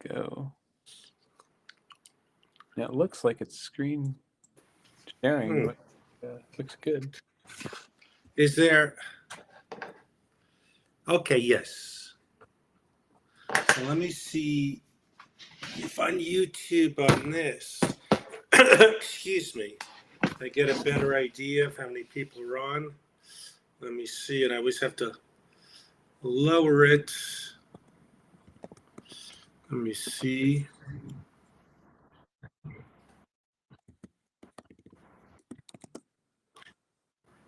go. Now it looks like it's screen sharing, but looks good. Is there? Okay, yes. So let me see if on YouTube on this, excuse me, I get a better idea of how many people are on. Let me see, and I always have to lower it. Let me see.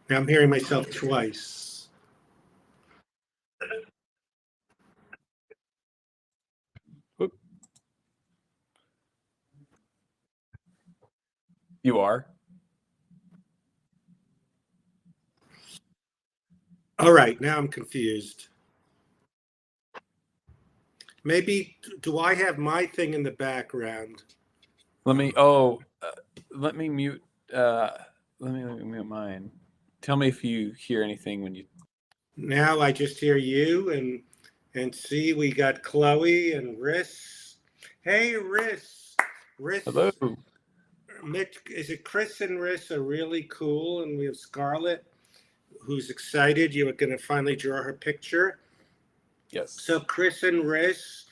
Now I'm hearing myself twice. Whoop. You are? All right, now I'm confused. Maybe, do I have my thing in the background? Let me let me mute let me mute mine. Tell me if you hear anything when you. Now I just hear you and see we got Chloe and Riss. Hey, Riss. Hello. Mitch, is it Chris and Riss are really cool, and we have Scarlett, who's excited you are going to finally draw her picture. Yes. So Chris and Riss,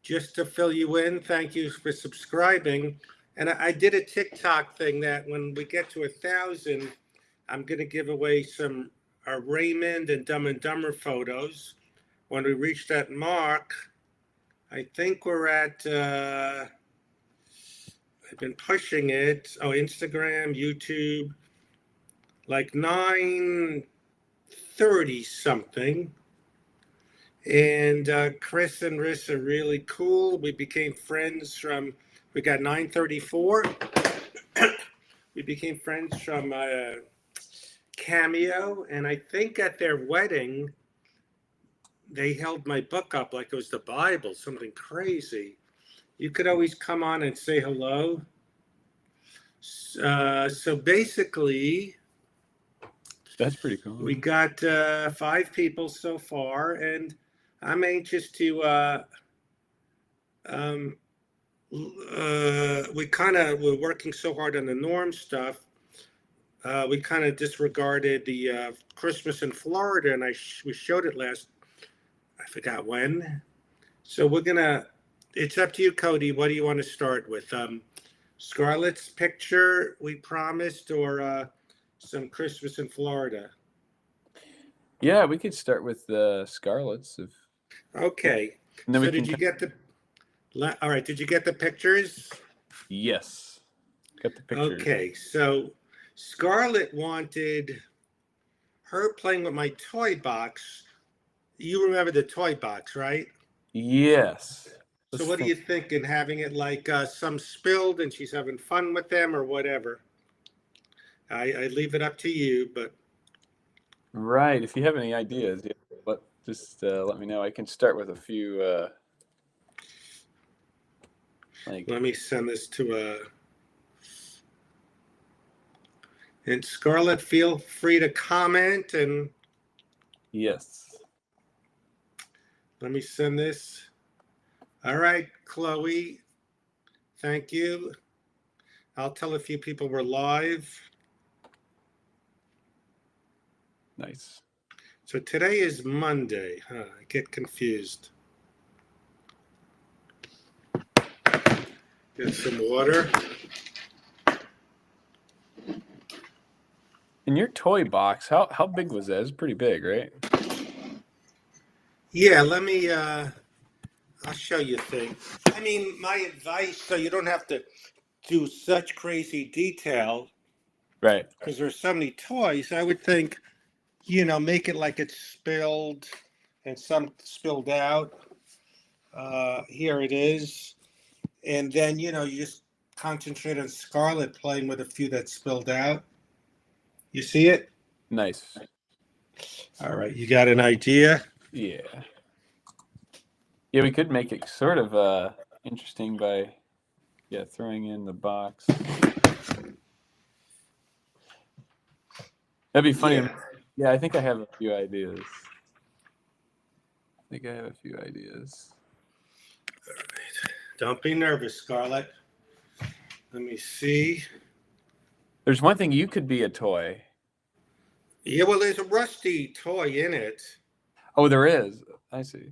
just to fill you in, thank you for subscribing. And I did a TikTok thing that when we get to 1,000, I'm going to give away some Raymond and Dumb and Dumber photos. When we reach that mark, I think we're at, I've been pushing it. Oh, Instagram, YouTube, like 930 something. And Chris and Riss are really cool. We became friends we got 934. We became friends from Cameo. And I think at their wedding, they held my book up like it was the Bible, something crazy. You could always come on and say hello. So basically, that's pretty cool. We got 5 people so far, and I'm anxious to. We're working so hard on the norm stuff. We kind of disregarded the Christmas in Florida, and we showed it last. I forgot when. So we're gonna. It's up to you, Cody. What do you want to start with? Scarlett's picture we promised, or some Christmas in Florida? Yeah, we could start with Scarlett's. Okay. And then So we did can. you get all right, did you get the pictures? Yes. Got the pictures. Okay, so Scarlett wanted her playing with my toy box. You remember the toy box, right? Yes. So what are you thinking? Having it like some spilled and she's having fun with them or whatever? I leave it up to you, but. Right. If you have any ideas, just let me know. I can start with a few. Let me send this to and Scarlett, feel free to comment and. Yes. Let me send this. All right, Chloe. Thank you. I'll tell a few people we're live. Nice. So today is Monday. I get confused. Get some water. In your toy box, how big was that? It's pretty big, right? Yeah, let me, I'll show you a thing. I mean, my advice, so you don't have to do such crazy detail. Right. Because there's so many toys, I would think, make it like it's spilled and some spilled out. Here it is. And then, you just concentrate on Scarlett playing with a few that spilled out. You see it? Nice. All right, you got an idea? Yeah. Yeah, we could make it sort of interesting by throwing in the box. That'd be funny. Yeah, I think I have a few ideas. Don't be nervous, Scarlett. Let me see. There's one thing, you could be a toy. Yeah, well, there's a Rusty toy in it. Oh, there is. I see.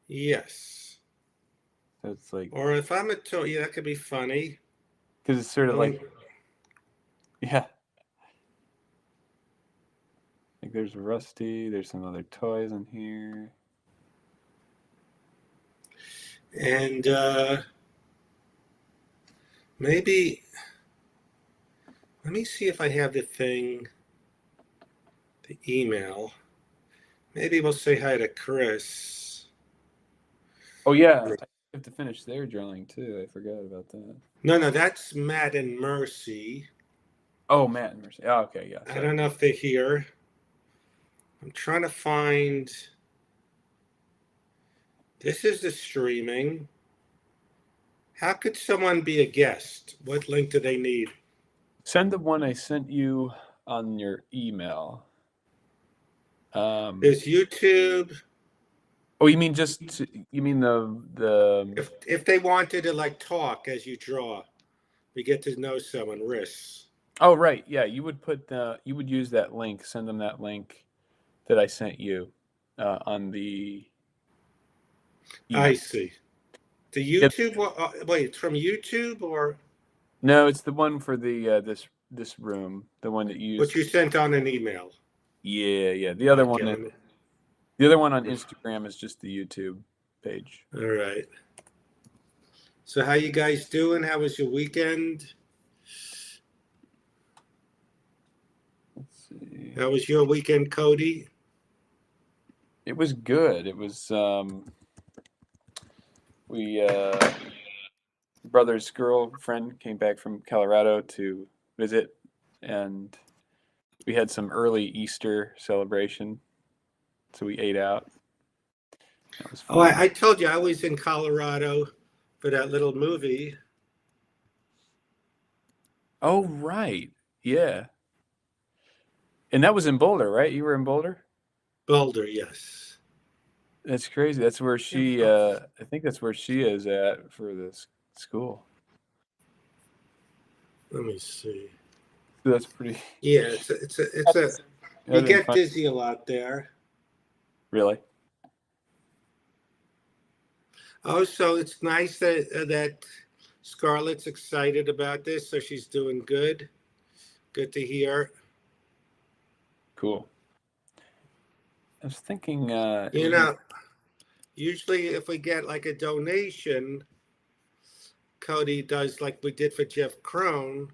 Yes. So it's like, Or if I'm a toy, yeah, that could be funny. because it's sort of like, yeah. Like there's Rusty. There's some other toys in here. And maybe, let me see if I have the thing, the email. Maybe we'll say hi to Chris. Oh yeah, I have to finish their drawing too. I forgot about that. No, that's Matt and Mercy. Oh, Matt and Mercy. Oh, okay, yeah. Sorry. I don't know if they're here. I'm trying to find. This is the streaming. How could someone be a guest? What link do they need? Send the one I sent you on your email. There's YouTube. Oh, you mean the If they wanted to like talk as you draw, we get to know someone. Risks. Oh, right. Yeah, you would use that link. Send them that link that I sent you on the email. I see. The YouTube. Wait, it's from YouTube or? No, it's the one for the this room. The one that you. What you sent on an email. Yeah. The other one. The other one on Instagram is just the YouTube page. All right. So how you guys doing? How was your weekend? Let's see. How was your weekend, Cody? It was good. It was brother's girlfriend came back from Colorado to visit, and we had some early Easter celebration. So we ate out. That was fun. Oh, I told you I was in Colorado for that little movie. Oh, right. Yeah. And that was in Boulder, right? You were in Boulder? Boulder, yes. That's crazy. That's where she I think that's where she is at for this school. Let me see. So that's pretty. Yeah, it's a you get dizzy a lot there. Really? Oh, so it's nice that Scarlett's excited about this, so she's doing good. Good to hear. Cool. I was thinking usually if we get like a donation, Cody does like we did for Jeff Crone.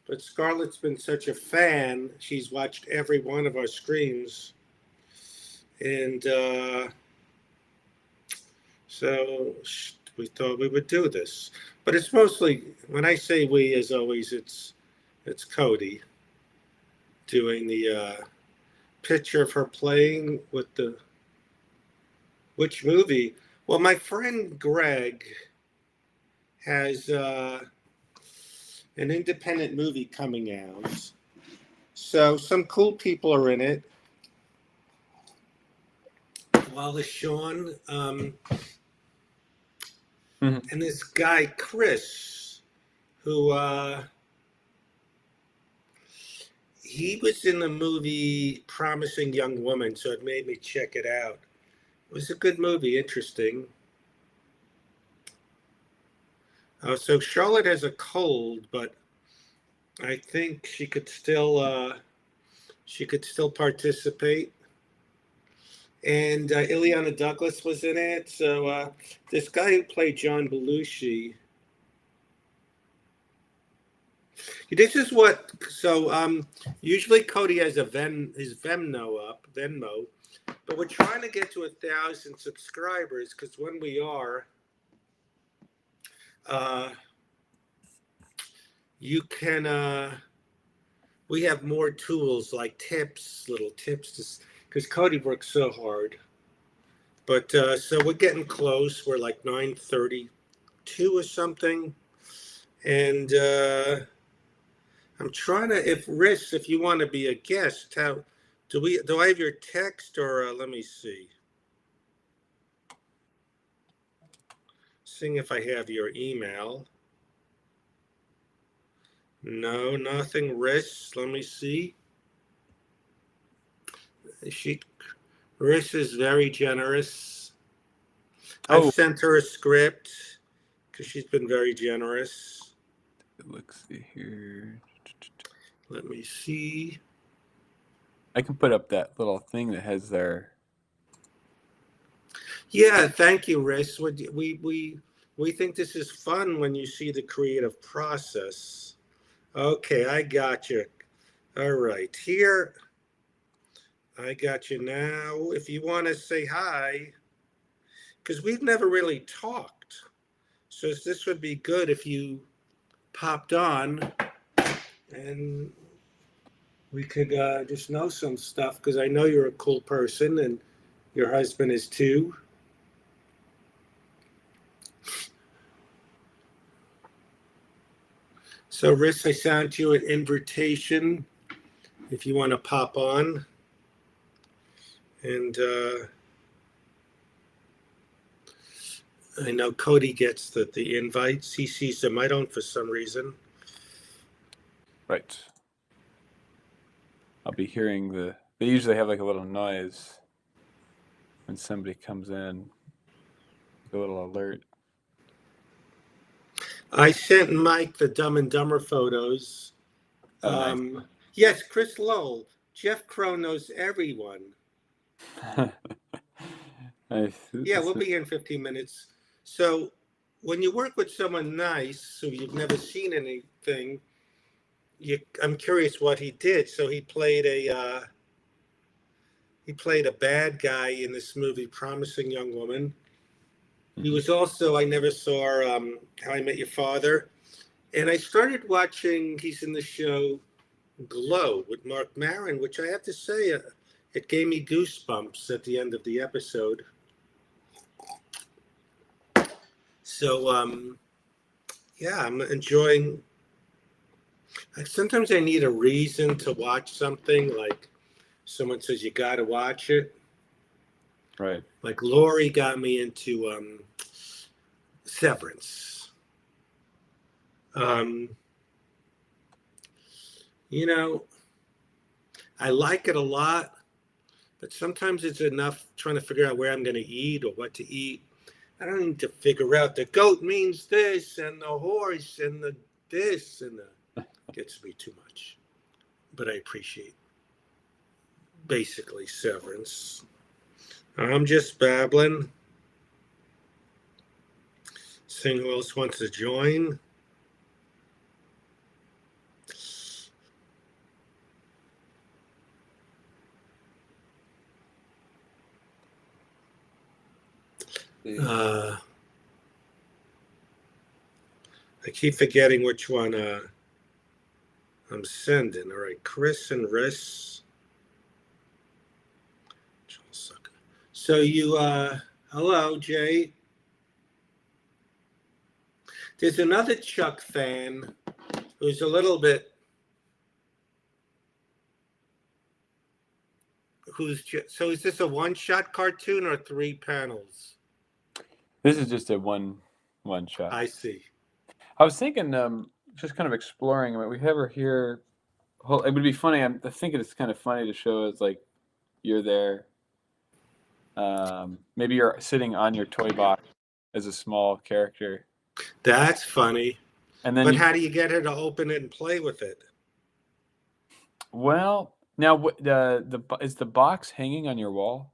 But Scarlett's been such a fan. She's watched every one of our streams. And so we thought we would do this. But it's mostly, when I say we, as always, it's Cody doing the picture of her playing with which movie? Well, my friend Greg has an independent movie coming out. So some cool people are in it. Wallace Shawn, and this guy Chris, who he was in the movie Promising Young Woman, so it made me check it out. It was a good movie, interesting. So Charlotte has a cold, but I think she could still participate. And Ileana Douglas was in it. So this guy who played John Belushi. This is what. So usually Cody has his Venmo up, but we're trying to get to 1,000 subscribers because when we are, you can. We have more tools like little tips, because Cody works so hard. But so we're getting close. We're like 9:32 or something, and I'm trying to. If you want to be a guest, do I have your text or let me see. seeing if I have your email. No, nothing. Riss, let me see. Riss is very generous. I've Oh, sent her a script because she's been very generous. let's see here. Let me see. I can put up that little thing that has their. Yeah, thank you, Riss. We think this is fun when you see the creative process. Okay, I got you. All right, here I got you now. If you want to say hi, because we've never really talked, so this would be good if you popped on and we could just know some stuff. Because I know you're a cool person and your husband is too. So, Riss, I sent you an invitation if you want to pop on. And I know Cody gets the invites. He sees them. I don't for some reason. Right. I'll be hearing the. They usually have like a little noise when somebody comes in, like a little alert. I sent Mike the Dumb and Dumber photos. Oh, nice. Yes, Chris Lowell. Jeff Crow knows everyone. Nice. Yeah, we'll be here in 15 minutes. So, when you work with someone nice who you've never seen anything, I'm curious what he did. So he played a bad guy in this movie, Promising Young Woman. He Mhm. was also I never saw How I Met Your Father, and I started watching. He's in the show Glow with Mark Maron, which I have to say, it gave me goosebumps at the end of the episode. So, yeah, I'm enjoying. Sometimes I need a reason to watch something. Like someone says, you got to watch it. Right. Like Lori got me into Severance. Um, you know, I like it a lot, but sometimes it's enough trying to figure out where I'm going to eat or what to eat. I don't need to figure out the goat means this and the horse and the this and the gets to be too much. But I appreciate basically Severance. I'm just babbling. Seeing who else wants to join. Uh, I keep forgetting which one I'm sending. All right, Chris and Riss. So you, hello, Jay. There's another Chuck fan who's a little bit, so is this a one-shot cartoon or 3 panels? This is just a one shot. I see. I was thinking, just kind of exploring. I mean, we have her here. It would be funny. I'm thinking it's kind of funny to show as like you're there. Maybe you're sitting on your toy box as a small character, That's funny. and then But you. how do you get her to open it and play with it? Well, now is the box hanging on your wall?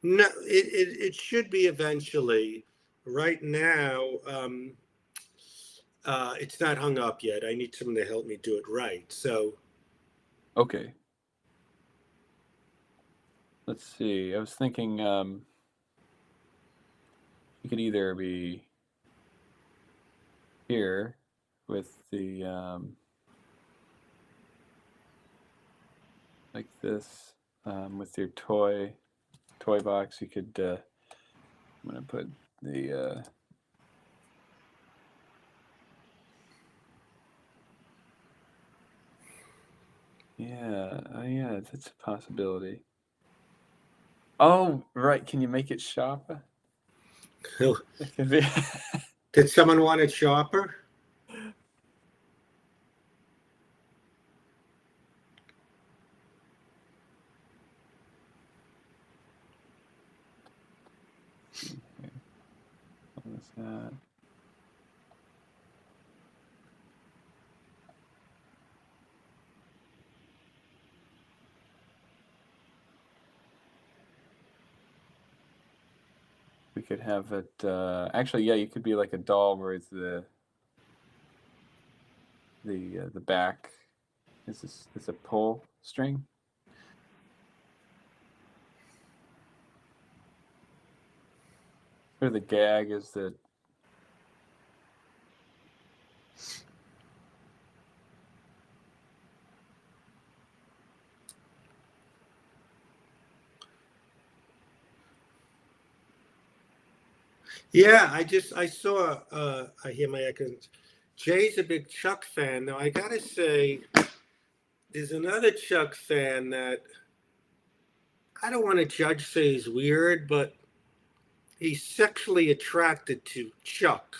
No, it should be eventually. Right now, it's not hung up yet. I need someone to help me do it right. So, Okay. Let's see. I was thinking you could either be here with the like this with your toy box. You could. I'm gonna put the. Yeah, yeah, that's a possibility. Oh, right. Can you make it shop? It could be. Did someone want it sharper? What was that? We could have it. Actually, yeah, you could be like a doll where it's the back is a pull string. Or the gag is the Yeah, I saw I hear my echoes. Jay's a big Chuck fan. Now I gotta say, there's another Chuck fan that I don't want to judge say he's weird, but he's sexually attracted to Chuck,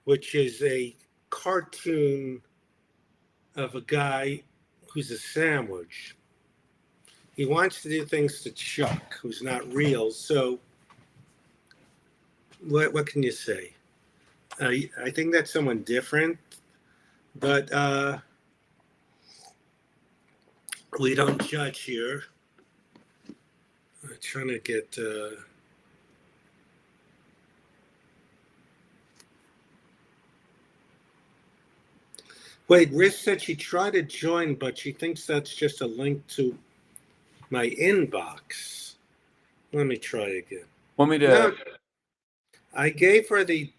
which is a cartoon of a guy who's a sandwich. He wants to do things to Chuck, who's not real. So what can you say? I think that's someone different, but we don't judge here. I'm trying to get. Wait, Riz said she tried to join, but she thinks that's just a link to my inbox. Let me try again. Want me to? No, I gave her the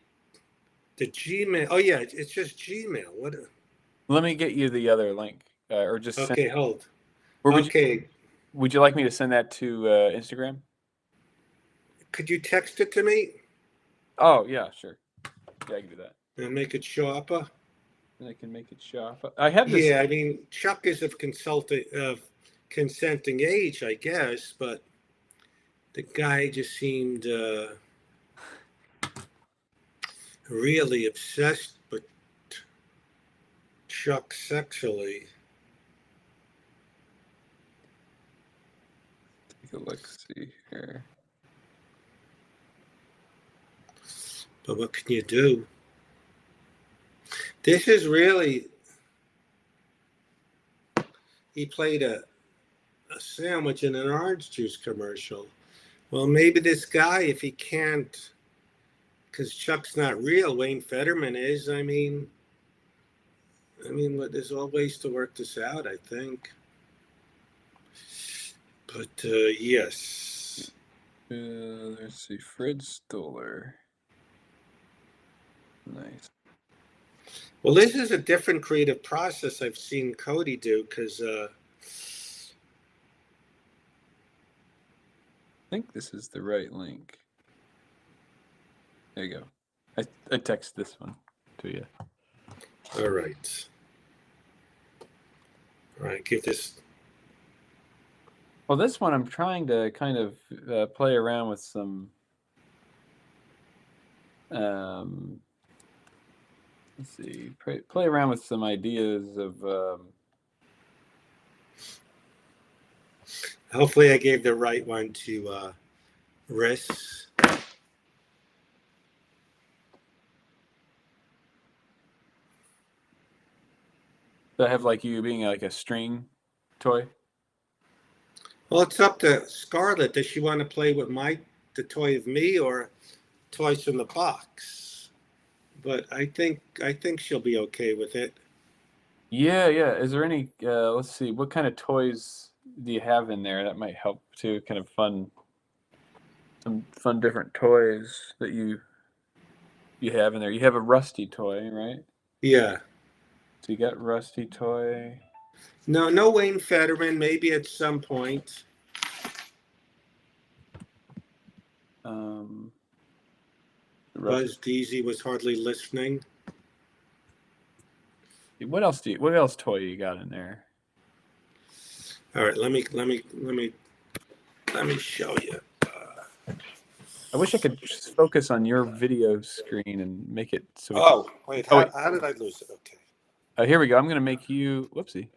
Gmail. Oh yeah, it's just Gmail. What? Let me get you the other link, or just send. Okay, hold. Or Okay, would you like me to send that to Instagram? could you text it to me Oh yeah, sure. Yeah, I can do that. and make it sharper? And I can make it show up. I have this. Yeah, I mean Chuck is of consenting age, I guess, but the guy just seemed really obsessed with Chuck sexually. Take a look. See here. But what can you do? This is really. He played a sandwich in an orange juice commercial. Well, maybe this guy, if he can't, because Chuck's not real, Wayne Fetterman is. There's all ways to work this out, I think. But yes. Let's see. Fred Stoller. Nice. Well, this is a different creative process I've seen Cody do because. I think this is the right link. There you go. I text this one to you. All right. All right, give this. Well, this one I'm trying to kind of play around with some. Let's see. Play around with some ideas of. Hopefully, I gave the right one to Riss. That have like you being like a string toy. Well, it's up to Scarlett. Does she want to play with the toy of me, or toys from the box? But I think she'll be okay with it. Yeah, yeah. Is there any? Let's see. What kind of toys do you have in there that might help too? Kind of fun. Some fun different toys that you have in there. You have a Rusty toy, right? Yeah. So you got Rusty toy. No Wayne Fetterman. Maybe at some point. Buzz Deasy was hardly listening. What else toy you got in there? All right, let me show you. I wish I could just focus on your video screen and make it so we can. Oh, wait, Oh, wait. how did I lose it? Okay. Here we go. I'm going to make you. Whoopsie.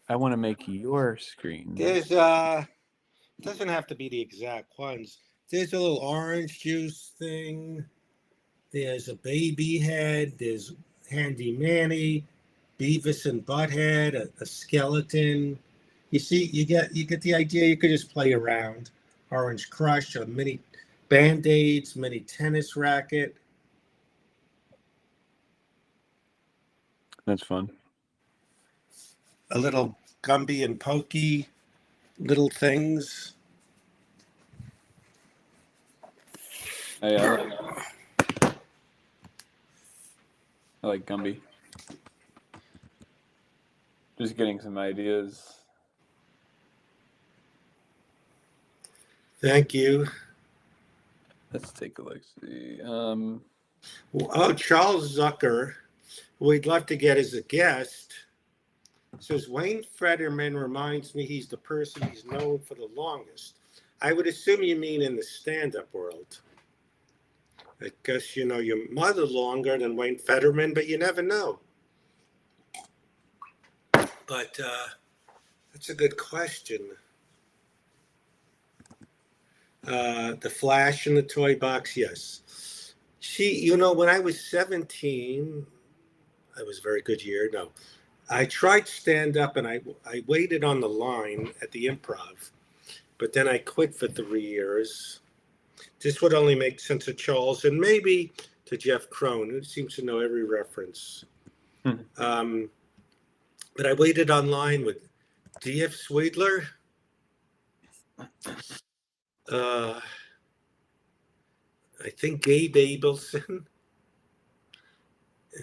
I want to make your screen. There's doesn't have to be the exact ones. There's a little orange juice thing. There's a baby head. There's Handy Manny, Beavis and Butthead, a skeleton. You see, you get the idea. You could just play around. Orange Crush, a mini Band-Aids, mini tennis racket. That's fun. A little Gumby and Pokey, little things. I like Gumby. Just getting some ideas. Thank you. Let's take a look. See. Oh, Charles Zucker, who we'd love to get as a guest, says Wayne Fetterman reminds me he's the person he's known for the longest. I would assume you mean in the stand-up world. I guess you know your mother longer than Wayne Fetterman, but you never know. But that's a good question. The Flash in the toy box, yes. When I was 17, that was a very good year. No, I tried stand-up and I waited on the line at the Improv, but then I quit for 3 years. This would only make sense to Charles and maybe to Jeff Crone, who seems to know every reference. But I waited online with D.F. Sweedler. I think Gabe Abelson.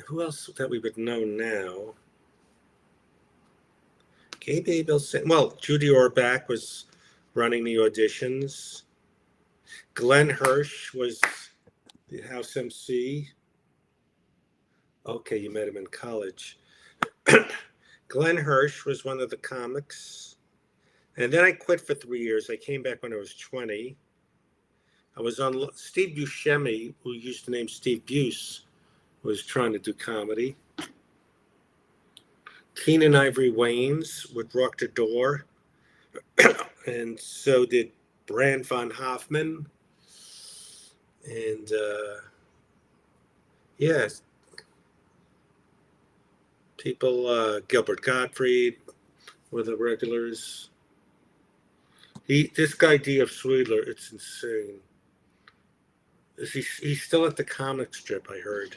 Who else that we would know now? Gabe Abelson. Well, Judy Orbach was running the auditions. Glenn Hirsch was the house MC. Okay, you met him in college. Glenn Hirsch was one of the comics. And then I quit for 3 years. I came back when I was 20. I was on Steve Buscemi, who used the name Steve Buse, was trying to do comedy. Keenan Ivory Waynes would rock the door. And so did Brand von Hoffman. And yes, people, Gilbert Gottfried were the regulars. This guy D.F. Sweedler, it's insane. He's still at the comic strip, I heard,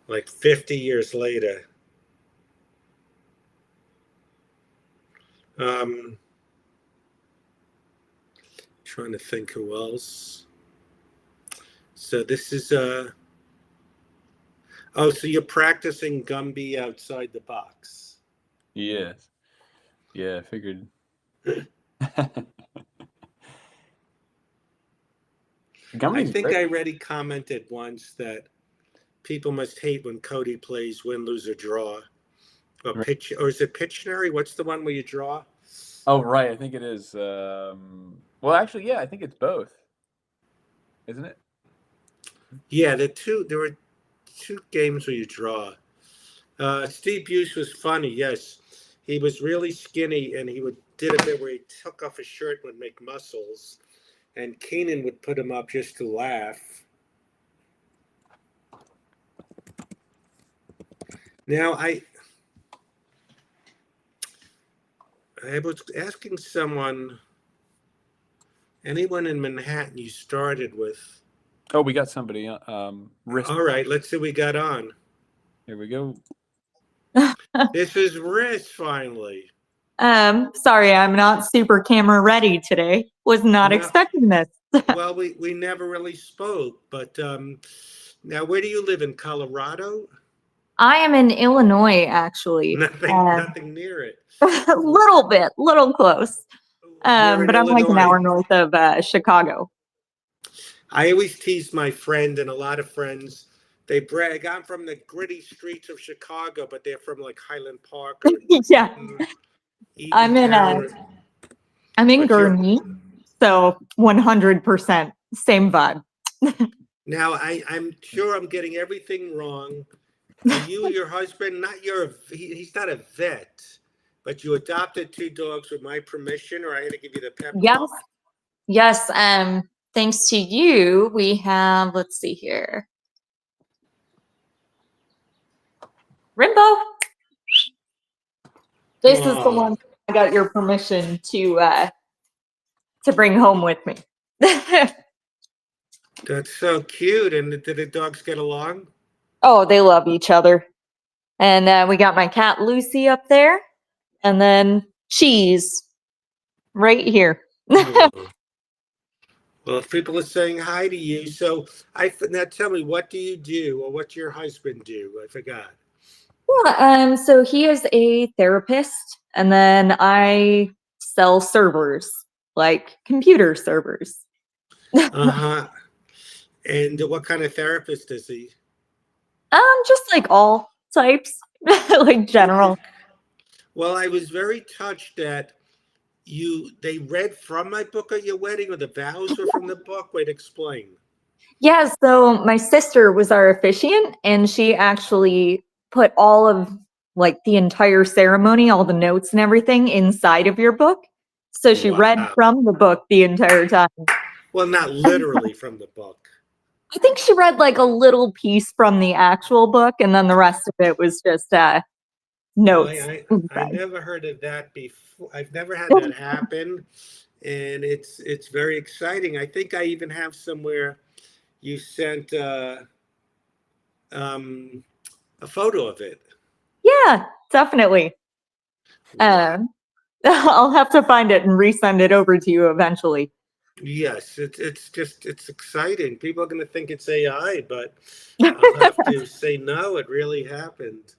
like 50 years later. Trying to think who else. So this is so you're practicing Gumby outside the box. Yes. Yeah, I figured. I think I already commented once that people must hate when Cody plays win, lose, or draw. Or pitch, or is it Pictionary? What's the one where you draw? Oh, right. I think it is. Well, actually, yeah, I think it's both. Isn't it? Yeah, there were 2 games where you draw. Steve Buse was funny, yes. He was really skinny, and he did a bit where he took off his shirt and would make muscles, and Keenan would put him up just to laugh. Now, I was asking someone, anyone in Manhattan you started with? Oh, we got somebody. All right, let's see what we got on. Here we go. This is Riz, finally. Sorry, I'm not super camera ready today. Was not expecting this. Well, we never really spoke, but now where do you live, in Colorado? I am in Illinois, actually. Nothing near it. A little close. But I'm like an hour north of Chicago. I always tease my friend and a lot of friends. They brag, I'm from the gritty streets of Chicago, but they're from like Highland Park. Or yeah. I'm in Gurnee, so 100% Same vibe. Now, I'm sure I'm getting everything wrong. Your husband, he's not a vet, but you adopted two dogs with my permission, or I had to give you the Yes. pepper? Yes. Thanks to you, we have, let's see here. Rimbo. This is the one I got your permission to bring home with me. That's so cute. And did the dogs get along? Oh, they love each other. And we got my cat Lucy up there, and then Cheese right here. Oh. Well, if people are saying hi to you, so now tell me, what do you do, or what's your husband do? I forgot. Yeah, so he is a therapist, and then I sell servers, like computer servers. Uh-huh. And what kind of therapist is he? Just like all types, like general. Well, I was very touched that they read from my book at your wedding, or the vows were from the book. Wait, explain. Yeah, so my sister was our officiant, and she actually put all of like the entire ceremony, all the notes and everything inside of your book. So she read Wow. from the book the entire time. Well, not literally from the book. I think she read like a little piece from the actual book, and then the rest of it was just Well, notes. I never heard of that before. I've never had that happen, and it's very exciting. I think I even have somewhere you sent um, a photo of it. Yeah, definitely. Wow. I'll have to find it and resend it over to you eventually. Yes, it's exciting. People are going to think it's AI, but I'll have to say no. It really happened.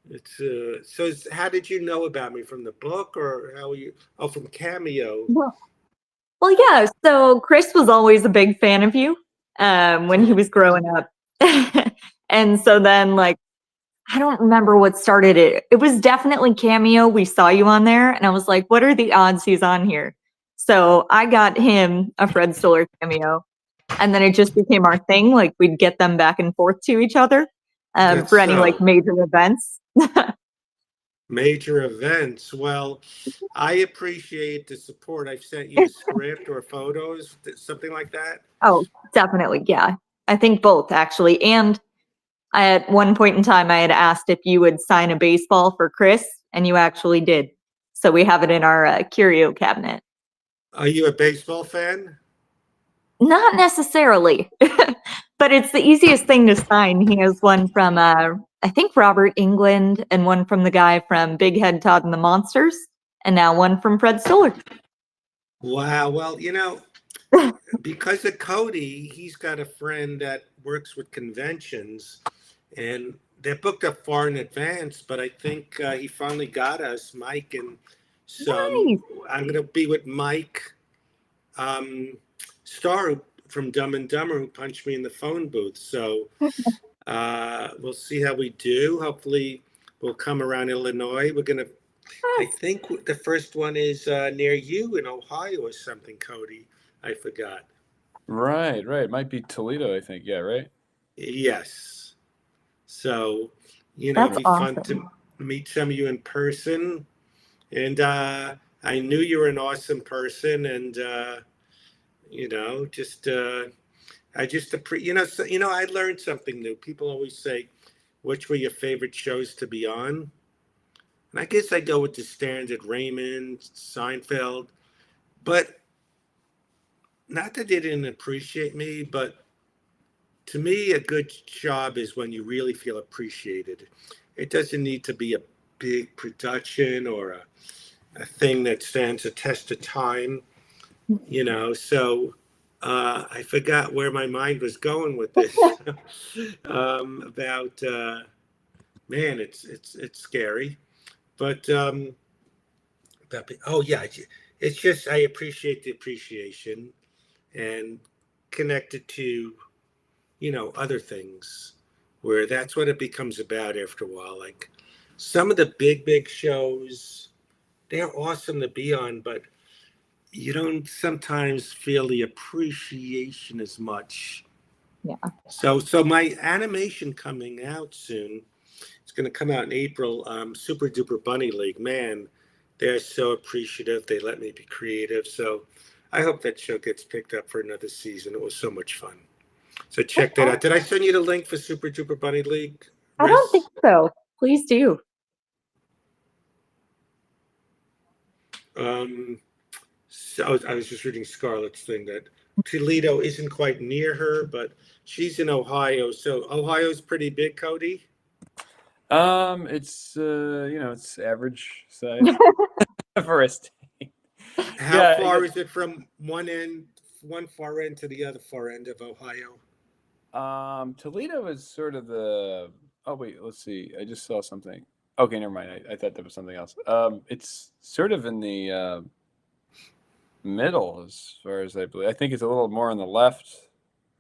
It's how did you know about me, from the book, or how you? Oh, from Cameo. Well, yeah. So Chris was always a big fan of you when he was growing up. And so then, like, I don't remember what started it. It was definitely Cameo. We saw you on there, and I was like, what are the odds he's on here? So I got him a Fred Stoller cameo, and then it just became our thing. Like, we'd get them back and forth to each other That's for any like so. major events. Major events. Well, I appreciate the support. I've sent you a script or photos, something like that. Oh, definitely. Yeah. I think both actually. And at one point in time, I had asked if you would sign a baseball for Chris, and you actually did. So we have it in our curio cabinet. Are you a baseball fan? Not necessarily, but it's the easiest thing to sign. He has one from, I think, Robert England, and one from the guy from Big Head Todd and the Monsters, and now one from Fred Stoller. Wow. Well, because of Cody, he's got a friend that works with conventions, and they're booked up far in advance. But I think he finally got us, Mike, and some. Nice. I'm going to be with Mike Starr from Dumb and Dumber, who punched me in the phone booth. So we'll see how we do. Hopefully, we'll come around Illinois. We're going to. I think the first one is near you in Ohio or something, Cody. I forgot. Right, right. Might be Toledo, I think. Yeah, right. Yes. So, it'd That's be fun awesome. to meet some of you in person. And I knew you were an awesome person, and just I just appreciate. I learned something new. People always say, "Which were your favorite shows to be on?" And I guess I go with the standard Raymond, Seinfeld, but not that they didn't appreciate me, but to me, a good job is when you really feel appreciated. It doesn't need to be a big production or a thing that stands a test of time, So I forgot where my mind was going with this. About man, it's scary, but oh yeah, it's just I appreciate the appreciation and connected to other things where that's what it becomes about after a while. Like some of the big shows, they're awesome to be on, but you don't sometimes feel the appreciation as much. Yeah. So my animation coming out soon. It's going to come out in April. Super Duper Bunny League. Man, they're so appreciative. They let me be creative. So I hope that show gets picked up for another season. It was so much fun. So check that out. Did I send you the link for Super Duper Bunny League? I don't think so. Please do. So I was just reading Scarlett's thing that Toledo isn't quite near her, but she's in Ohio. So Ohio's pretty big, Cody. It's it's average size for a state. How far is it from one far end to the other far end of Ohio? Toledo is sort of the. Oh wait, let's see. I just saw something. Okay, never mind. I thought that was something else. It's sort of in the middle, as far as I believe. I think it's a little more on the left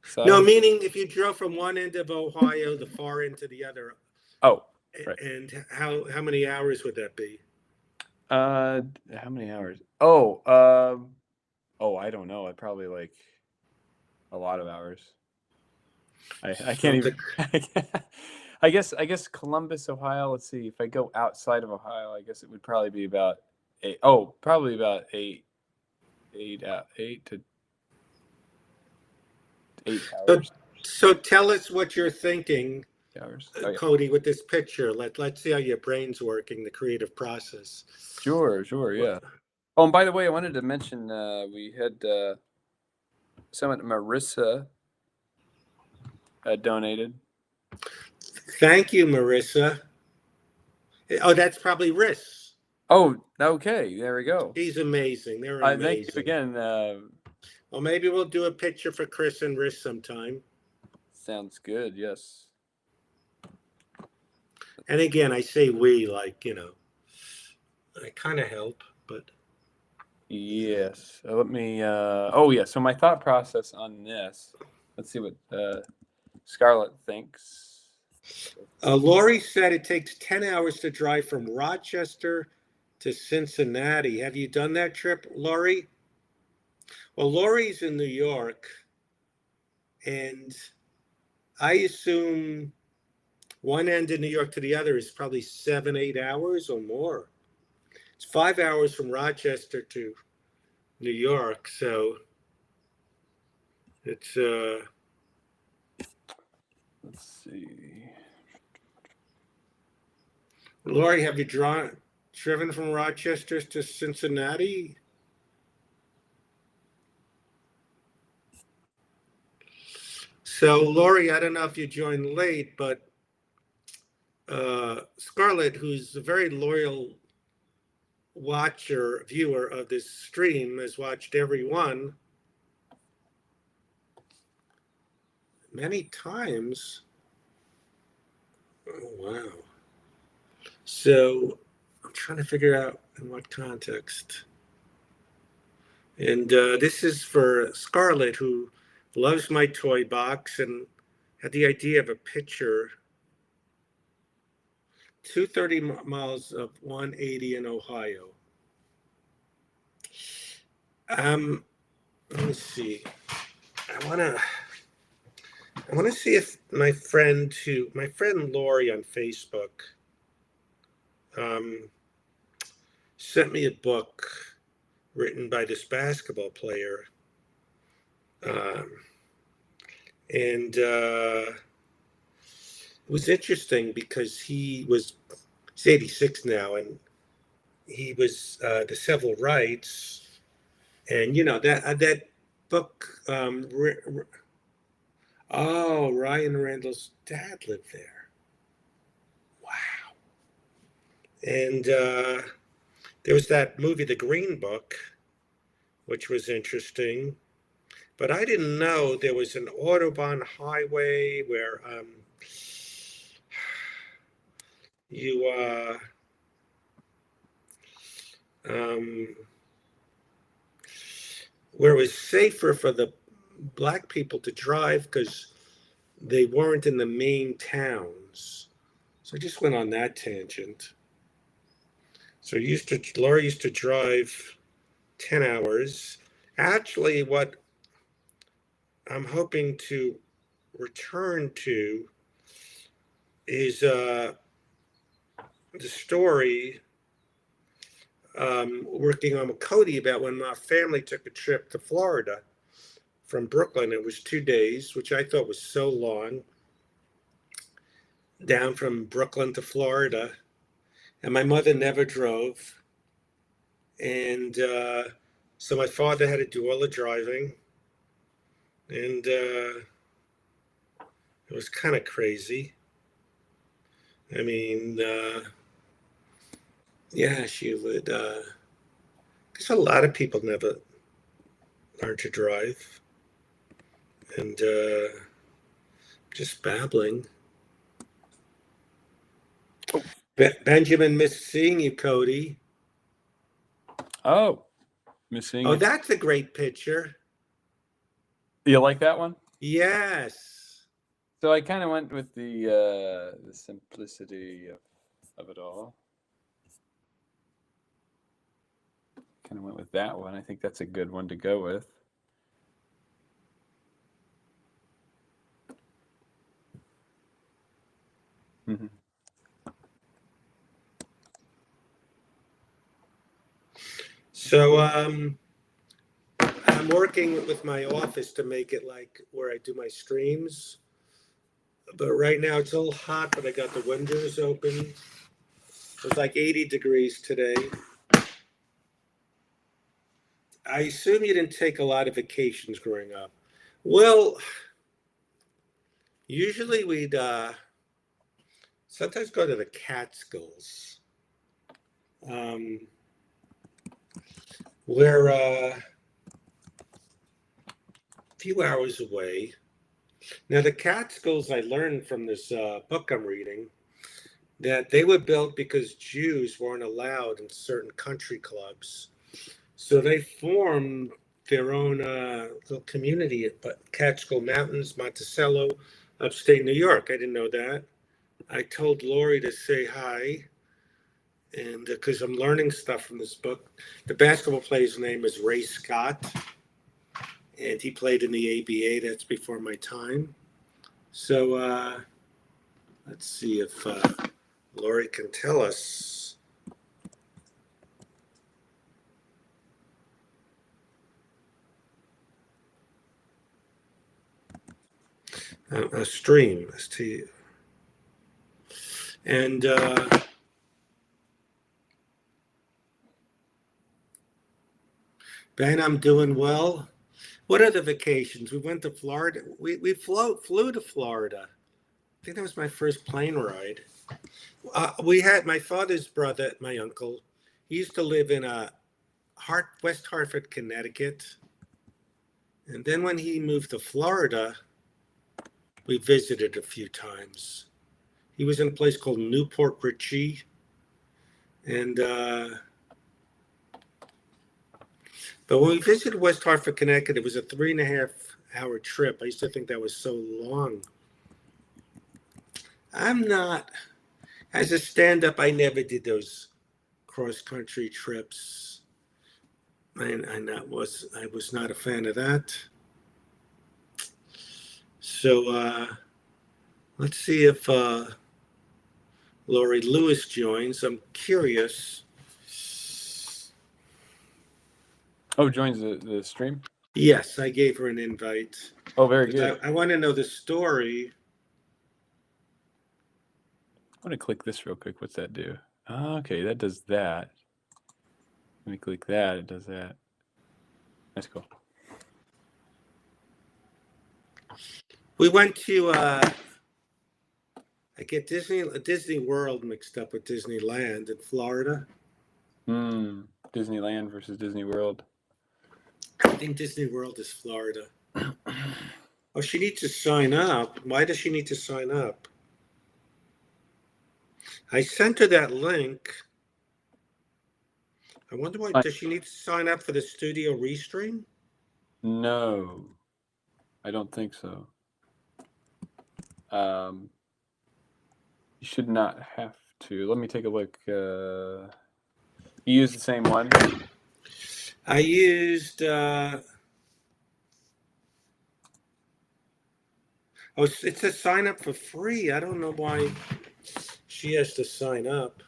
side. No, meaning if you drove from one end of Ohio, the far end to the other. Oh, right. And how many hours would that be? How many hours? I don't know. I probably like a lot of hours. I can't even. I guess Columbus, Ohio. Let's see. If I go outside of Ohio, I guess it would probably be about eight. Oh, probably about eight to 8 hours. So tell us what you're thinking, hours. Cody, with this picture. Let's see how your brain's working, the creative process. Sure, yeah. Oh, and by the way, I wanted to mention we had someone, Marissa, donated. Thank you, Marissa. Oh, that's probably Riss. Oh, okay. There we go. He's amazing. They're amazing. Thank you again. Well, maybe we'll do a picture for Chris and Riss sometime. Sounds good. Yes. And again, I say we, like, I kind of help, but. Yes. Let me. Oh, yeah. So my thought process on this. Let's see what Scarlett thinks. Lori said it takes 10 hours to drive from Rochester to Cincinnati. Have you done that trip, Lori? Well, Lori's in New York, and I assume one end of New York to the other is probably 7-8 hours or more. It's 5 hours from Rochester to New York, so it's let's see. Lori, have you driven from Rochester to Cincinnati? So, Lori, I don't know if you joined late, but Scarlett, who's a very loyal viewer of this stream, has watched every one many times. Oh, wow. So I'm trying to figure out in what context. And this is for Scarlett, who loves my toy box and had the idea of a picture. 230 miles of 180 in Ohio. Let me see. I want to see if my friend Lori on Facebook sent me a book written by this basketball player. And it was interesting because he's 86 now, and he was the civil rights, and that book. Ryan Randall's dad lived there. Wow. And there was that movie, The Green Book, which was interesting. But I didn't know there was an Autobahn highway where where it was safer for the black people to drive because they weren't in the main towns. So I just went on that tangent. So Laura used to drive 10 hours. Actually, what I'm hoping to return to is the story working on with Cody about when my family took a trip to Florida from Brooklyn. It was 2 days, which I thought was so long, down from Brooklyn to Florida. And my mother never drove. And so my father had to do all the driving. And it was kind of crazy. I mean, yeah, she would, because a lot of people never learn to drive. And just babbling. Benjamin missed seeing you, Cody. Oh, missing Oh, it. that's a great picture. You like that one? Yes. So I kind of went with the simplicity of it all. Kind of went with that one. I think that's a good one to go with. Mm-hmm. So I'm working with my office to make it like where I do my streams. But right now it's a little hot, but I got the windows open. It was like 80 degrees today. I assume you didn't take a lot of vacations growing up. Well, usually we'd sometimes go to the Catskills. Um, we're a few hours away. Now, the Catskills, I learned from this book I'm reading that they were built because Jews weren't allowed in certain country clubs. So they formed their own little community at Catskill Mountains, Monticello, upstate New York. I didn't know that. I told Lori to say hi, and because I'm learning stuff from this book. The basketball player's name is Ray Scott, and he played in the ABA. That's before my time. So let's see if Lori can tell us. A stream, and Ben, I'm doing well. What are the vacations? We went to Florida. We flew to Florida. I think that was my first plane ride. We had my father's brother, my uncle. He used to live in West Hartford, Connecticut. And then when he moved to Florida, we visited a few times. He was in a place called Newport Richey. And but when we visited West Hartford, Connecticut, it was a 3.5 hour trip. I used to think that was so long. I'm not, as a stand up, I never did those cross country trips. I was not a fan of that. So let's see if Lori Lewis joins. I'm curious. Oh, joins the stream? Yes, I gave her an invite. Oh, very good. I want to know the story. I'm going to click this real quick. What's that do? Oh, okay, that does that. Let me click that. It does that. That's cool. We went to I get Disney World mixed up with Disneyland in Florida. Disneyland versus Disney World. I think Disney World is Florida. Oh, she needs to sign up. Why does she need to sign up? I sent her that link. I wonder why. Does she need to sign up for the studio restream? No, I don't think so. You should not have to. Let me take a look. You use the same one? I used. Oh, it says sign up for free. I don't know why she has to sign up.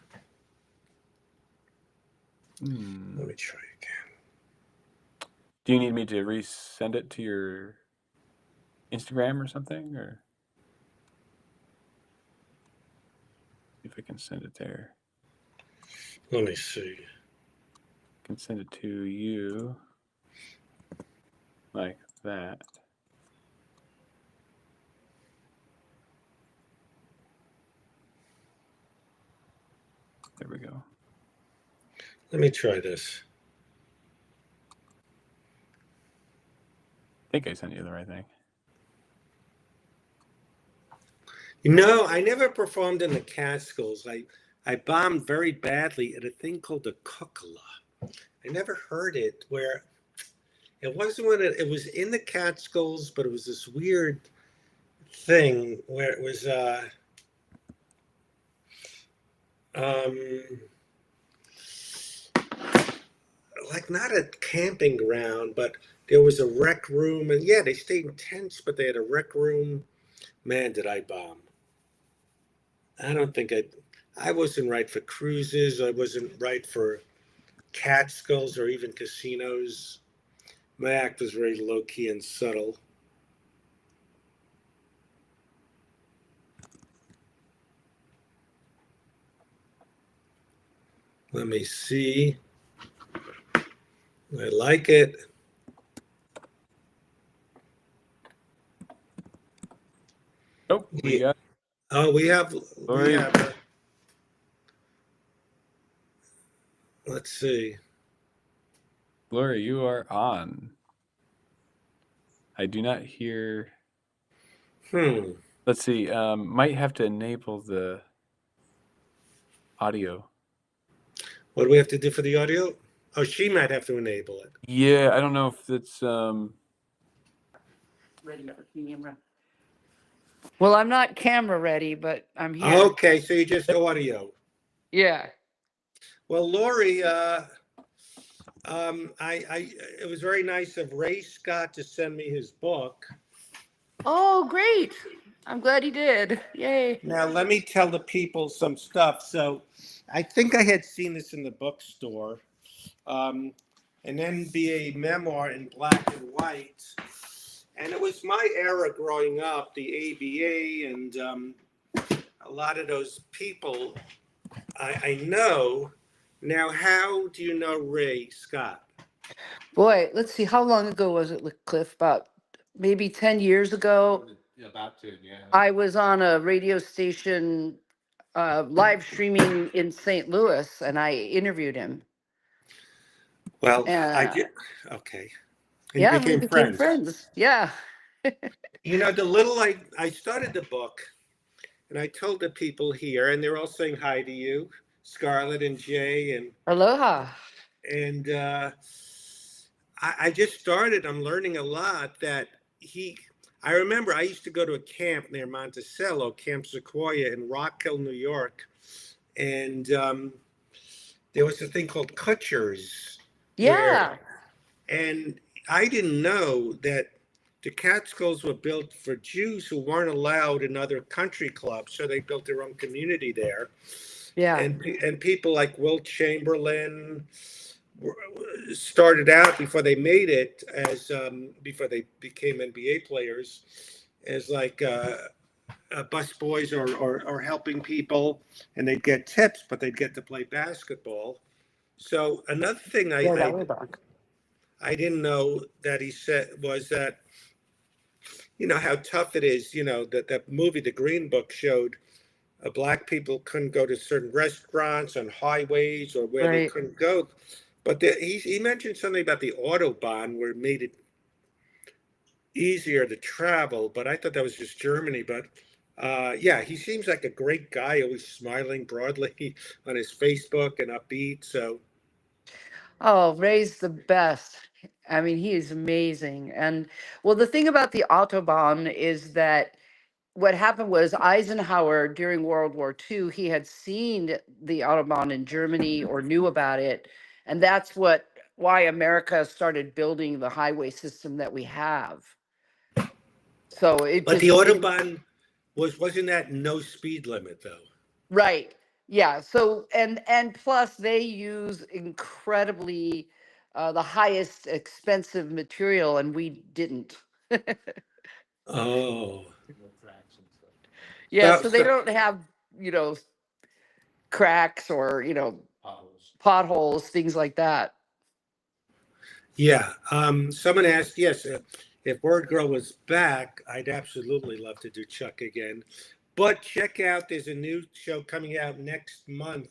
Let me try again. Do you need me to resend it to your Instagram or something, or see if I can send it there? Let me see. I can send it to you like that. There we go. Let me try this. I think I sent you the right thing. No, I never performed in the Catskills. I bombed very badly at a thing called the Kukla. I never heard it where it wasn't when it was in the Catskills, but it was this weird thing where it was um like not a camping ground, but there was a rec room, and yeah, they stayed in tents, but they had a rec room. Man, did I bomb. I don't think I wasn't right for cruises. I wasn't right for Catskills or even casinos. My act was very low key and subtle. Let me see. I like it. Oh, we got Oh, we Lori. have. Let's see. Lori, you are on. I do not hear. Let's see. Might have to enable the audio. What do we have to do for the audio? Oh, she might have to enable it. Yeah, I don't know if it's Ready for camera. Well, I'm not camera ready, but I'm here. Okay, so you just audio. Yeah. Well, Lori, it was very nice of Ray Scott to send me his book. Oh, great. I'm glad he did. Yay. Now, let me tell the people some stuff. So, I think I had seen this in the bookstore. An NBA memoir in black and white. And it was my era growing up, the ABA, and a lot of those people I know. Now, how do you know Ray Scott? Boy, let's see. How long ago was it, Cliff? About maybe 10 years ago. Yeah, about to, yeah. I was on a radio station live streaming in St. Louis and I interviewed him. Well, I did. Okay. And Yeah, you we became became friends. friends. Yeah. You know, the little I started the book and I told the people here, and they're all saying hi to you, Scarlett and Jay, and Aloha. and I just started. I'm learning a lot that he. I remember I used to go to a camp near Monticello, Camp Sequoia in Rock Hill, New York, and there was a thing called Kutchers, Yeah. and I didn't know that the Catskills were built for Jews who weren't allowed in other country clubs, so they built their own community there. Yeah. And people like Wilt Chamberlain started out before they made it as before they became NBA players as like bus boys or helping people, and they'd get tips, but they'd get to play basketball. So another thing Yeah, that was back. I didn't know that he said was that how tough it is. That movie, The Green Book, showed black people couldn't go to certain restaurants on highways or where they Right. couldn't go. But he mentioned something about the Autobahn where it made it easier to travel. But I thought that was just Germany. But yeah, he seems like a great guy, always smiling broadly on his Facebook and upbeat. So Oh, Ray's the best. I mean, he is amazing. And well, the thing about the Autobahn is that what happened was Eisenhower during World War II, he had seen the Autobahn in Germany or knew about it. And that's what why America started building the highway system that we have. So it But the just Autobahn wasn't that no speed limit though? right. Yeah. So and plus they use incredibly the highest expensive material, and we didn't. Oh, Yeah. so So they so don't have, you know, cracks or, you know, potholes, things like that. yeah. Someone asked, yes, if Word Girl was back, I'd absolutely love to do Chuck again. But check out, there's a new show coming out next month,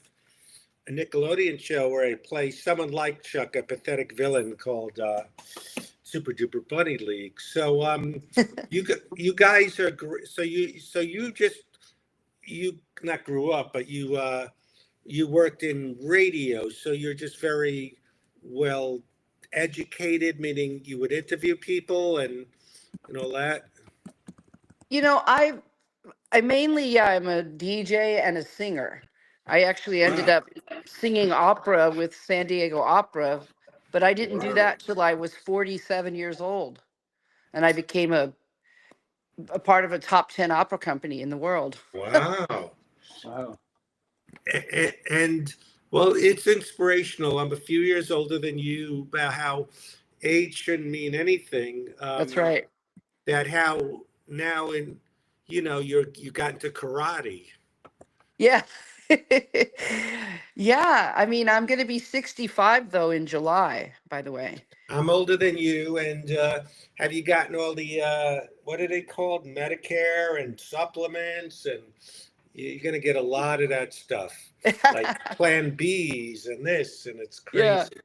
a Nickelodeon show where I play someone like Chuck, a pathetic villain called Super Duper Bunny League. So you guys are so you just you not grew up, but you worked in radio, so you're just very well educated, meaning you would interview people and all that. You know, I mainly, yeah, I'm a DJ and a singer. I actually ended Wow. up singing opera with San Diego Opera, but I didn't do Wow. that till I was 47 years old. And I became a part of a top 10 opera company in the world. Wow. Wow. And well, it's inspirational. I'm a few years older than you about how age shouldn't mean anything. That's right. That how now in you got into karate. Yeah. Yeah. I mean, I'm going to be 65 though in July, by the way. I'm older than you, and have you gotten all the what are they called? Medicare and supplements, and you're gonna get a lot of that stuff, like Plan Bs and this, and it's Yeah. crazy.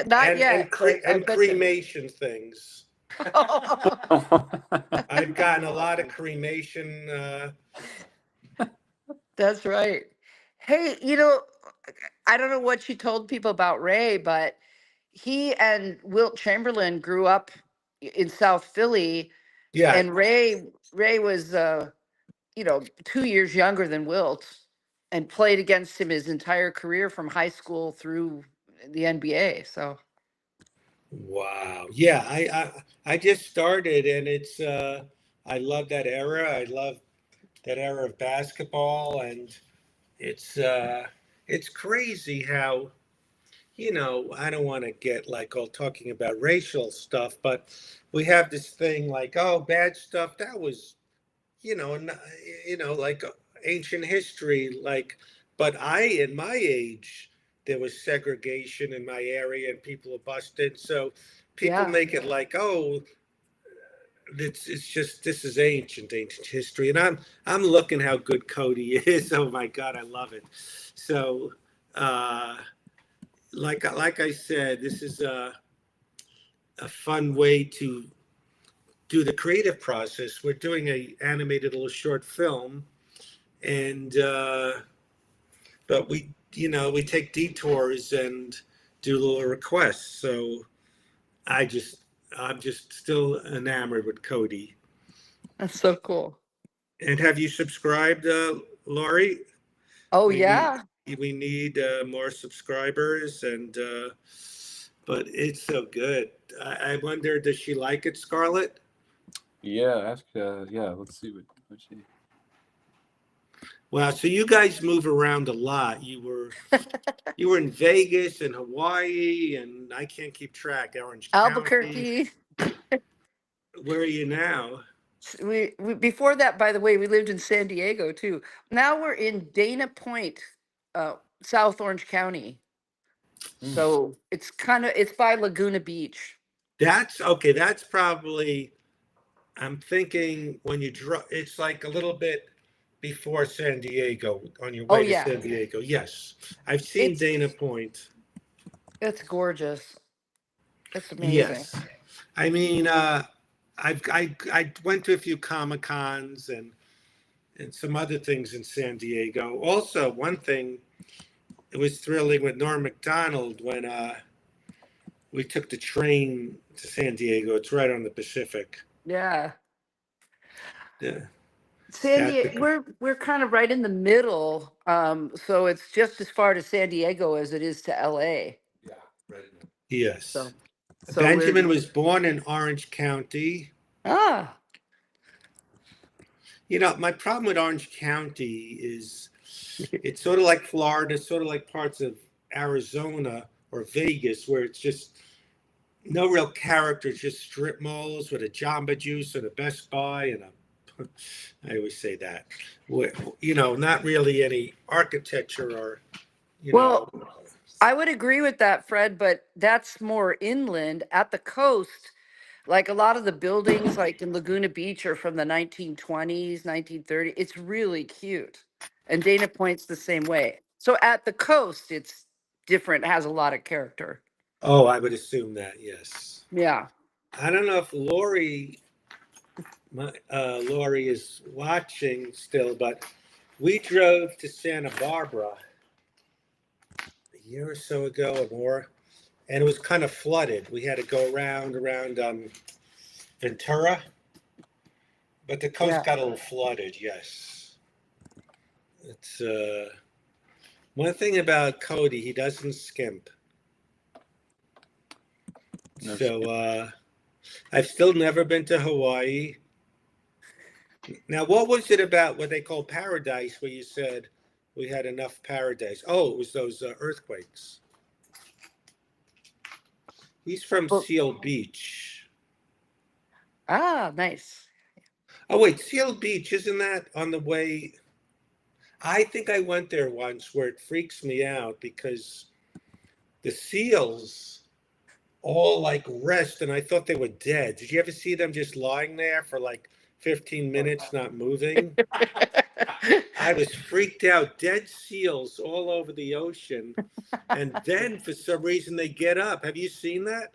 Not And yet, but I and bet you. cremation things. I've gotten a lot of cremation. That's right. Hey, you know, I don't know what you told people about Ray, but he and Wilt Chamberlain grew up in South Philly, Yeah. and Ray was you know, 2 years younger than Wilt and played against him his entire career from high school through the NBA. So, Wow. Yeah. I just started, and it's I love that era. I love that era of basketball, and it's uh it's crazy how I don't want to get like all talking about racial stuff, but we have this thing like, oh, bad stuff that was n- like ancient history, like, but in my age there was segregation in my area and people are busted, so people yeah. make it like, oh, it's just this is ancient history, and I'm looking how good Cody is. Oh my God, I love it. So uh like I said, this is a fun way to do the creative process. We're doing a animated little short film, and but we take detours and do little requests. So I just I'm just still enamored with Cody. That's so cool. And have you subscribed, Laurie? Oh, We need yeah. more subscribers, and but it's so good. I wonder, does she like it, Scarlett? Yeah, ask. Yeah, let's see what she. Wow, so you guys move around a lot. You were in Vegas and Hawaii, and I can't keep track. Orange County. Albuquerque. Where are you now? We before that, by the way, we lived in San Diego too. Now we're in Dana Point, South Orange County. Mm. So it's by Laguna Beach. That's okay. That's probably. I'm thinking when you draw, it's like a little bit before San Diego on your Oh way to yeah, San Diego. Yes, I've seen it's Dana Point. it's gorgeous. It's amazing. Yes, I mean, I went to a few Comic Cons and some other things in San Diego. Also, one thing, it was thrilling with Norm Macdonald when we took the train to San Diego. It's right on the Pacific. Yeah. Yeah, San that Diego, we're kind of right in the middle. So it's just as far to San Diego as it is to LA. Yes. So Benjamin was born in Orange County. ah, You know, my problem with Orange County is it's sort of like Florida, sort of like parts of Arizona or Vegas, where it's just no real characters, just strip malls with a Jamba Juice and a Best Buy and a. I always say that. You know, not really any architecture or, you know. well, I would agree with that, Fred, but that's more inland. At the coast, like a lot of the buildings, like in Laguna Beach, are from the 1920s, 1930s. It's really cute, and Dana Point's the same way. So at the coast, it's different, has a lot of character. Oh, I would assume that, yes. Yeah. I don't know if Lori is watching still, but we drove to Santa Barbara a year or so ago or more, and it was kind of flooded. We had to go around Ventura, but the coast Yeah. got a little flooded. Yes, it's one thing about Cody. He doesn't skimp. No So I've still never been to Hawaii. Now, what was it about what they call paradise, where you said we had enough paradise? Oh, it was those earthquakes. He's from Well, Seal Beach. ah, nice. Oh, wait, Seal Beach, isn't that on the way? I think I went there once where it freaks me out because the seals all like rest and I thought they were dead. Did you ever see them just lying there for like 15 minutes not moving? I was freaked out. Dead seals all over the ocean. And then for some reason they get up. Have you seen that?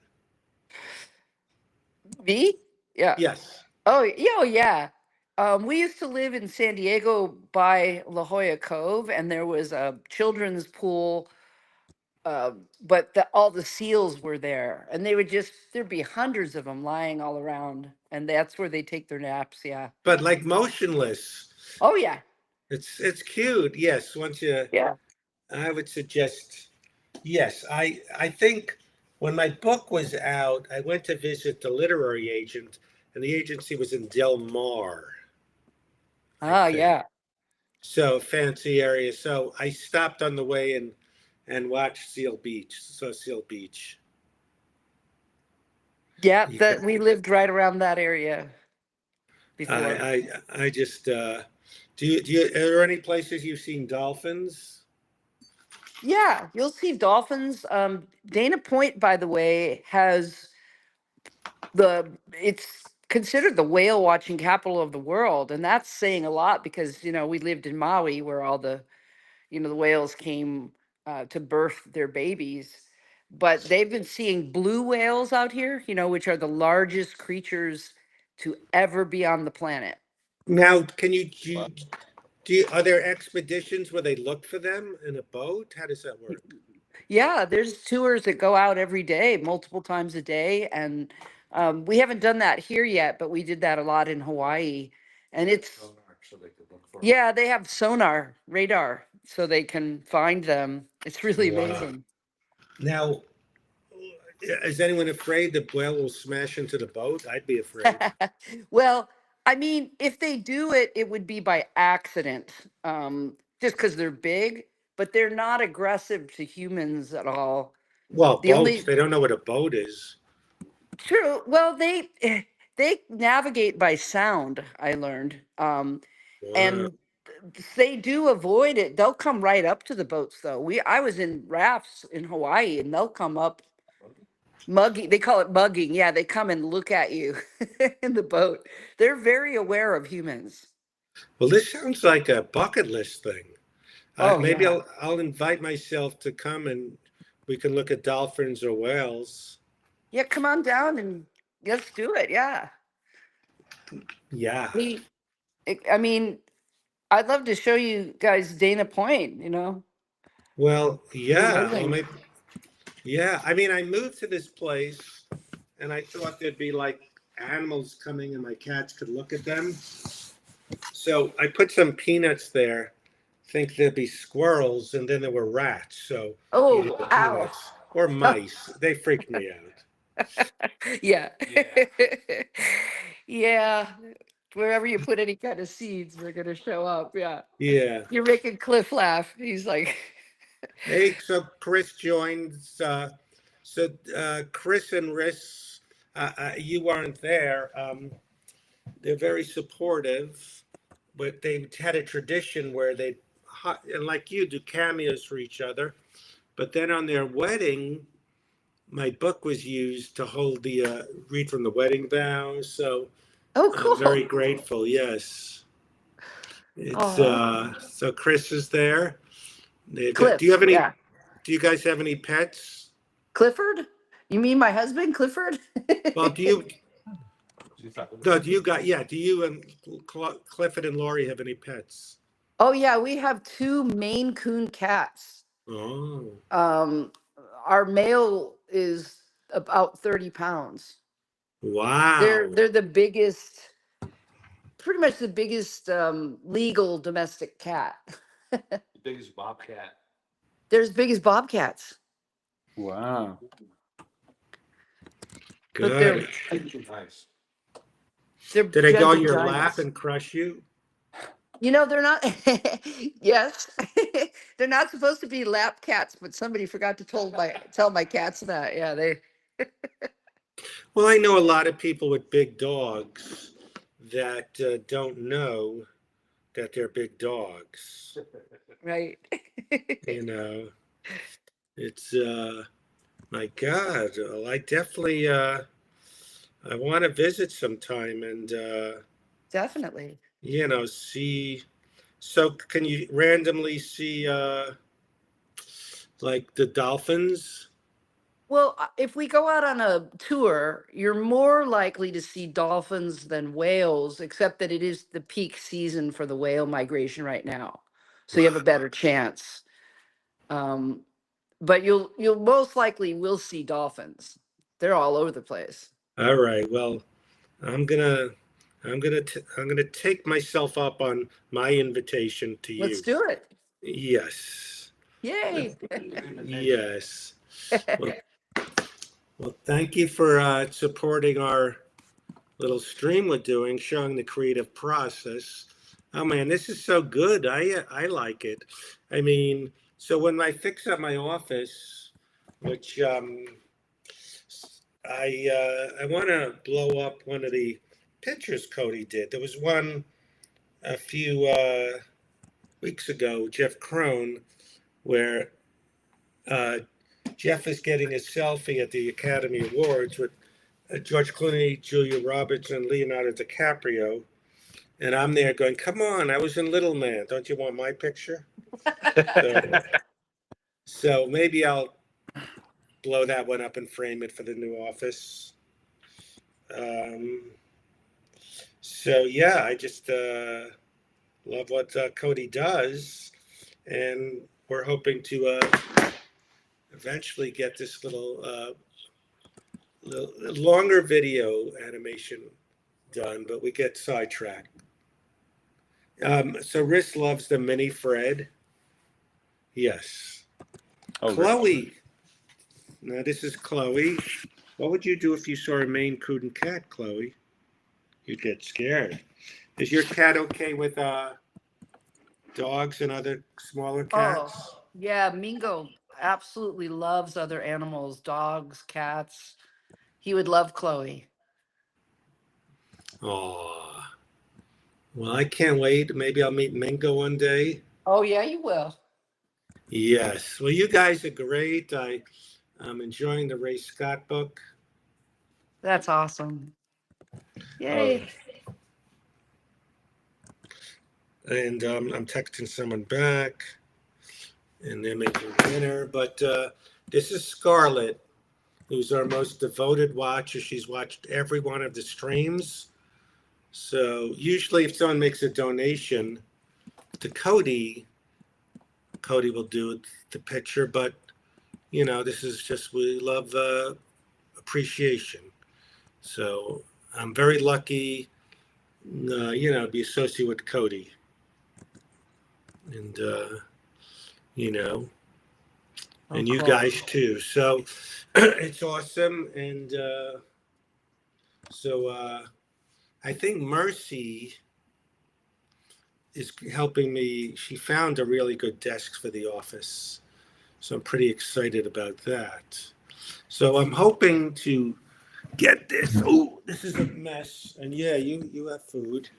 Me? Yeah. Yes. Oh, yeah, oh, yeah. We used to live in San Diego by La Jolla Cove, and there was a children's pool, but all the seals were there, and they would there'd be hundreds of them lying all around, and that's where they take their naps. Yeah. But like motionless. Oh, yeah. It's cute. Yes. Yeah. I would suggest, yes. I think when my book was out, I went to visit the literary agent, and the agency was in Del Mar, I Ah, think. yeah. So fancy area. So I stopped on the way and watched Seal Beach. So Seal Beach. Yeah, You that can, we lived right around that area before. I just are there any places you've seen dolphins? Yeah, you'll see dolphins. Dana Point, by the way, has it's considered the whale watching capital of the world, and that's saying a lot because we lived in Maui where all the whales came to birth their babies. But they've been seeing blue whales out here, which are the largest creatures to ever be on the planet. Now, can are there expeditions where they look for them in a boat? How does that work? Yeah, there's tours that go out every day, multiple times a day, and we haven't done that here yet, but we did that a lot in Hawaii, and yeah, they have sonar radar, so they can find them. It's really Wow. amazing. Now, is anyone afraid the whale will smash into the boat? I'd be afraid. Well, I mean, if they do it, it would be by accident, just because they're big, but they're not aggressive to humans at all. Well, The boats, only they don't know what a boat is. True. Well, they navigate by sound, I learned. Wow. And they do avoid it. They'll come right up to the boats though. I was in rafts in Hawaii and they'll come up mugging. They call it mugging. Yeah, they come and look at you in the boat. They're very aware of humans. Well, this sounds like a bucket list thing. Oh Maybe yeah. I'll invite myself to come and we can look at dolphins or whales. Yeah, come on down and let's do it. Yeah. Yeah. I mean, I'd love to show you guys Dana Point. Well, They're yeah. amazing. Yeah. I mean, I moved to this place and I thought there'd be like animals coming and my cats could look at them. So I put some peanuts there, think there'd be squirrels, and then there were rats. So Oh, eating the ow. peanuts. or mice. They freak me out. Yeah. Yeah. Wherever you put any kind of seeds, they're gonna show up. Yeah. Yeah. You're making Cliff laugh. He's like, Hey, so Chris joins. Chris and Riss, you weren't there. They're very supportive, but they had a tradition where they, and like you, do cameos for each other. But then on their wedding, my book was used to hold the read from the wedding vows. So oh, I'm very cool. grateful. Yes, it's Oh, so Chris is there. Do you Cliff. have any? Yeah. Do you guys have any pets? Clifford? You mean my husband, Clifford? Well, do you? No, do you got? Yeah, do you and Clifford and Laurie have any pets? Oh yeah, we have two Maine Coon cats. Oh, Um, our male is about 30 pounds. They're wow. they're the biggest, pretty much the biggest legal domestic cat. Biggest bobcat. They're as big as bobcats, Wow. but they're Good. Nice. they're Did I go on gentle your lap giants. and crush you? You know, they're not. Yes, they're not supposed to be lap cats, but somebody forgot to tell my cats that. Yeah, they Well, I know a lot of people with big dogs that don't know that they're big dogs. right. You know, it's my God. Well, I definitely I want to visit sometime and Definitely. see. So, can you randomly see like the dolphins? Well, if we go out on a tour, you're more likely to see dolphins than whales, except that it is the peak season for the whale migration right now. So you have a better chance. Um, but you'll most likely will see dolphins. They're all over the place. All right. Well, I'm gonna I'm gonna take myself up on my invitation to Let's you. do it. Yes. Yay. Yes. Well, well, thank you for supporting our little stream we're doing, showing the creative process. Oh man, this is so good. I like it. I mean, so when I fix up my office, which I want to blow up one of the pictures Cody did. There was one a few weeks ago, Jeff Crone, where uh, Jeff is getting a selfie at the Academy Awards with George Clooney, Julia Roberts, and Leonardo DiCaprio. And I'm there going, come on, I was in Little Man. Don't you want my picture? So, so maybe I'll blow that one up and frame it for the new office. Um, so, yeah, I just love what Cody does. And we're hoping to eventually get this little longer video animation done, but we get sidetracked. So Riss loves the mini Fred. Yes. Oh, Chloe. Now this is Chloe. What would you do if you saw a Maine Coon cat, Chloe? You'd get scared. Is your cat okay with dogs and other smaller Oh, cats? yeah, Mingo absolutely loves other animals, dogs, cats. He would love Chloe. Oh, well, I can't wait. Maybe I'll meet Mingo one day. Oh, yeah, you will. Yes. Well, you guys are great. I'm enjoying the Ray Scott book. That's awesome. Oh, Yay. and I'm texting someone back, and they're making dinner. But this is Scarlett, who's our most devoted watcher. She's watched every one of the streams. So usually, if someone makes a donation to Cody, Cody will do the picture. But this is just we love appreciation. So I'm very lucky, to be associated with Cody, and you know. and you cool. guys too. So it's awesome. And I think Mercy is helping me. She found a really good desk for the office. So I'm pretty excited about that. So I'm hoping to get this. Oh, this is a mess. And yeah, you have food.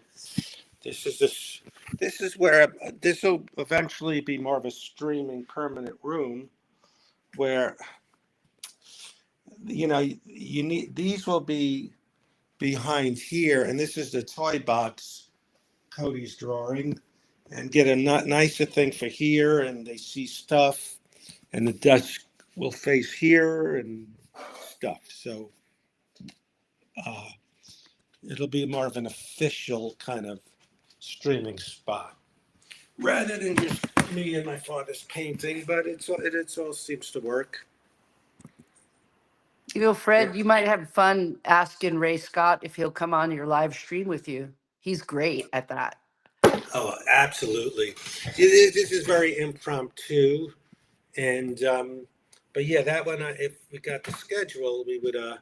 This is where this will eventually be more of a streaming permanent room where you need these will be behind here, and this is the toy box Cody's drawing, and get a nicer thing for here, and they see stuff, and the desk will face here and stuff. So uh, it'll be more of an official kind of streaming spot rather than just me and my father's painting. But it all seems to work. You know, Fred, you might have fun asking Ray Scott if he'll come on your live stream with you. He's great at that. Oh, absolutely. This is very impromptu, and but yeah, that one. If we got the schedule, we would. You know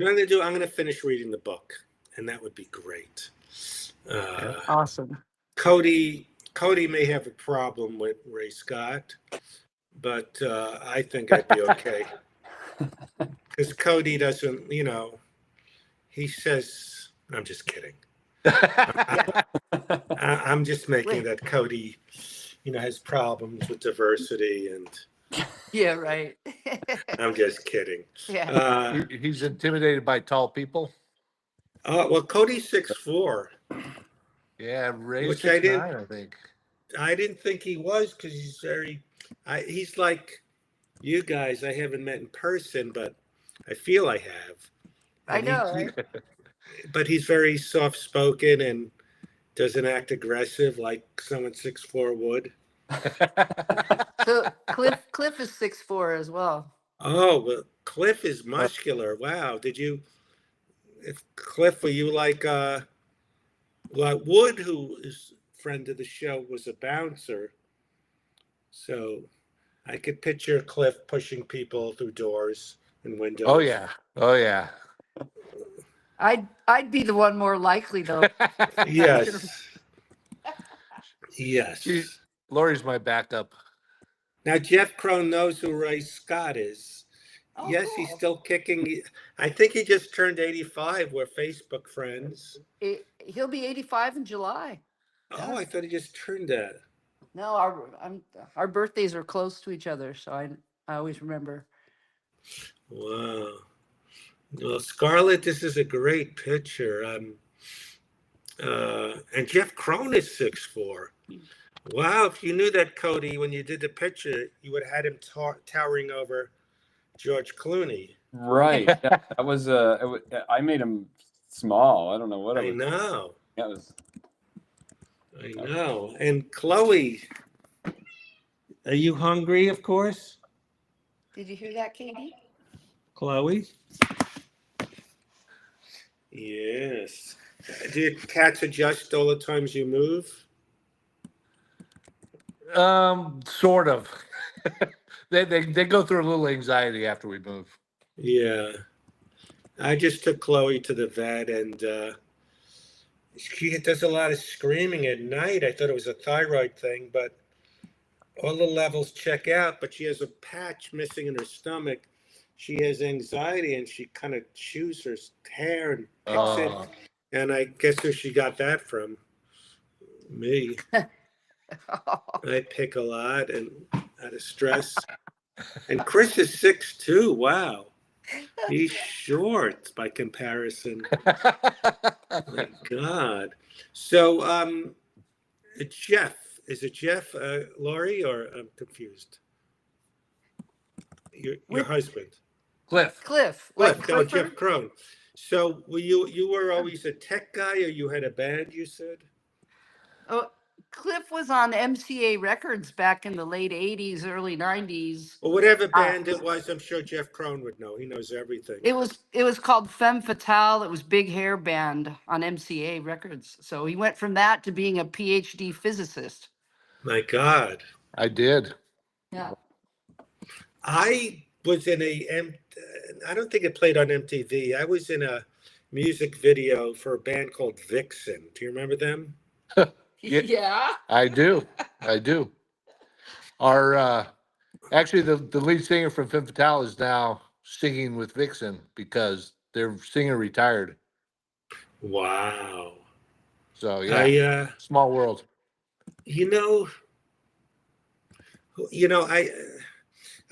what I'm gonna do? I'm gonna finish reading the book, and that would be great. Awesome. Cody may have a problem with Ray Scott, but I think I'd be okay because Cody doesn't. He says, "I'm just kidding." I'm just making that Cody, has problems with diversity, and Yeah, right. I'm just kidding. Yeah. He's intimidated by tall people. Well, Cody's 6'4", Yeah, Ray's which I 6'9", I think. didn't think he was because he's like you guys. I haven't met in person, but I feel I have. I And know, right? but he's very soft spoken and doesn't act aggressive like someone 6'4" would. So Cliff is 6'4" as well. Oh, well, Cliff is muscular. Wow. If Cliff, were you like, Wood, who is friend of the show, was a bouncer. So I could picture Cliff pushing people through doors and windows. Oh yeah. Oh yeah. I'd be the one more likely though. Yes. Yes. Lori's my backup. Now, Jeff Crone knows who Ray Scott is. Oh, Yes, cool. he's still kicking. I think he just turned 85. We're Facebook friends. He'll be 85 in July. Oh, I thought he just turned that. No, our birthdays are close to each other, so I always remember. Wow. Well, Scarlett, this is a great picture. And Jeff Crone is 6'4". Wow, if you knew that, Cody, when you did the picture, you would have had him towering over George Clooney. Right. Yeah, that was I made him small. I don't know what I know. That was. I know. And Chloe, are you hungry? Of course. Did you hear that, Katie? Chloe. Yes. Do your cats adjust all the times you move? Sort of. They go through a little anxiety after we move. Yeah. I just took Chloe to the vet, and she does a lot of screaming at night. I thought it was a thyroid thing, but all the levels check out, but she has a patch missing in her stomach. She has anxiety, and she kind of chews her hair and picks it. And I guess who she got that from? Me. I pick a lot and out of stress. And Chris is 6'2". Wow. He's short by comparison. My God. So, Jeff. Is it Jeff, Laurie, or I'm confused? Your husband. Cliff. Cliff. Cliff. Like No, Clifford? Jeff Crone. So you were always a tech guy, or you had a band, you said? Oh, Cliff was on MCA Records back in the late 80s, early 90s. Well, whatever band it was, I'm sure Jeff Crone would know. He knows everything. It was called Femme Fatale. It was Big Hair Band on MCA Records. So he went from that to being a PhD physicist. My God. I did. Yeah. I was in I don't think it played on MTV. I was in a music video for a band called Vixen. Do you remember them? Yeah, Yeah. I do. I do. Our actually the lead singer from Femme Fatale is now singing with Vixen because their singer retired. Wow. So yeah, I small world. you know you know I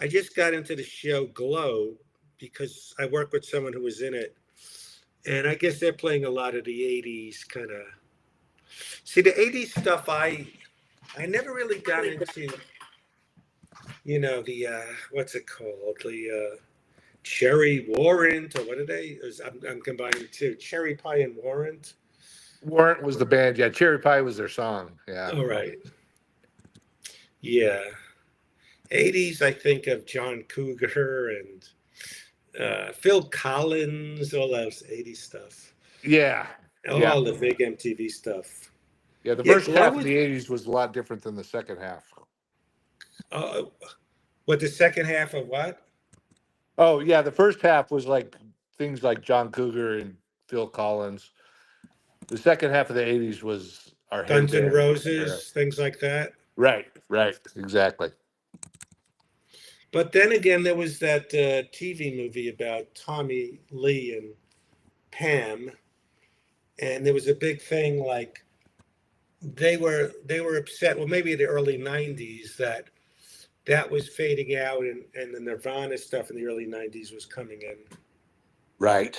just got into the show Glow because I work with someone who was in it, and I guess they're playing a lot of the '80s kind of. See, the '80s stuff, I never really got into. The what's it called? The Cherry Warrant, or what are they? I'm combining two, Cherry Pie and Warrant. Warrant was the band. Yeah, Cherry Pie was their song. Yeah. All right. Yeah. '80s, I think of John Cougar and Phil Collins, all those '80s stuff. Yeah. Yeah. All the big MTV stuff. Yeah. The Yeah, first Glow half of was. the '80s was a lot different than the second half. Uh, what the second half of what? Oh yeah, the first half was like things like John Cougar and Phil Collins. The second half of the '80s was our hair Guns N' band era. Roses, things like that. Right. Right. Exactly. But then again, there was that TV movie about Tommy Lee and Pam, and there was a big thing like they were upset. Well, maybe in the early '90s that was fading out, and the Nirvana stuff in the early '90s was coming in. Right.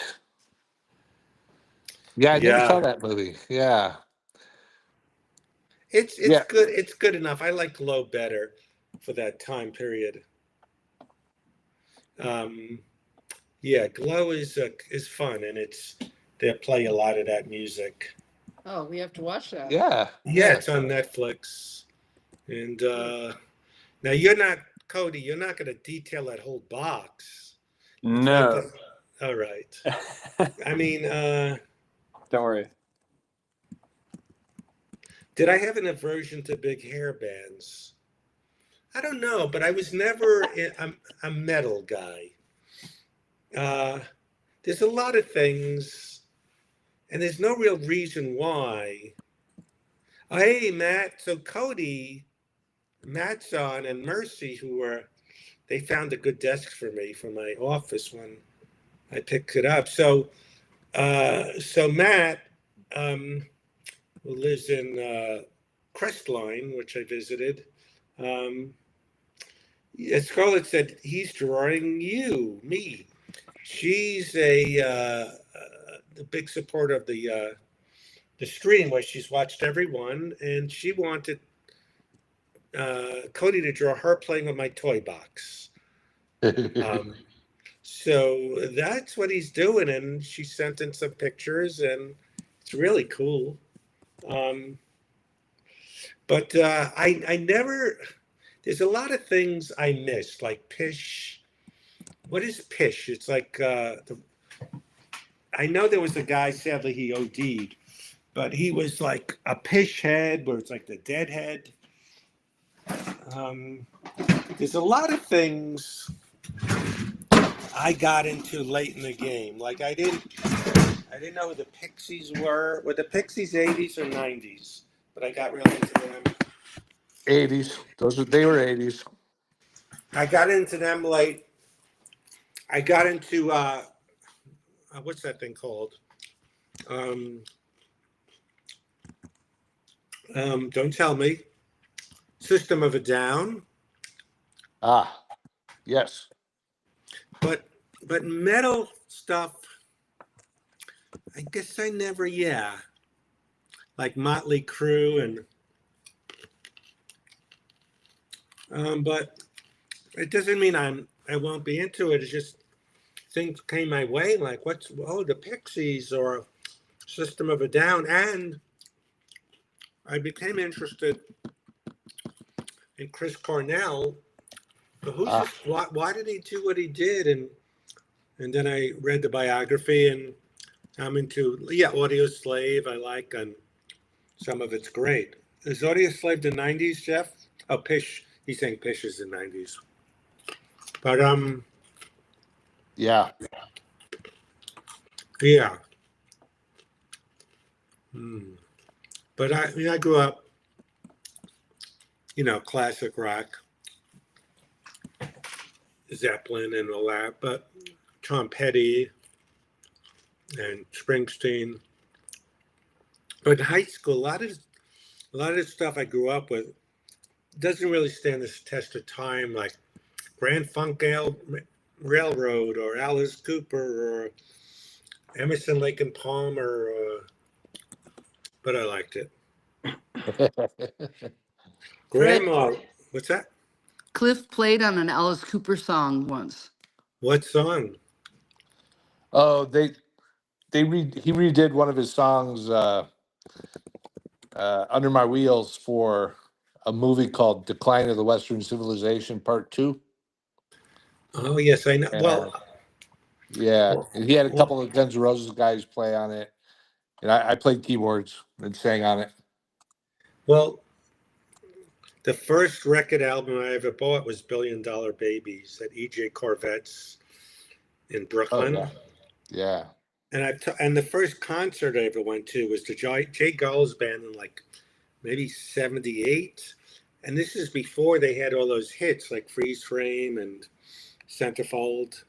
Yeah, I never Yeah, saw that movie. Yeah. it's Yeah. good. It's good enough. I like Glow better for that time period. Um, yeah, Glow is fun, and they play a lot of that music. Oh, we have to watch that. Yeah. Yeah, it's on Netflix. And now you're not Cody. You're not going to detail that whole box. It's like No. all right. I mean, Don't worry. did I have an aversion to big hair bands? I don't know, but I was never a metal guy. Uh, there's a lot of things, and there's no real reason why. Oh, hey, Matt. So Cody, Matt's on, and Mercy, they found a good desk for me for my office when I picked it up. So Matt, who lives in Crestline, which I visited, Scarlett said he's drawing me. She's a big supporter of the stream, where she's watched every one, and she wanted Cody to draw her playing with my toy box. So that's what he's doing, and she sent in some pictures, and it's really cool. Um, but I never. There's a lot of things I missed, like Pish. What is Pish? It's like I know there was a guy. Sadly, he OD'd, but he was like a Pish head, where it's like the dead head. Um, there's a lot of things I got into late in the game. Like I didn't know who the Pixies were. Were the Pixies '80s or '90s? But I got really into them. '80s. They were '80s. I got into them late. I got into what's that thing called? Don't tell me. System of a Down. Ah, yes. But metal stuff, I guess I never, yeah. Like Motley Crue but it doesn't mean I won't be into it. It's just things came my way, like the Pixies or System of a Down, and I became interested in Chris Cornell. But who's Ah, this? Why did he do what he did? And then I read the biography, and I'm into Audio Slave. I like, and some of it's great. Is Audio Slave the '90s, Jeff? Oh, Pish. He's saying Pish is the '90s. But Yeah. yeah. Hmm. But I mean, I grew up, classic rock, Zeppelin and all that, but Tom Petty and Springsteen. But in high school, a lot of the stuff I grew up with doesn't really stand the test of time, like Grand Funk Railroad or Alice Cooper or Emerson, Lake and Palmer. But I liked it. Fred, Grandma, what's that? Cliff played on an Alice Cooper song once. What song? Oh, he redid one of his songs, Under My Wheels, for a movie called Decline of the Western Civilization Part 2. Oh yes, I know. And yeah, and he had a couple of Guns N' Roses guys play on it. And I played keyboards and sang on it. Well, the first record album I ever bought was Billion Dollar Babies at EJ Corvette's in Oh, Brooklyn. yeah. Yeah. And the first concert I ever went to was the Jay Gulls band in like maybe '78. And this is before they had all those hits like Freeze Frame and Centerfold.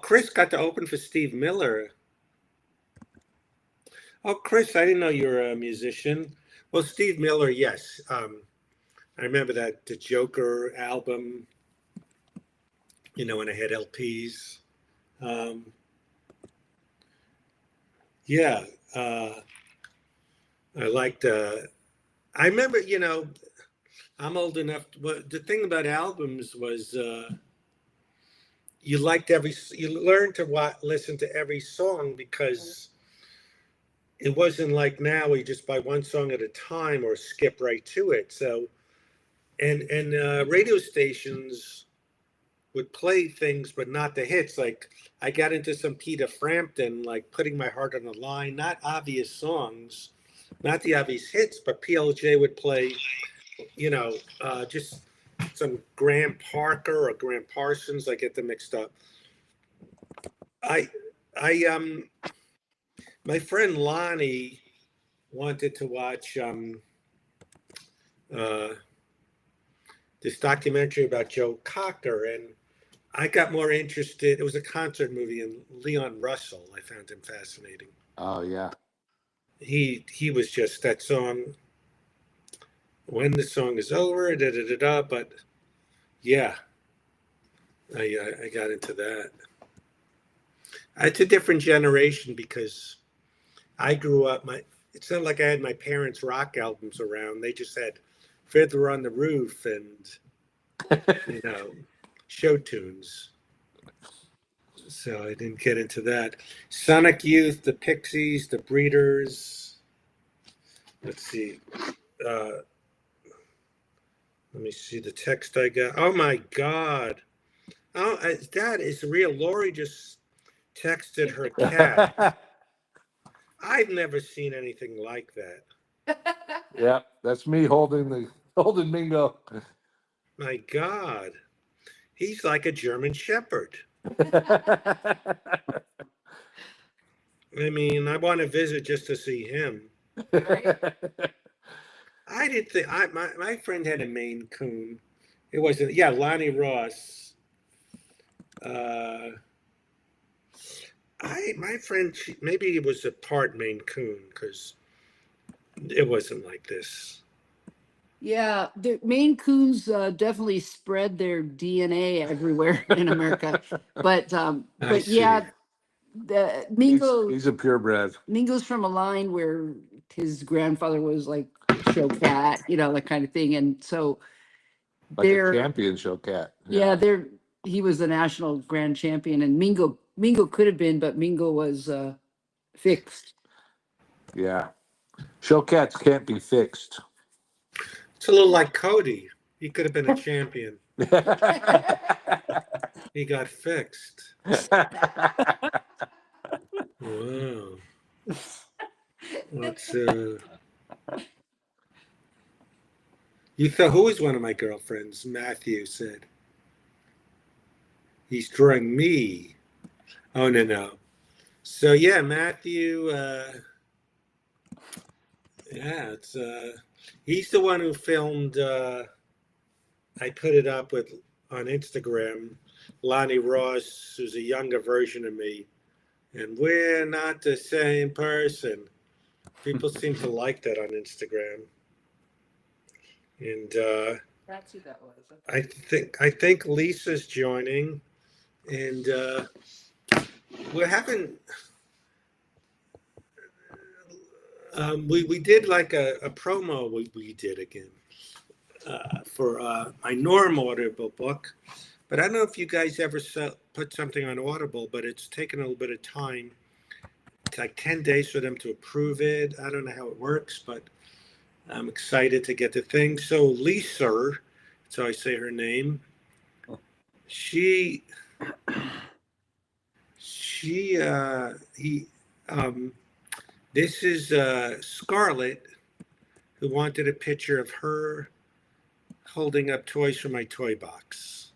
Chris got to open for Steve Miller. Oh, Chris, I didn't know you were a musician. Well, Steve Miller, yes. I remember the Joker album, when I had LPs. Yeah, I liked. I remember, I'm old enough. But the thing about albums was you learned to listen to every song because it wasn't like now where you just buy one song at a time or skip right to it. So, and radio stations would play things, but not the hits. Like I got into some Peter Frampton, like Putting My Heart on the Line, not obvious songs, not the obvious hits, but PLJ would play, just some Graham Parker or Graham Parsons. I get them mixed up. I, my friend Lonnie wanted to watch uh, this documentary about Joe Cocker, and I got more interested. It was a concert movie, and Leon Russell. I found him fascinating. Oh, yeah. He was just that song. When the song is over, da da da da. But yeah, I got into that. It's a different generation because I grew up. It's not like I had my parents' rock albums around. They just had Fiddler on the Roof and show tunes. So I didn't get into that. Sonic Youth, the Pixies, the Breeders. Let's see. Let me see the text I got. Oh my God. Oh, that is real. Lori just texted her cat. I've never seen anything like that. Yeah, that's me holding Mingo. My God. He's like a German Shepherd. I mean, I want to visit just to see him. I didn't think my friend had a Maine Coon. It wasn't. Yeah, Lonnie Ross. My friend, maybe it was a part Maine Coon because it wasn't like this. Yeah, the Maine Coons definitely spread their DNA everywhere in America. But yeah, the Mingo He's a purebred, Mingo's from a line where his grandfather was like show cat, that kind of thing. And so like a they're champion show cat. yeah, he was the national grand champion, and Mingo could have been, but Mingo was fixed. Yeah. Show cats can't be fixed. It's a little like Cody. He could have been a champion. He got fixed. Wow. Let's. You thought who was one of my girlfriends? Matthew said. He's drawing me. Oh, no, no. So, yeah, Matthew, yeah, it's he's the one who filmed, I put it up with on Instagram, Lonnie Ross, who's a younger version of me. And we're not the same person. People seem to like that on Instagram. And That's who that was. I think Lisa's joining, and we're having we did like a promo we did again for my Norm Audible book, but I don't know if you guys ever put something on Audible, but it's taken a little bit of time. It's like 10 days for them to approve it. I don't know how it works, but I'm excited to get the thing. So Lisa, so I say her name. She he this is Scarlett, who wanted a picture of her holding up toys from my toy box,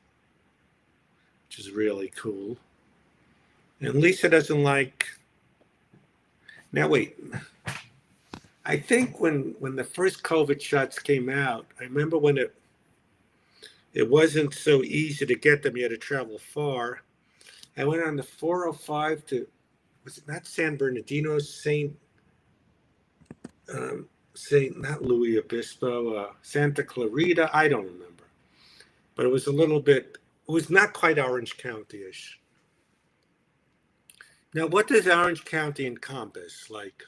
which is really cool. And Lisa doesn't like. Now wait, I think when the first COVID shots came out, I remember when it wasn't so easy to get them. You had to travel far. I went on the 405 to, was it not San Bernardino, Saint not Louis Obispo, Santa Clarita. I don't remember, but it was a little bit. It was not quite Orange County-ish. Now, what does Orange County encompass? Like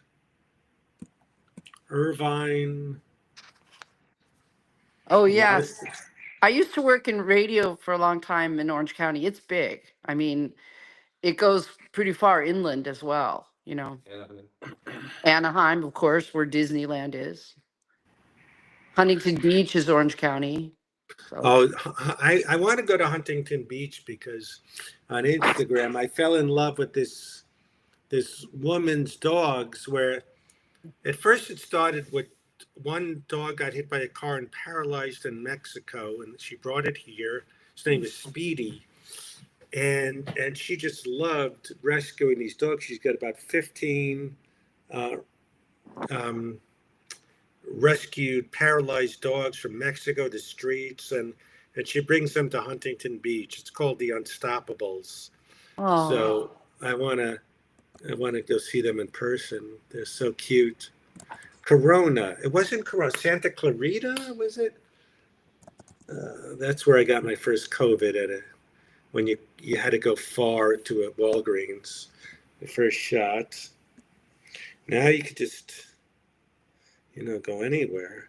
Irvine? Oh, yeah. Yes. I used to work in radio for a long time in Orange County. It's big. I mean, it goes pretty far inland as well, you know. Anaheim, of course, where Disneyland is. Huntington Beach is Orange County. So, Oh, I want to go to Huntington Beach because on Instagram I fell in love with this woman's dogs. Where at first it started with one dog got hit by a car and paralyzed in Mexico, and she brought it here. His name is Speedy, and she just loved rescuing these dogs. She's got about 15 uh, um, rescued paralyzed dogs from Mexico, the streets, and she brings them to Huntington Beach. It's called the Unstoppables. oh, So I want to go see them in person. They're so cute. Corona. It wasn't Corona. Santa Clarita, was it? That's where I got my first COVID when you had to go far to a Walgreens. The first shot. Now you could just go anywhere.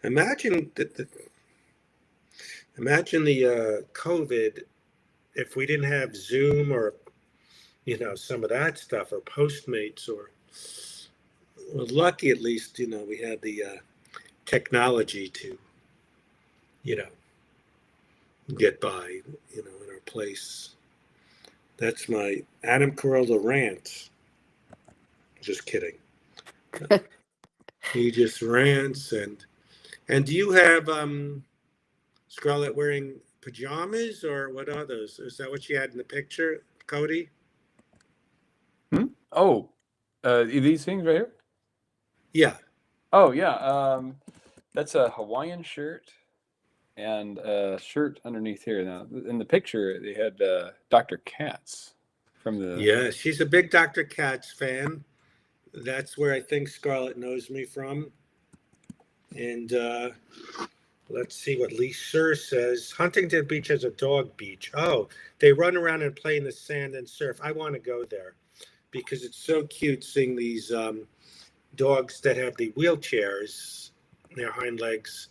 Imagine the COVID if we didn't have Zoom or some of that stuff, or Postmates, or well, lucky at least we had the technology to you know get by in our place. That's my Adam Carolla rant. Just kidding. He just rants. And do you have Scarlett wearing pajamas, or what are those? Is that what you had in the picture, Cody? Oh, these things right here. Yeah. Oh yeah, that's a Hawaiian shirt and a shirt underneath here. Now in the picture they had Dr. Katz from the. Yeah, she's a big Dr. Katz fan. That's where I think Scarlett knows me from. And let's see what Lee Sir says. Huntington Beach has a dog beach. Oh, they run around and play in the sand and surf. I want to go there because it's so cute seeing these dogs that have the wheelchairs, their hind legs,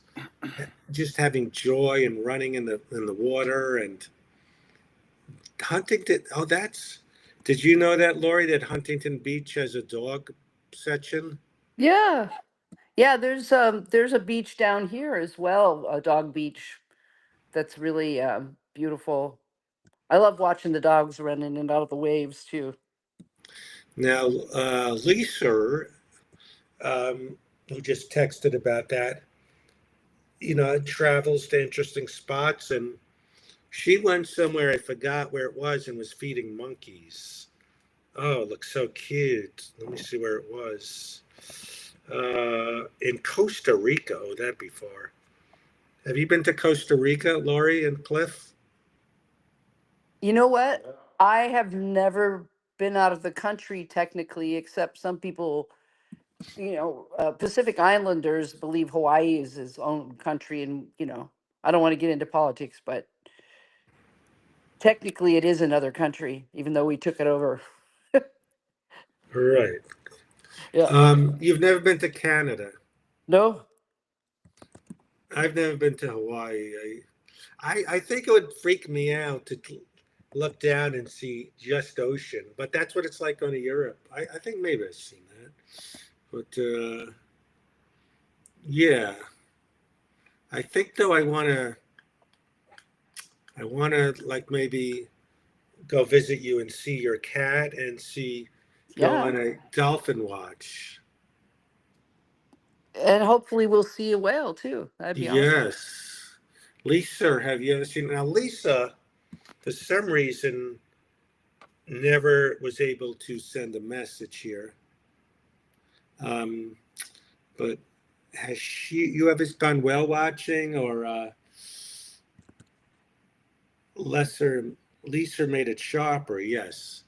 just having joy and running in the water. And Huntington. Oh, did you know that, Lori, that Huntington Beach has a dog section? yeah. Yeah, there's a beach down here as well, a dog beach that's really beautiful. I love watching the dogs run in and out of the waves too. Now, Lisa, who just texted about that, travels to interesting spots, and She went somewhere, I forgot where it was, and was feeding monkeys. Oh, it looks so cute. Let me see where it was. In Costa Rica. Oh, that'd be far. Have you been to Costa Rica, Lori and Cliff? You know what? I have never been out of the country technically, except some people, Pacific Islanders believe Hawaii is his own country. And, I don't want to get into politics, but technically it is another country, even though we took it over. Right. Yeah. You've never been to Canada. No? I've never been to Hawaii. I think it would freak me out to look down and see just ocean, but that's what it's like going to Europe. I think maybe I've seen that. But yeah, I think though I want to like maybe go visit you and see your cat and go Yeah. on a dolphin watch. And hopefully we'll see a whale too. That'd be awesome. Yes. Lisa, have you ever seen now Lisa for some reason never was able to send a message here. But has you ever done whale watching or lesser Lisa made it sharper? Yes.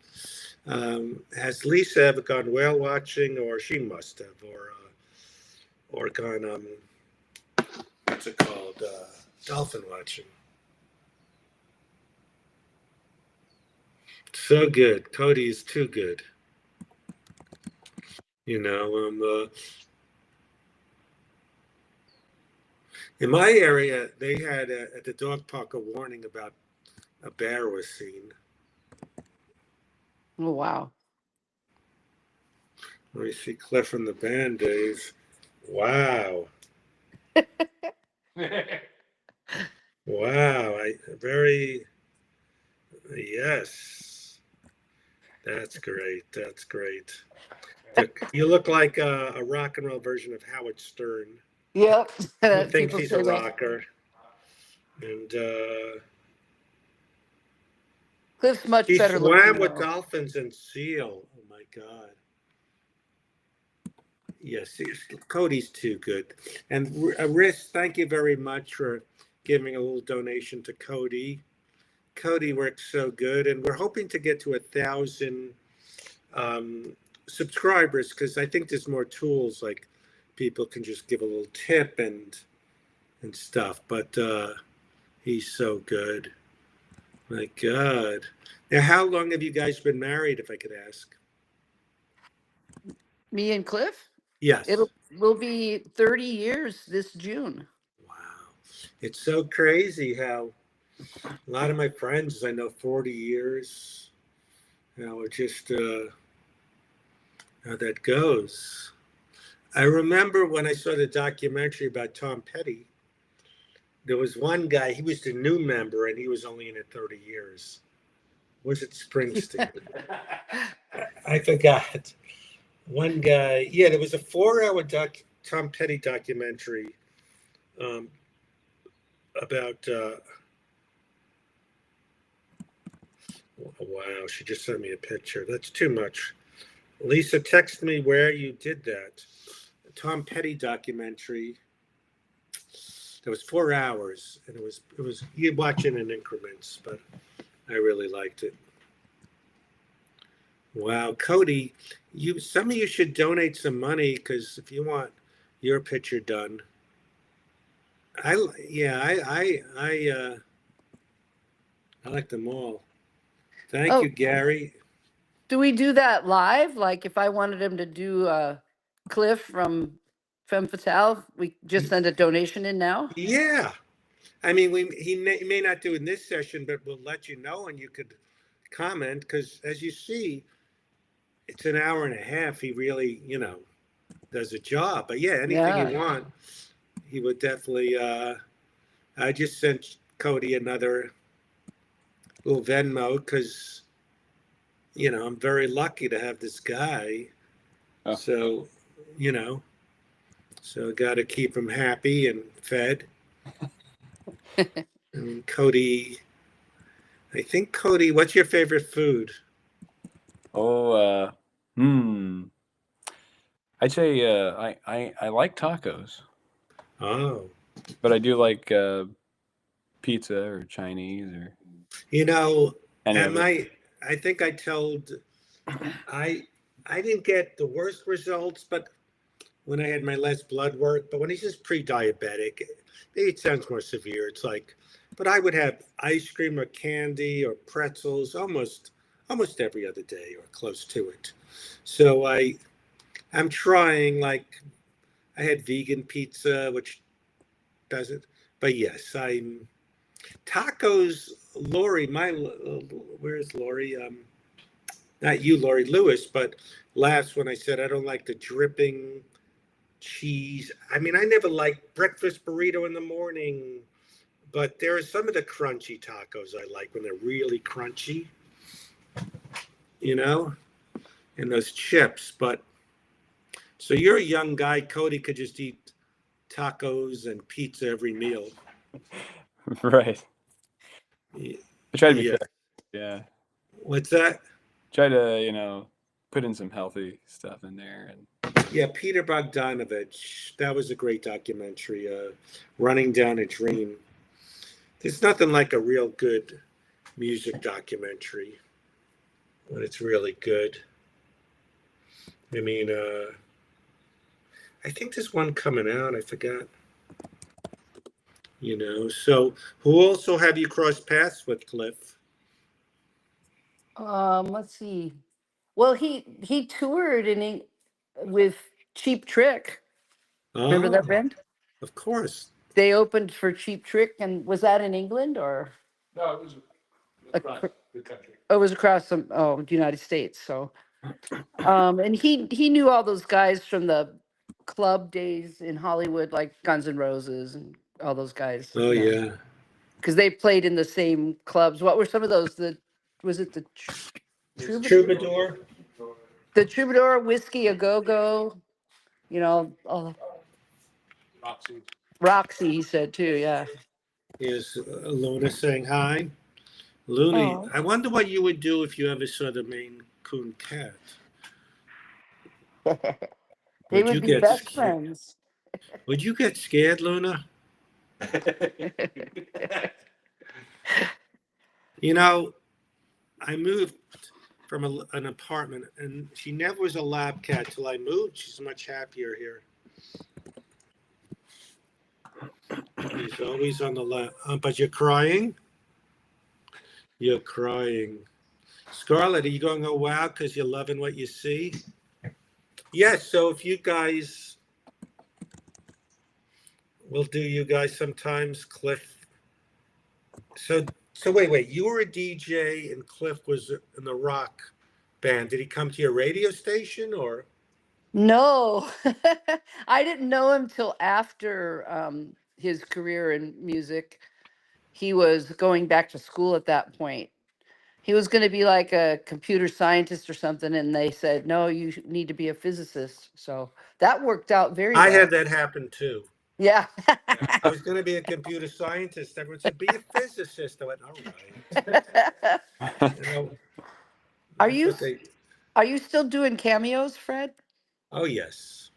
Has Lisa ever gone whale watching, or she must have, or gone what's it called, dolphin watching? So good. Cody is too good. You know, in my area, they had at the dog park a warning about a bear was seen. Oh, wow. Let me see Cliff from the band days. Wow. Wow. Yes. That's great. That's great. You look like a rock and roll version of Howard Stern. Yep. He thinks People he's say a that. rocker. And Cliff's much he better looking swam with though. dolphins and seal. Oh my God. Yes, Cody's too good. And Riss, thank you very much for giving a little donation to Cody. Cody works so good, and we're hoping to get to 1,000 um, subscribers because I think there's more tools like people can just give a little tip and stuff. But he's so good. My God. Now, how long have you guys been married, if I could ask? Me and Cliff? Yes. It'll will be 30 years this June. Wow. It's so crazy how a lot of my friends, I know 40 years, it just how that goes. I remember when I saw the documentary about Tom Petty, there was one guy, he was the new member and he was only in it 30 years. Was it Springsteen? I forgot. One guy, yeah, there was a 4 hour Tom Petty documentary um, about, wow, she just sent me a picture. That's too much. Lisa, text me where you did that. The Tom Petty documentary. It was 4 hours, and it was you watch it in increments, but I really liked it. Wow, Cody, some of you should donate some money because if you want your picture done, I like them all. Thank Oh, you, Gary. do we do that live? Like if I wanted him to do Cliff from Femme Fatale, we just send a donation in now? Yeah, I mean, he may not do it in this session, but we'll let you know, and you could comment because, as you see, it's an hour and a half. He really, does a job. But yeah, anything you Yeah. want, he would definitely. I just sent Cody another little Venmo because I'm very lucky to have this guy. Oh. So, you know, so got to keep him happy and fed. And Cody I think, Cody, what's your favorite food? Oh, I'd say I like tacos, Oh, but I do like pizza or Chinese or you know, any at of it. my, I think I told, I, I didn't get the worst results, but when I had my last blood work, but when he's just pre-diabetic, maybe it sounds more severe. It's like, but I would have ice cream or candy or pretzels almost every other day or close to it. So I'm trying, like, I had vegan pizza, which doesn't, but yes, I'm tacos. Lori, where's Lori? Not you, Lori Lewis, but laughs when I said I don't like the dripping cheese. I mean, I never liked breakfast burrito in the morning, but there are some of the crunchy tacos I like when they're really crunchy, you know, and those chips. But so you're a young guy. Cody could just eat tacos and pizza every meal. Right. Y- I try to be Yeah. fit. Yeah. What's that? Try to, put in some healthy stuff in there and Yeah, Peter Bogdanovich. That was a great documentary. Running Down a Dream. There's nothing like a real good music documentary when it's really good. I mean, I think there's one coming out. I forgot. So who also have you crossed paths with, Cliff? Let's see. Well, he toured with Cheap Trick. Remember that Oh, band? of course. They opened for Cheap Trick, and was that in England or No, it was across the country. it was across the United States? So, and he knew all those guys from the club days in Hollywood, like Guns N' Roses and all those guys. Oh, yeah. Because they played in the same clubs. What were some of those? Was it There's Troubadour, Troubadour the Troubadour, Whiskey a Go Go? Roxy. Roxy. He said too. Yeah. is Luna saying hi. Luna, Oh, I wonder what you would do if you ever saw the Maine Coon cat. they Would would you be get best scared? friends. Would you get scared, Luna? You know, I moved from an apartment, and she never was a lab cat till I moved. She's much happier here. She's always on the lab. But you're crying? You're crying. Scarlett, are you going, oh, wow, because you're loving what you see? Yes, so if you guys, we'll do you guys sometimes, Cliff. So wait, you were a DJ and Cliff was in the rock band. Did he come to your radio station or? No, I didn't know him till after his career in music. He was going back to school at that point. He was going to be like a computer scientist or something, and they said, no, you need to be a physicist. So that worked out very I well. had that happen too. Yeah. I was going to be a computer scientist. Everyone said, be a physicist. I went, all right. You know, Are that's you what they, are you still doing cameos, Fred? oh, yes.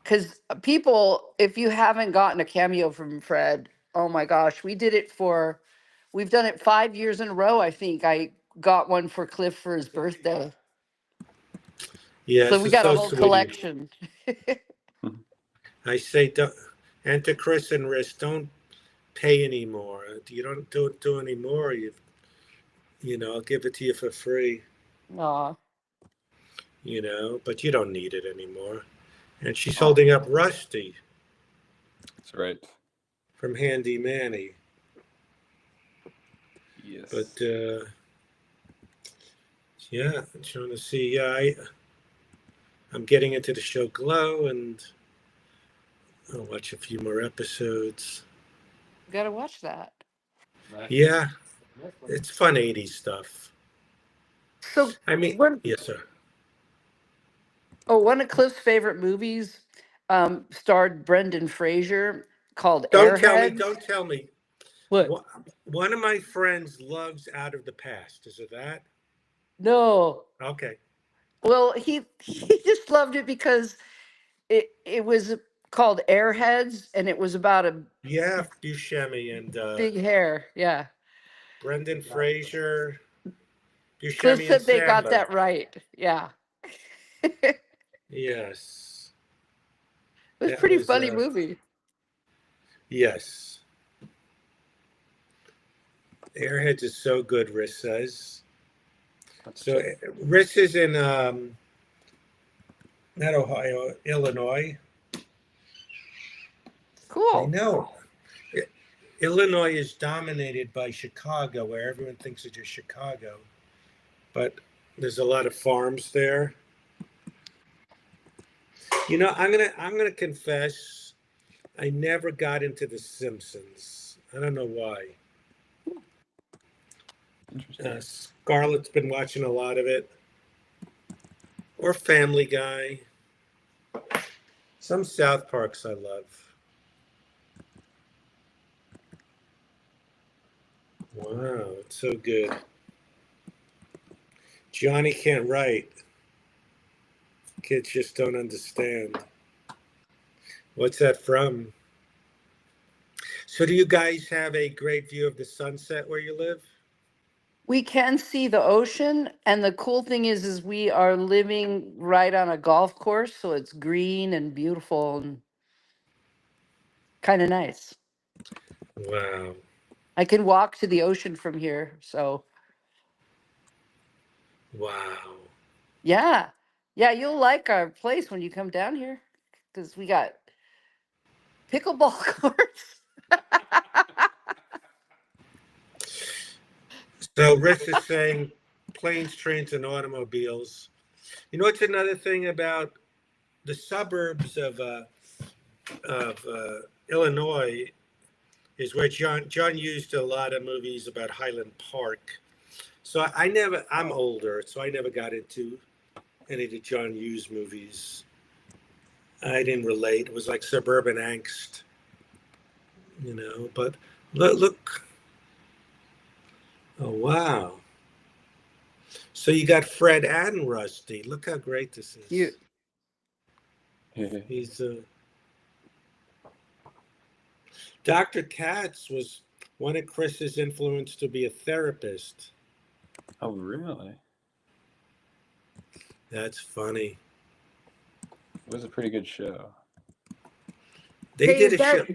Because people, if you haven't gotten a cameo from Fred, oh my gosh, we've done it 5 years in a row. I think I got one for Cliff for his birthday. Yeah, So this we is got a so whole sweet of you. collection. I say, enter Chris and Risk, don't pay anymore. You don't do anymore. I'll give it to you for free, Aw. but you don't need it anymore. And she's Aw. holding up Rusty that's right. from Handy Manny. But Yes. yeah, I'm trying to see. Yeah, I'm getting into the show Glow, and I'll watch a few more episodes. Gotta watch that. Yeah, it's fun 80s stuff. So I mean, one yes, sir. one of Cliff's favorite movies starred Brendan Fraser called Don't tell me. Airheads. Don't tell me. What? Wha- One of my friends loves Out of the Past. Is it that? No. Okay. Well, he just loved it because it was called Airheads, and it was about a Yeah, Buscemi and big hair. Yeah. Brendan Fraser, Cliff Buscemi and said they got Sandler. that right. Yeah. It Yes, was a that pretty was funny movie. yes. Airheads is so good. Riss says. So Riss is in not Ohio, Illinois. I Cool. know. Illinois is dominated by Chicago, where everyone thinks it's just Chicago, but there's a lot of farms there. You know, I'm gonna confess, I never got into The Simpsons. I don't know why. Interesting. Scarlett's been watching a lot of it, or Family Guy. Some South Parks I love. Wow, it's so good. Johnny can't write. Kids just don't understand. What's that from? So, do you guys have a great view of the sunset where you live? We can see the ocean, and the cool thing is we are living right on a golf course, so it's green and beautiful and kind of nice. Wow. I can walk to the ocean from here, so Wow. yeah. Yeah, you'll like our place when you come down here because we got pickleball courts. So, Rich is saying planes, trains, and automobiles. You know what's another thing about the suburbs of Illinois is where John used a lot of movies about Highland Park. So I never. I'm older, so I never got into any of the John Hughes movies. I didn't relate. It was like suburban angst, you know. But look. Oh wow. So you got Fred and Rusty. Look how great this You is. He's Dr. Katz was one of Chris's influence to be a therapist. Oh, really? That's funny. It was a pretty good show. They Hey, did a show.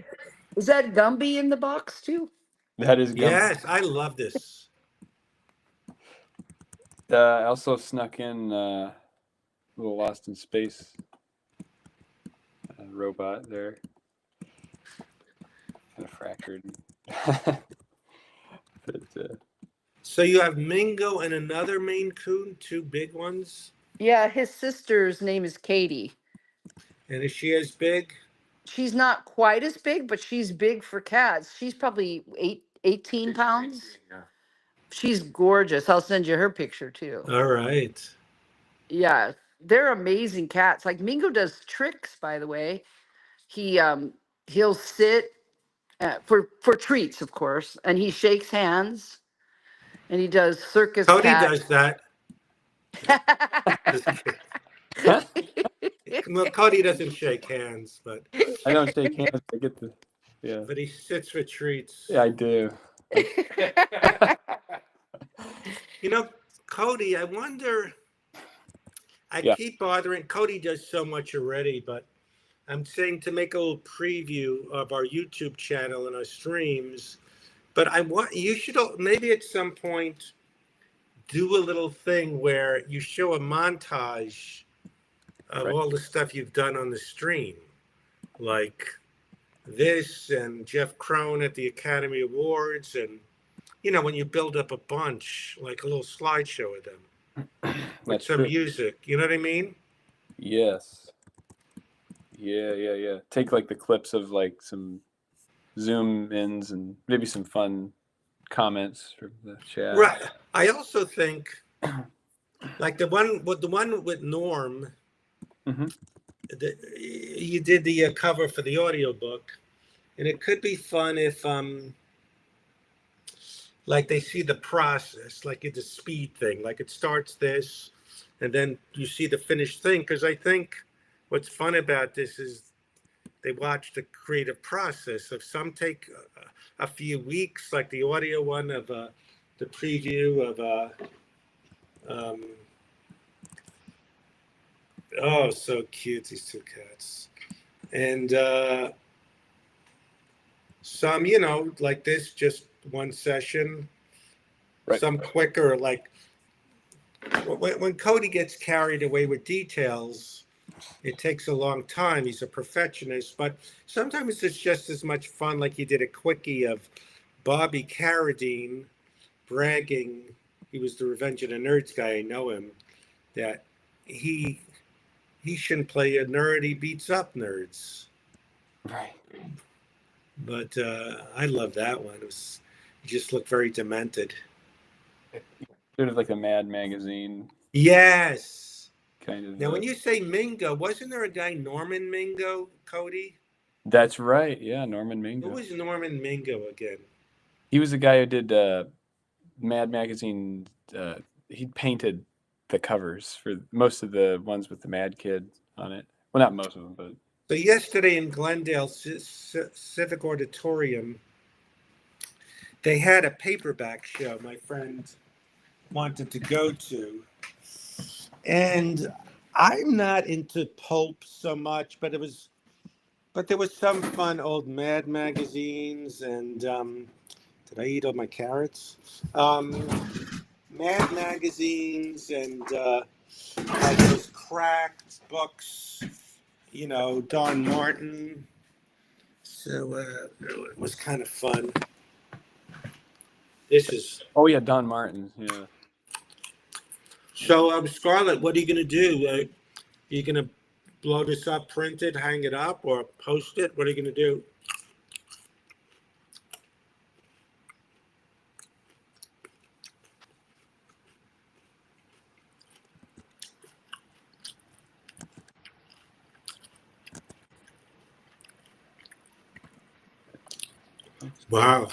is that Gumby in the box too? That is Gumby. Yes, I love this. I also snuck in a little Lost in Space robot there. Kind of fractured. but, So you have Mingo and another Maine Coon, two big ones. Yeah, his sister's name is Katie. And is she as big? She's not quite as big, but she's big for cats. She's probably 18 pounds. Yeah. She's gorgeous. I'll send you her picture too. All right. Yeah, they're amazing cats. Like Mingo does tricks, by the way. He'll sit for treats, of course, and he shakes hands and he does circus Cody cat. does that. Just kidding. Well, Cody doesn't shake hands, but I don't shake hands. I get the he sits for treats. Yeah, I do. You know, Cody, I wonder. I Yeah. keep bothering. Cody does so much already, but I'm saying to make a little preview of our YouTube channel and our streams. But I want you should maybe at some point do a little thing where you show a montage of Right. all the stuff you've done on the stream, like this and Jeff Crone at the Academy Awards, and you know when you build up a bunch, like a little slideshow of them with That's some true. music. You know what I mean? Yes. Yeah. Take like the clips of like some zoom ins and maybe some fun comments from the chat. Right. I also think like the one with Norm. Mhm. You did the cover for the audiobook, and it could be fun if like they see the process, like it's a speed thing. Like it starts this, and then you see the finished thing. Because I think what's fun about this is they watch the creative process of some take a few weeks, like the audio one of the preview of um, oh, so cute, these two cats. And some, like this, just one session. Right. Some quicker, like when Cody gets carried away with details, it takes a long time. He's a perfectionist, but sometimes it's just as much fun, like he did a quickie of Bobby Carradine bragging. He was the Revenge of the Nerds guy. I know him. That he shouldn't play a nerd. He beats up nerds. Right. But I love that one. He just looked very demented. Sort of like a Mad Magazine Yes. kind of. Now, when you say Mingo, wasn't there a guy Norman Mingo, Cody? That's right. Yeah, Norman Who Mingo. was Norman Mingo again? He was the guy who did Mad Magazine. He painted the covers for most of the ones with the Mad Kid on it. Well, not most of them, but. So yesterday in Glendale Civic Auditorium, they had a paperback show my friend wanted to go to. And I'm not into pulp so much, but there was some fun old Mad magazines and did I eat all my carrots? Mad magazines and like those cracked books, Don Martin. So it was kind of fun. This is. Oh yeah, Don Martin. Yeah. So Scarlett, what are you going to do? Are you going to blow this up, print it, hang it up, or post it? What are you going to do? Wow.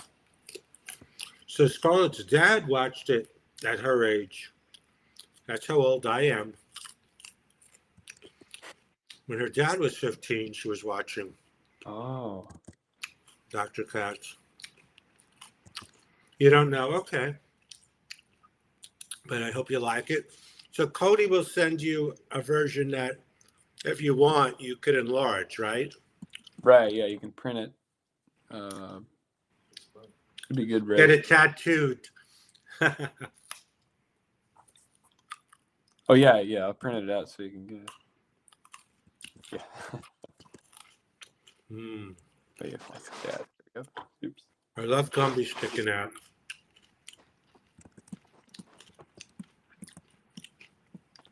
So Scarlett's dad watched it at her age. That's how old I am. When her dad was 15, she was watching Oh. Dr. Katz. You don't know? Okay. But I hope you like it. So Cody will send you a version that, if you want, you could enlarge, right? Right. Yeah, you can print it. It'd be good. Get Right. it tattooed. Oh yeah, yeah. I'll print it out so you can get it. Yeah. But yeah, that's that. There we go. Oops. I love Gumby sticking out.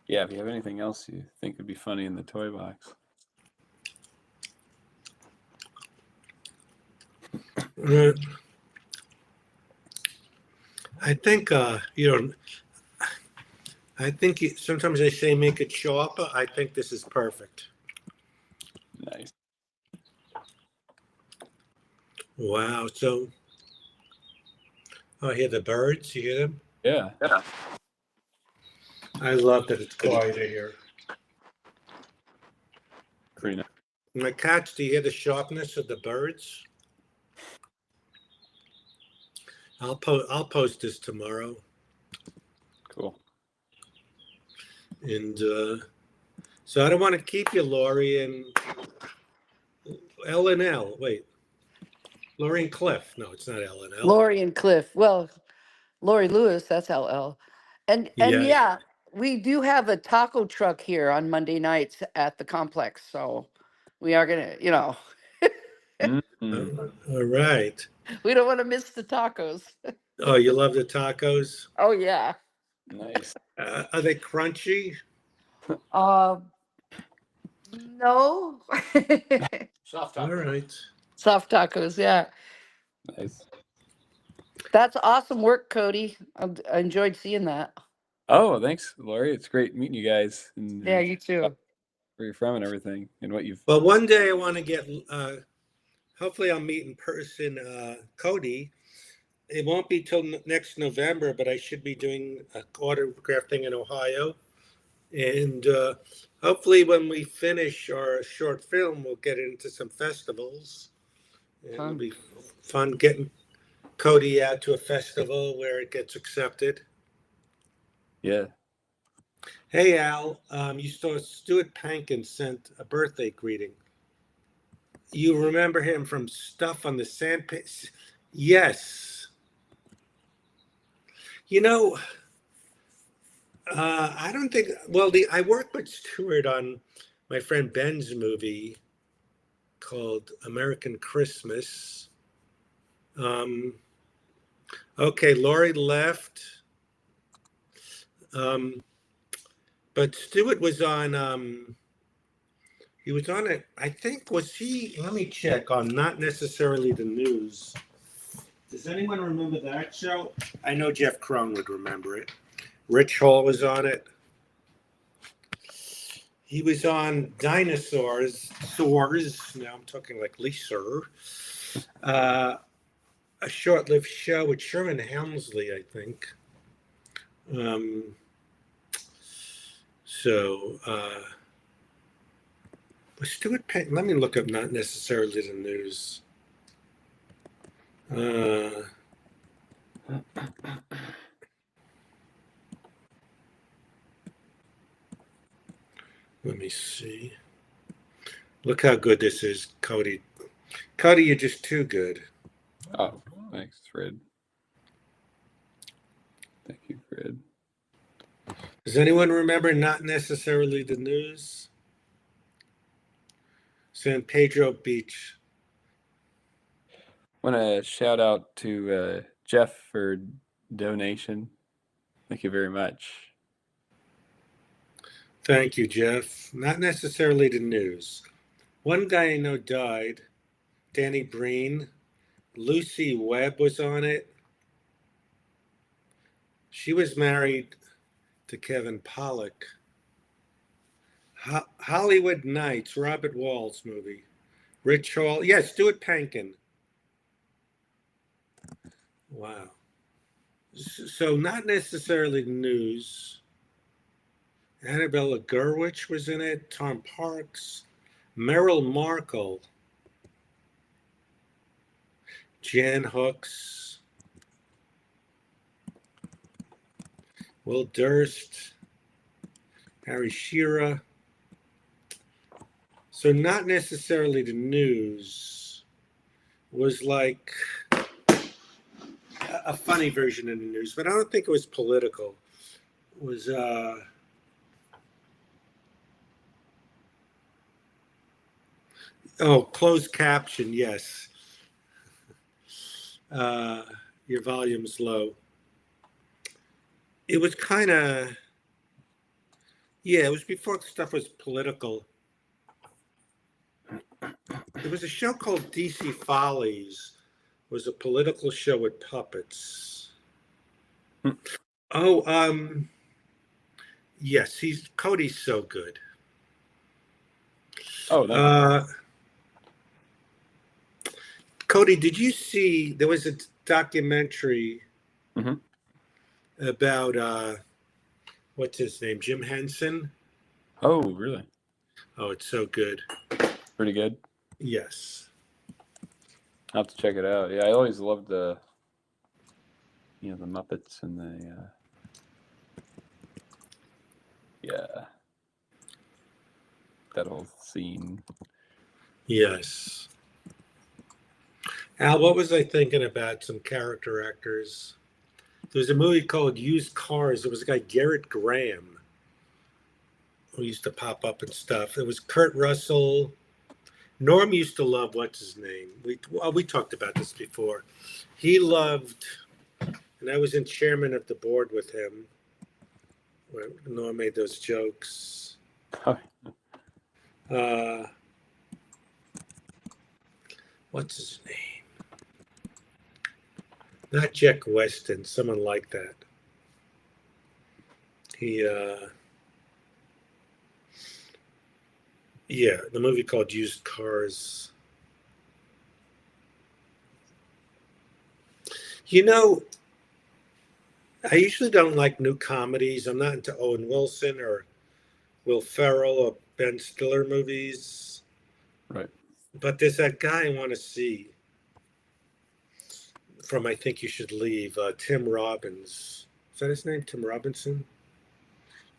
Yeah, if you have anything else you think would be funny in the toy box. I think sometimes they say make it sharper. I think this is perfect. Nice. Wow. So, I hear the birds. You hear them? Yeah. I love that it's quieter here. Pretty nice. My cats, do you hear the sharpness of the birds? I'll post this tomorrow. Cool. And so I don't want to keep you, Lori, and L and L. Wait, Lori and Cliff. No, it's not L and L. Lori and Cliff. Well, Lori Lewis, that's LL. And Yeah. yeah, we do have a taco truck here on Monday nights at the complex. So we are gonna, All right. we don't want to miss the tacos. Oh, you love the tacos? Oh yeah. Nice. Are they crunchy? No. Soft All taco. right. Soft tacos, yeah. Nice. That's awesome work, Cody. I enjoyed seeing that. Oh, thanks, Lori. It's great meeting you guys and Yeah, you too. where you're from and everything and what you've. Well, one day I want to get. Hopefully, I'll meet in person, Cody, it won't be till next November, but I should be doing an autograph thing in Ohio. And hopefully, when we finish our short film, we'll get into some festivals. And it'll Fun. be fun getting Cody out to a festival where it gets accepted. Yeah. Hey, Al, you saw Stuart Pankin sent a birthday greeting. You remember him from Stuff on the Sandpit? Yes. You know, I don't think. Well, I worked with Stuart on my friend Ben's movie called American Christmas. Um, okay, Laurie left, but Stuart was on. He was on it. I think was he? Let me check on Not Necessarily the News. Does anyone remember that show? I know Jeff Crone would remember it. Rich Hall was on it. He was on Dinosaurs, Soars. Now I'm talking like Lisa. A short-lived show with Sherman Helmsley, I think. Stuart Penn. Let me look up Not Necessarily the News. Let me see. Look how good this is, Cody. Cody, you're just too good. Oh, thanks, Fred. Thank you, Fred. Does anyone remember Not Necessarily the News? San Pedro Beach. Want to shout out to Jeff for donation. Thank you very much. Thank you, Jeff. Not Necessarily the News. One guy I know died, Danny Breen. Lucy Webb was on it. She was married to Kevin Pollak. Hollywood Nights, Robert Wall's movie. Rich Hall. Yes, Stuart Pankin. Wow. So Not Necessarily the News. Annabella Gurwitch was in it. Tom Parks. Merrill Markle. Jan Hooks. Will Durst. Harry Shearer. So Not Necessarily the News was like a funny version of the news, but I don't think it was political. It was closed caption, yes. Your volume's low. It was kind of, yeah, it was before stuff was political. There was a show called DC Follies. It was a political show with puppets. Yes, Cody's so good. Oh, thank you. Cody, did you see there was a documentary about what's his name? Jim Henson? Oh, really? Oh, it's so good. Pretty good. Yes. I'll have to check it out. Yeah, I always loved the Muppets and the that whole scene. Yes. Al, what was I thinking about some character actors? There was a movie called Used Cars. There was a guy, Garrett Graham, who used to pop up and stuff. It was Kurt Russell. Norm used to love, what's his name? We talked about this before. He loved, and I was in chairman of the board with him, where Norm made those jokes. What's his name? Not Jack Weston, someone like that. The movie called Used Cars. You know, I usually don't like new comedies. I'm not into Owen Wilson or Will Ferrell or Ben Stiller movies. Right. But there's that guy I want to see from I Think You Should Leave, Tim Robbins. Is that his name? Tim Robinson?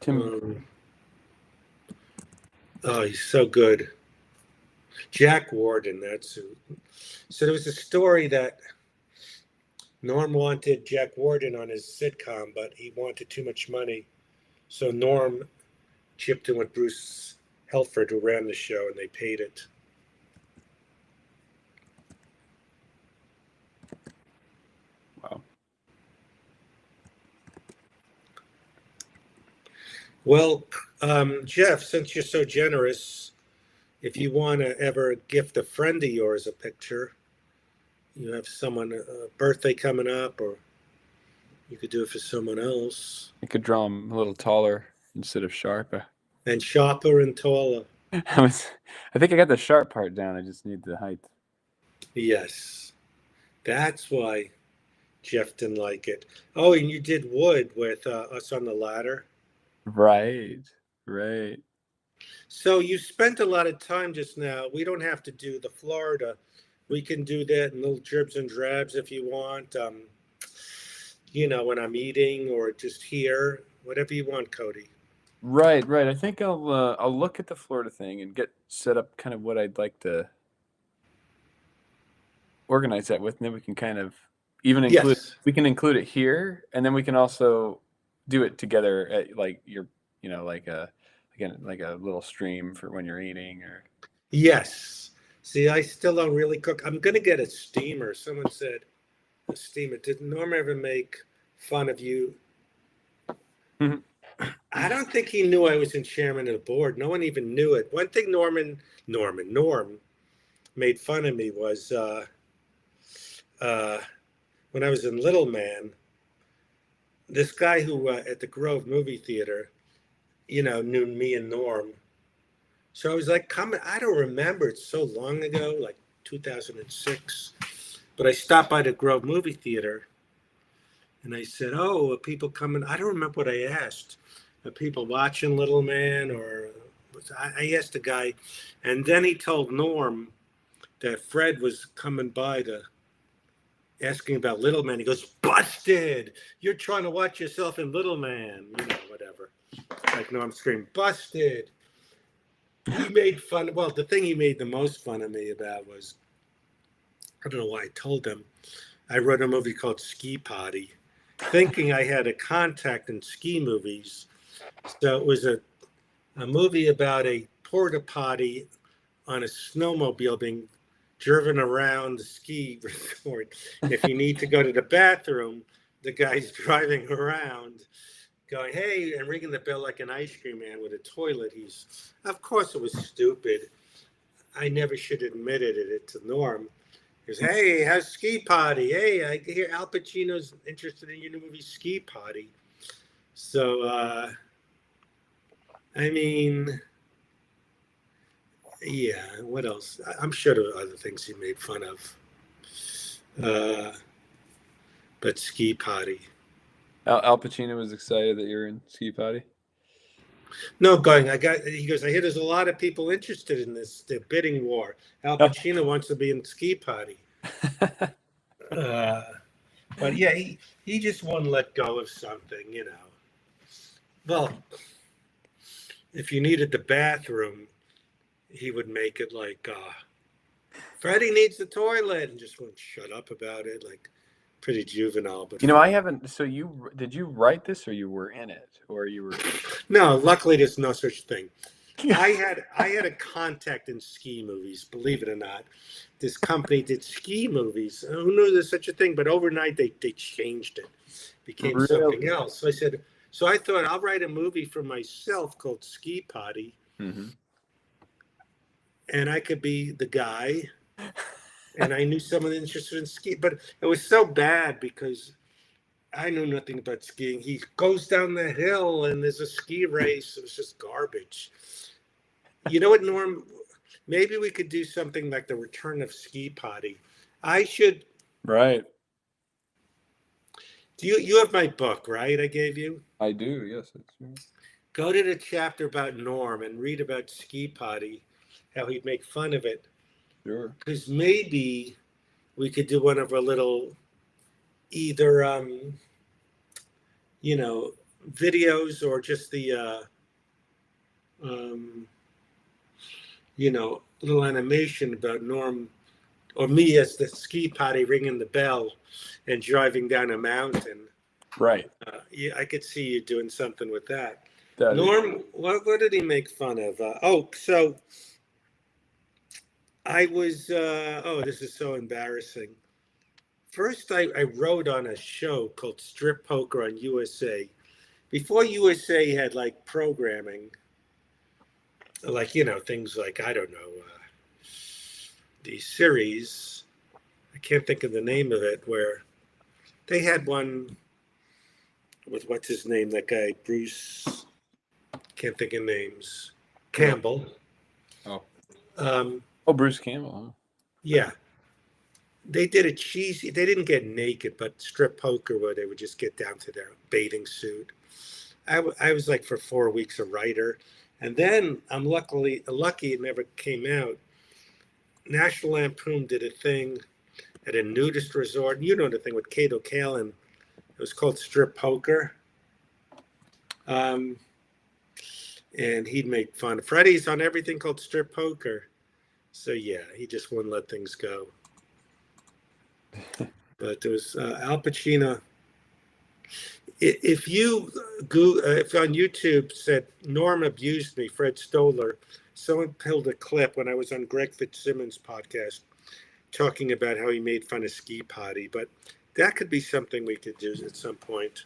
Tim. Oh, he's so good. Jack Warden, that's who. So there was a story that Norm wanted Jack Warden on his sitcom, but he wanted too much money. So Norm chipped in with Bruce Helford, who ran the show, and they paid it. Wow. Well, Jeff, since you're so generous, if you want to ever gift a friend of yours a picture, you have someone a birthday coming up, or you could do it for someone else. You could draw him a little taller instead of sharp. And sharper and taller. I think I got the sharp part down. I just need the height. Yes. That's why Jeff didn't like it. Oh, and you did wood with us on the ladder. Right. Right. So you spent a lot of time just now. We don't have to do the Florida. We can do that in little dribs and drabs if you want. When I'm eating or just here, whatever you want, Cody. Right. Right. I think I'll look at the Florida thing and get set up kind of what I'd like to organize that with, and then we can kind of even include. Yes. We can include it here, and then we can also do it together at like your, like a little stream for when you're eating or. Yes. See, I still don't really cook. I'm gonna get a steamer. Someone said a steamer. Did Norm ever make fun of you? Mhm. I don't think he knew I was in chairman of the board. No one even knew it. One thing Norm made fun of me was when I was in Little Man. This guy who at the Grove movie theater, knew me and Norm. So I was like, I don't remember. It's so long ago, like 2006. But I stopped by the Grove movie theater and I said, "Oh, are people coming?" I don't remember what I asked. Are people watching Little Man? Or I asked the guy. And then he told Norm that Fred was coming by to asking about Little Man. He goes, "Busted! You're trying to watch yourself in Little Man." Whatever. Like Norm screamed, "Busted!" He made fun. Well, the thing he made the most fun of me about was, I don't know why I told him, I wrote a movie called Ski Potty, thinking I had a contact in ski movies. So it was a movie about a porta potty on a snowmobile being driven around the ski resort. If you need to go to the bathroom, the guy's driving around going, "Hey," and ringing the bell like an ice cream man with a toilet. Of course it was stupid. I never should have admitted it to Norm. He goes, "Hey, how's Ski Potty? Hey, I hear Al Pacino's interested in your new movie, Ski Potty." So, I mean, yeah, what else? I'm sure there were other things he made fun of. But Ski Potty. Al Pacino was excited that you're in Ski Potty. No, he goes, "I hear there's a lot of people interested in this, the bidding war. Al Pacino wants to be in Ski Potty." But yeah, he just won't let go of something. Well, if you needed the bathroom, he would make it like, "Freddie needs the toilet," and just won't shut up about it. Like, pretty juvenile. But I haven't. So did you write this, or you were in it, or you were? No, luckily there's no such thing. I had a contact in ski movies, believe it or not. This company did ski movies. Who knew there's such a thing? But overnight they changed it, became something else. So I thought I'll write a movie for myself called Ski Potty, and I could be the guy. And I knew someone interested in ski, but it was so bad because I knew nothing about skiing. He goes down the hill and there's a ski race. It was just garbage. You know what, Norm? Maybe we could do something like the Return of Ski Potty. I should. Right. Do you have my book, right? I gave you. I do. Yes, that's right. Go to the chapter about Norm and read about Ski Potty, how he'd make fun of it. Sure. Because maybe we could do one of our little either you know, videos or just the um, you know, little animation about Norm or me as the ski potty ringing the bell and driving down a mountain. Right. Yeah, I could see you doing something with that. That'd be Norm, what did he make fun of? So I was, oh, this is so embarrassing. First, I wrote on a show called Strip Poker on USA. Before USA had like programming, like, you know, things like, I don't know, the series, I can't think of the name of it, where they had one with what's his name, that guy, Bruce, can't think of names, Campbell. Oh. Um, Oh, Bruce Campbell. yeah. They did a cheesy, they didn't get naked, but strip poker where they would just get down to their bathing suit. I was like for 4 weeks a writer. And then I'm lucky it never came out. National Lampoon did a thing at a nudist resort. You know the thing with Kato Kalin. It was called Strip Poker. And he'd make fun of Freddie's on everything called Strip Poker. So yeah, he just wouldn't let things go. But there was Al Pacino. If you if on YouTube said Norm abused me, Fred Stoller, someone pulled a clip when I was on Greg Fitzsimmons' podcast talking about how he made fun of Ski Potty. But that could be something we could do at some point.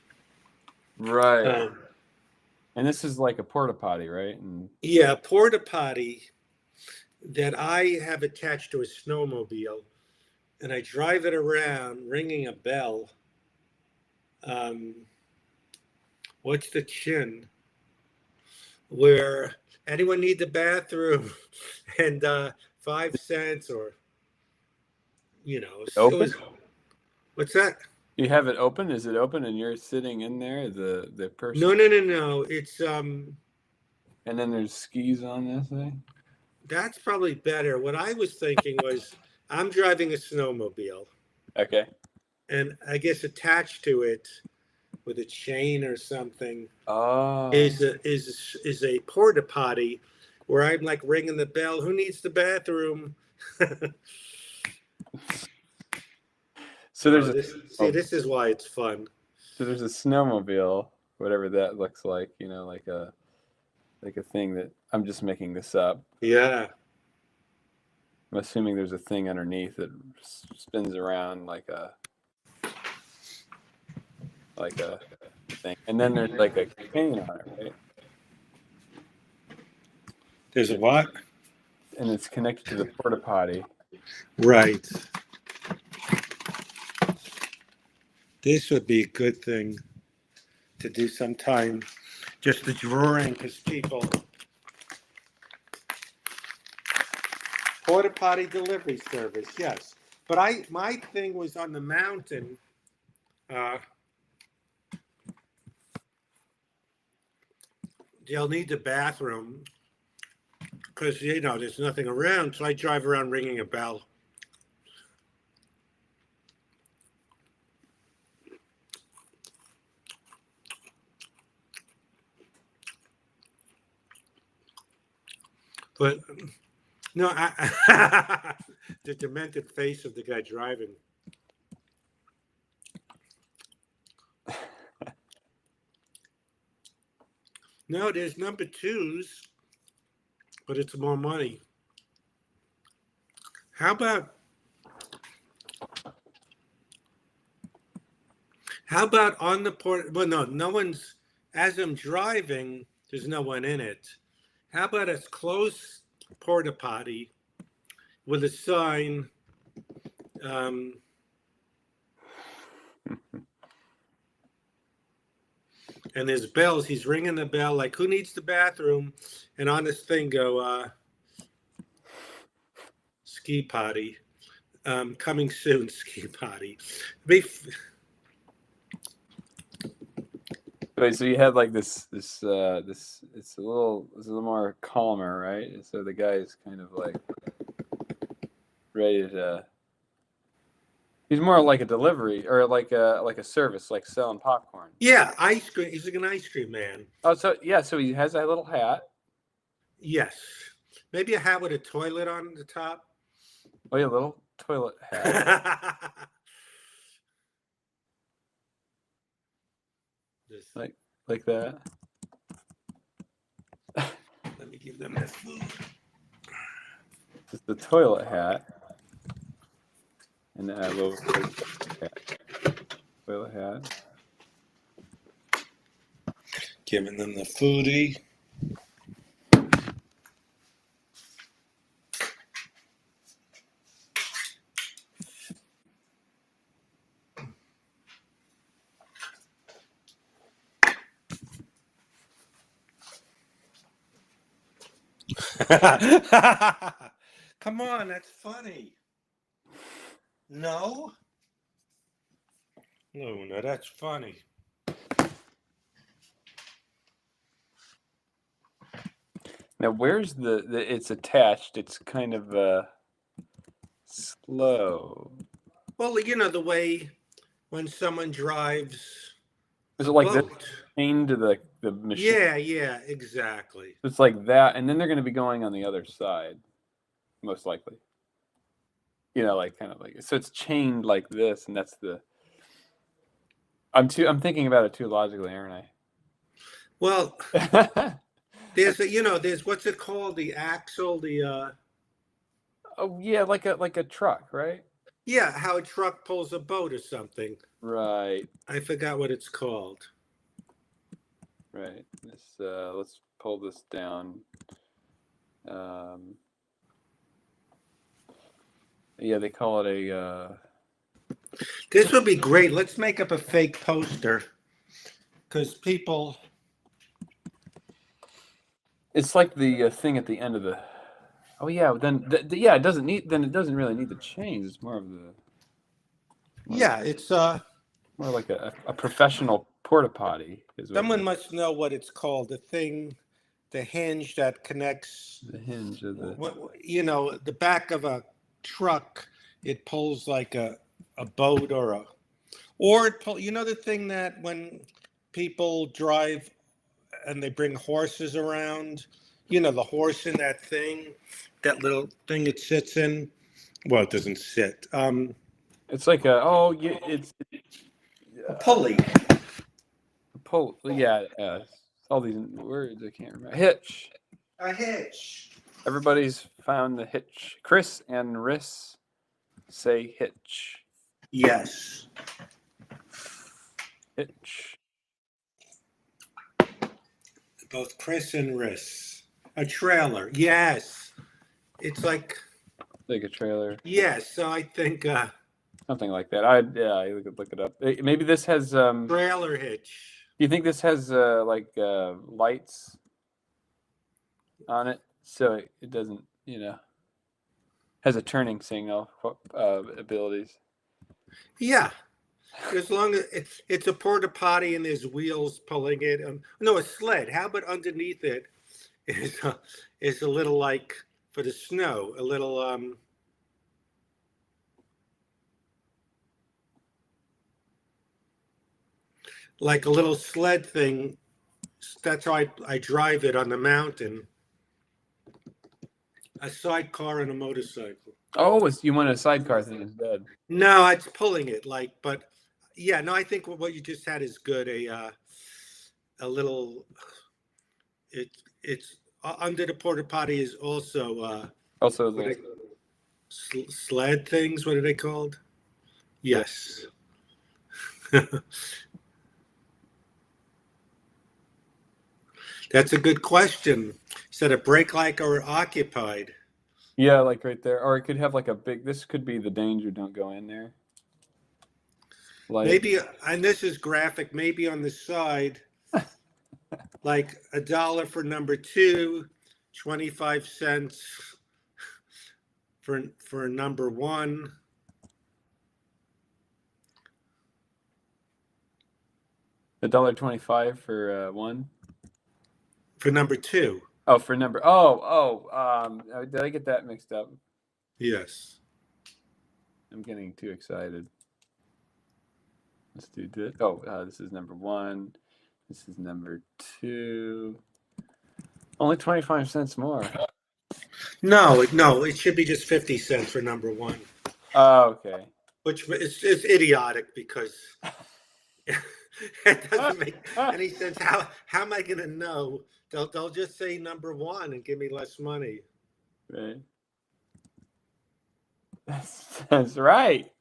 Right. And this is like a porta potty, right? And yeah, porta potty that I have attached to a snowmobile, and I drive it around ringing a bell. What's the chin? Where anyone need the bathroom and 5 cents or, you know, open? What's that? You have it open? Is it open and you're sitting in there, the person? No. It's And then there's skis on this thing? that's probably better. What I was thinking was I'm driving a snowmobile. Okay. And I guess attached to it with a chain or something Oh. is a porta potty where I'm like ringing the bell. Who needs the bathroom? So there's this is why it's fun. So there's a snowmobile, whatever that looks like, you know, like a thing that I'm just making this up. Yeah. I'm assuming there's a thing underneath that spins around like a thing, and then there's like a chain on it, right? There's a what? And it's connected to the porta potty. Right. This would be a good thing to do sometime. Just the drawing, because people. Porta potty delivery service, yes. But my thing was on the mountain. They'll need the bathroom because, you know, there's nothing around. So I drive around ringing a bell. But no, the demented face of the guy driving. No, there's number twos, but it's more money. How about on the port? Well, no one's, as I'm driving, there's no one in it. How about a close porta potty with a sign, and there's bells. He's ringing the bell like, who needs the bathroom? And on this thing go, ski potty. Coming soon, ski potty. Wait, so you had like this it's a little more calmer, right? And so the guy is kind of like ready to. He's more like a delivery or like a service, like selling popcorn. Yeah, ice cream. He's like an ice cream man. Oh, so yeah, so he has that little hat. Yes. Maybe a hat with a toilet on the top. Oh, yeah, little toilet hat, Just, like that. let me give them that food. Just the toilet hat, and a little toilet hat. Giving them the foodie. Come on, that's funny. No? No, that's funny. Now, where's the it's attached? It's kind of slow. Well, you know, the way when someone drives Is a it like this boat. chained to the machine? Yeah, exactly. It's like that, and then they're going to be going on the other side, most likely. You know, like kind of like so it's chained like this, and that's the. I'm thinking about it too logically, aren't Well, I? there's what's it called? The axle, Oh yeah, like a truck, right? yeah, how a truck pulls a boat or something. Right, I forgot what it's called. right. Let's pull this down. Yeah, they call it a. This would be great. Let's make up a fake poster because people. It's like the thing at the end of the. Oh yeah, then yeah, it doesn't need. Then it doesn't really need the chains. It's more of the. Yeah, it's More like a professional porta potty is what someone must know what it's called. The thing, the hinge that connects. the hinge of the. The back of a truck. It pulls like a boat or it pull. You know the thing that when people drive and they bring horses around. You know the horse in that thing, that little thing it sits in. Well, it doesn't sit. It's like a yeah, it's A pulley. pull yeah all these words I can't remember. Hitch. A hitch. Everybody's found the hitch. Chris and Riss say hitch. Yes. Hitch. Both Chris and Riss. A trailer. Yes. It's like Like a trailer. yes. So I think Something like that. I could look it up. Maybe this has do trailer hitch. you think this has lights on it so it doesn't, has a turning signal abilities. Yeah. As long as it's a porta potty and there's wheels pulling it. No, a sled. How about underneath it is a little like for the snow, a little like a little sled thing. That's how I drive it on the mountain. A sidecar and a motorcycle. Oh, you want a sidecar thing instead. No, it's pulling it but yeah, no, I think what you just had is good. A little it's under the porta potty is also Also, what sled things. What are they called? Yes. That's a good question. Is that a brake light or occupied? yeah, like right there, or it could have like a big. This could be the danger. Don't go in there. Like Maybe, and this is graphic. Maybe on the side, like $1 for number 2, 25 cents for number 1. $1.25 for one. For number 2. Oh, for number. Did I get that mixed up? Yes. I'm getting too excited. Let's do this. Oh, this is number 1. This is number 2. Only 25 cents more. No, it should be just 50 cents for number 1. Oh, okay. Which is idiotic because it doesn't make any sense. How am I going to know? They'll just say number 1 and give me less money. Right. That's right.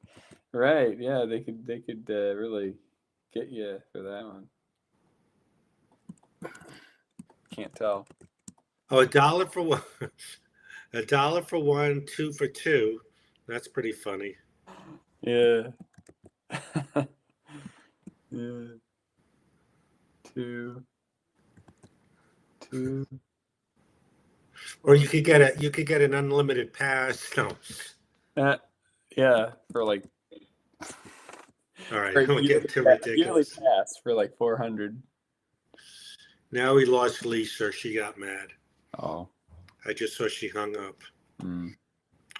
Right. Yeah, they could really get you for that one. Can't tell. Oh, $1 for 1. $1 for 1, 2 for 2. That's pretty funny. Yeah. Yeah. 2. Or you could get an unlimited pass. No. Yeah, for like. All right, for we're getting too yearly ridiculous. pass for like 400. Now we lost Lisa. She got mad. Oh. I just saw she hung up. What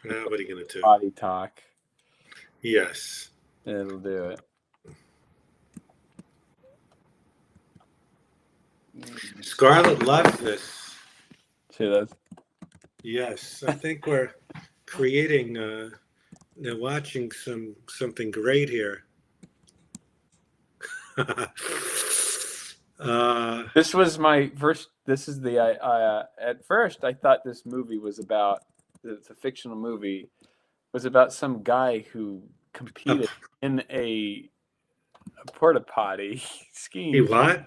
are you gonna do? Body talk. Yes. It'll do it. Scarlett loves this. See that? Yes, I think we're creating. They're watching something great here. This was my first. This is the. At first, I thought this movie was about. It's a fictional movie. Was about some guy who competed in a porta potty skiing. Hey, what?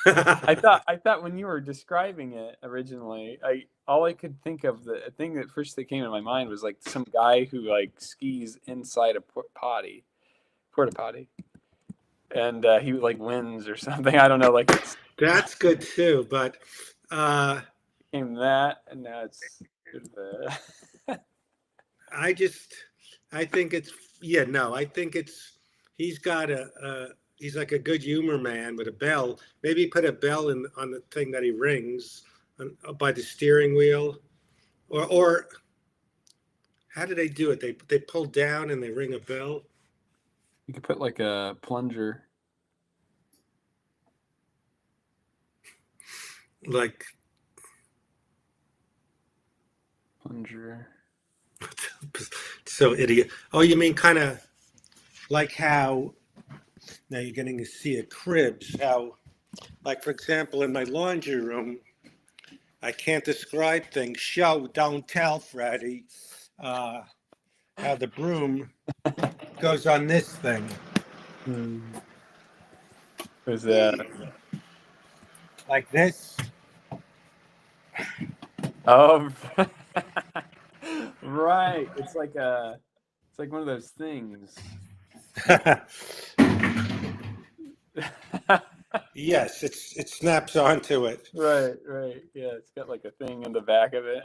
I thought when you were describing it originally, all I could think of, the thing that first that came to my mind was like some guy who like skis inside a porta potty, and he like wins or something. I don't know. Like That's good too, but became that, and now it's. I think it's I think he's got he's like a good humor man with a bell. Maybe put a bell on the thing that he rings by the steering wheel, or how do they do it? They pull down and they ring a bell. You could put like a plunger. Like Plunger. So idiot. Oh, you mean kind of like how now you're getting to see a cribs. How, like for example, in my laundry room, I can't describe things. Show, don't tell, Freddie. How the broom goes on this thing. Who's that? Like this. Oh, right. It's like one of those things. Yes, it snaps onto it. Right. Yeah, it's got like a thing in the back of it.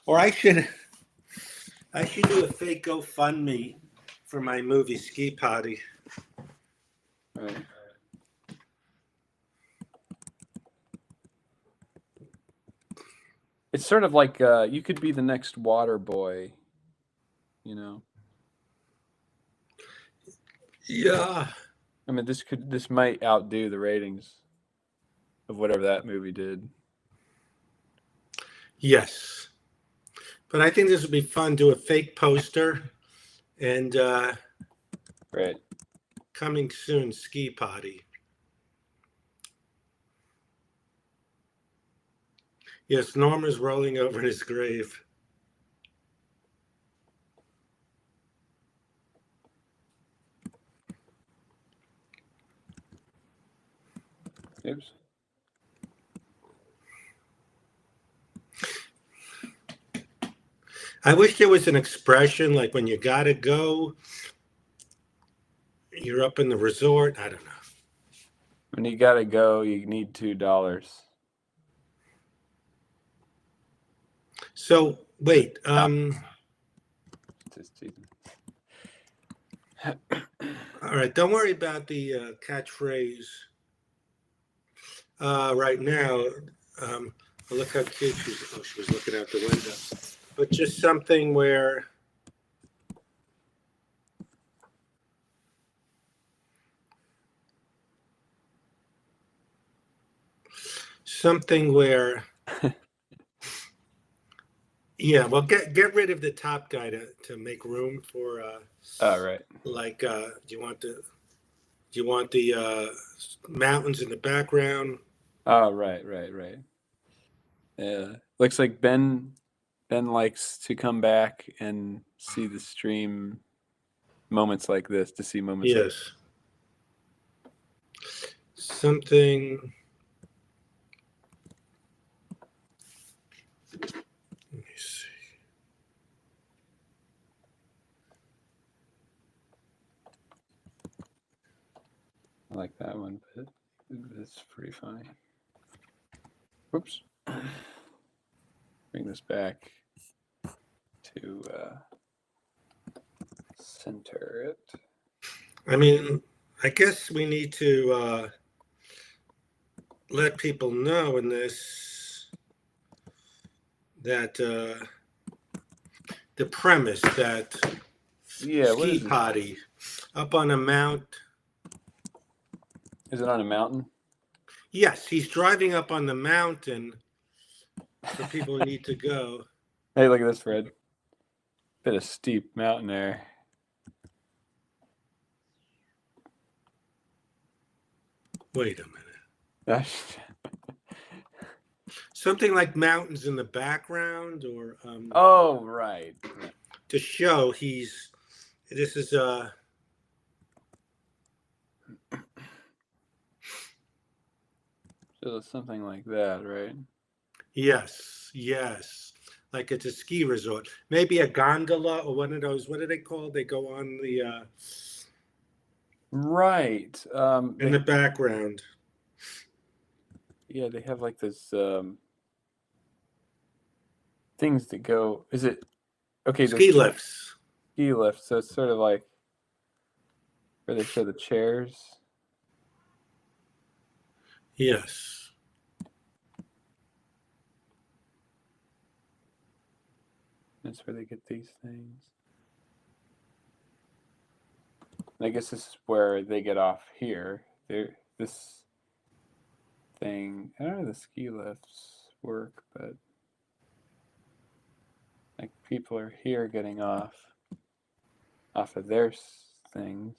Or I should do a fake GoFundMe for my movie Ski Potty. Right. It's sort of like you could be the next water boy, you know. Yeah. I mean, this might outdo the ratings of whatever that movie did. Yes. But I think this would be fun. Do a fake poster and Right. coming soon, Ski Potty. Yes, Norma's rolling over in his grave. Oops. I wish there was an expression like when you gotta go, you're up in the resort. I don't know. When you gotta go, you need $2. So wait, Just teasing. All right, don't worry about the catchphrase right now. Look how cute she's. Oh, she was looking out the window. But just something where yeah. Well, get rid of the top guy to make room for Oh, right. like do you want the mountains in the background? Oh, right. Yeah. Looks like Ben likes to come back and see the stream moments like this, to see moments like Yes. Something. Let me see. I like that one, but it's pretty funny. Whoops. Bring this back to center it. I mean, I guess we need to let people know in this that the premise that Yeah, what ski is it? potty up on a mount. Is it on a mountain? Yes, he's driving up on the mountain for people who need to go. Hey, look at this, Fred. Bit of steep mountain there. Wait a minute. Something like mountains in the background, or Oh, right. to show this is So something like that, right? yes, like it's a ski resort, maybe a gondola or one of those. What are they called? They go on the Right. in the background. Yeah, they have like this things that go. Is it okay? Ski lifts. Ski lift. So it's sort of like where they show the chairs. Yes. That's where they get these things. And I guess this is where they get off here. This thing. I don't know how the ski lifts work, but like people are here getting off of their things.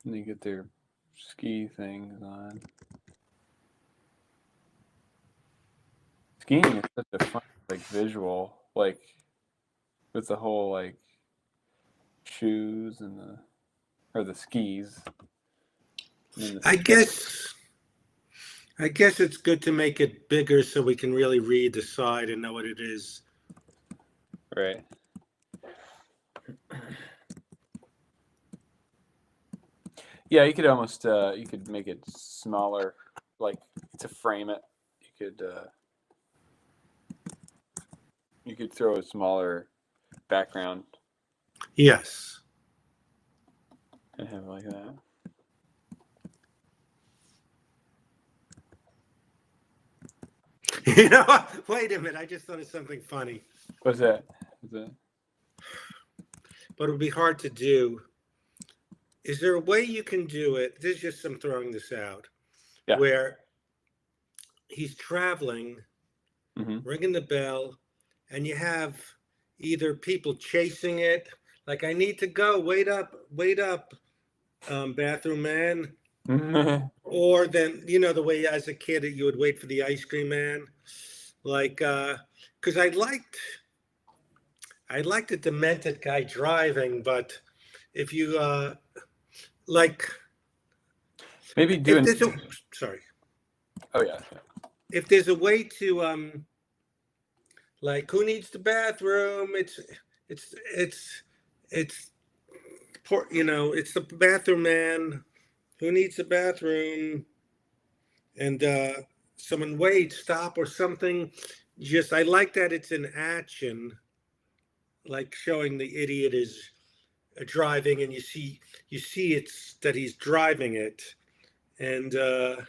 And they get their ski things on. Skiing is such a fun visual, like with the whole like shoes and the skis. I guess it's good to make it bigger so we can really read the side and know what it is. Right. Yeah, you could almost you could make it smaller, like to frame it. You could throw a smaller background. Yes. And have it like that. You know what? Wait a minute. I just thought of something funny. What's that? But it would be hard to do. Is there a way you can do it? This is just some throwing this out. Yeah. Where he's traveling, ringing the bell, and you have either people chasing it, like, I need to go, wait up, bathroom man. Or then, you know, the way as a kid you would wait for the ice cream man. Like, because I liked the demented guy driving, but if you like, maybe doing. Sorry. Oh yeah. If there's a way to like, who needs the bathroom? It's poor, you know, it's the bathroom man Who needs a bathroom? And someone, wait, stop, or something. Just, I like that it's in action, like showing the idiot is driving, and you see it's that he's driving it, and I was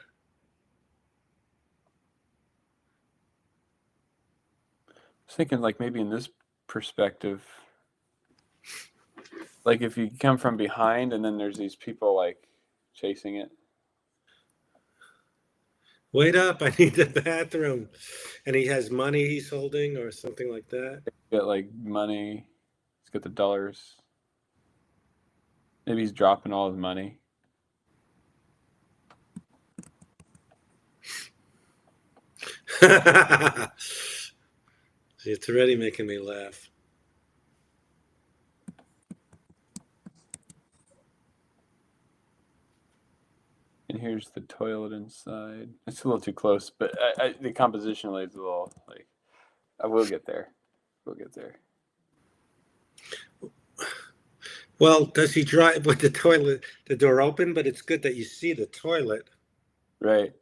thinking like maybe in this perspective, like if you come from behind and then there's these people like chasing it. wait up, I need the bathroom, and he has money he's holding or something like that. Get like money. He's got the dollars. Maybe he's dropping all his money. It's already making me laugh. And here's the toilet inside. It's a little too close, but the compositionally is a little like. I will get there. We'll get there. Well, does he drive with the door open? But it's good that you see the toilet. Right.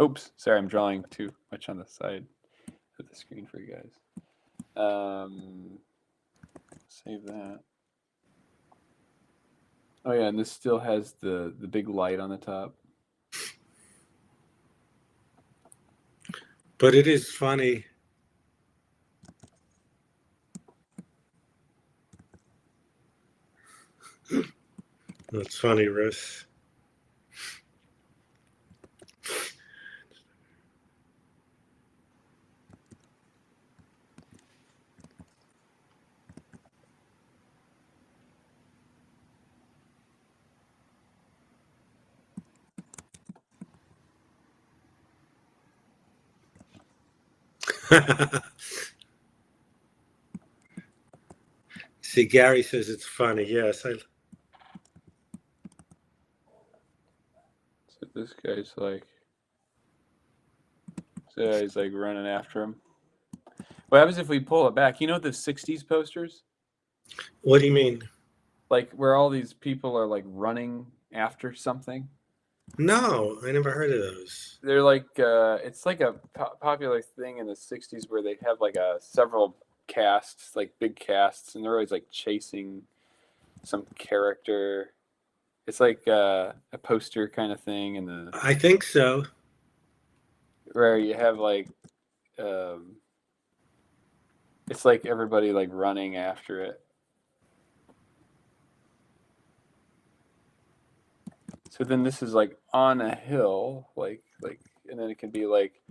Oops, sorry, I'm drawing too much on the side of the screen for you guys. Save that. Oh yeah, and this still has the big light on the top. But it is funny. That's funny, Russ. See, Gary says it's funny. Yes, So this guy's like, so he's like running after him. What happens if we pull it back? You know the '60s posters, What do you mean? like where all these people are like running after something. No, I never heard of those. They're like, it's like a popular thing in the '60s where they have like several casts, like big casts, and they're always like chasing some character. It's like a poster kind of thing, and I think so. where you have like, it's like everybody like running after it. So then this is like on a hill, like, and then it can be like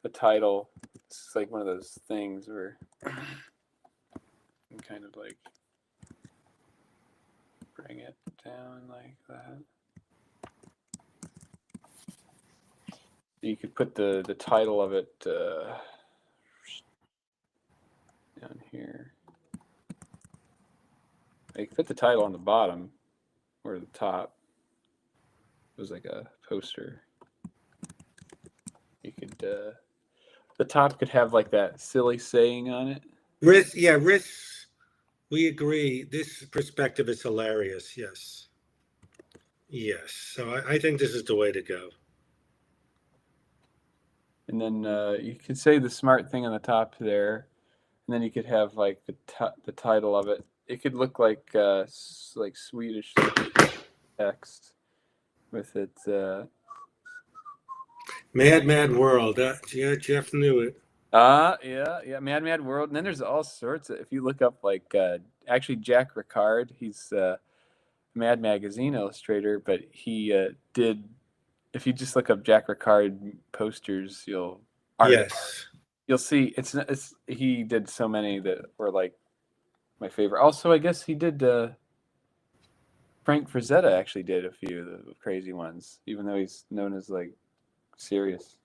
the title. It's like one of those things where you kind of like bring it down like that. You could put the title of it down here. You could put the title on the bottom or the top. It was like a poster. You could the top could have like that silly saying on it. Riss, we agree. This perspective is hilarious. Yes. Yes. So I think this is the way to go. And then you could say the smart thing on the top there, and then you could have like the title of it. It could look like Swedish text with it. Mad World. Yeah, Jeff knew it. Yeah, Mad World. And then there's all sorts of. If you look up like actually Jack Ricard, he's Mad Magazine illustrator, but he did. If you just look up Jack Ricard posters, you'll see it's he did so many that were like my favorite. Also, I guess he did Frank Frazetta actually did a few of the crazy ones, even though he's known as like serious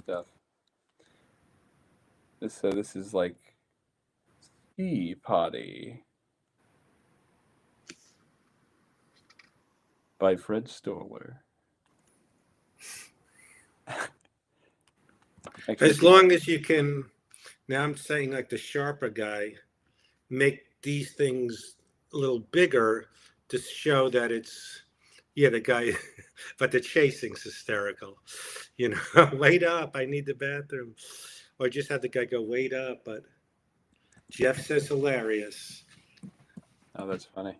stuff. This is like Tea Potty by Fred Stoller. As long as you can. Now I'm saying like the sharper guy. make these things a little bigger to show that it's, yeah, the guy, but the chasing's hysterical. You know, wait up, I need the bathroom. Or just have the guy go, wait up. But Jeff says hilarious. Oh, that's funny.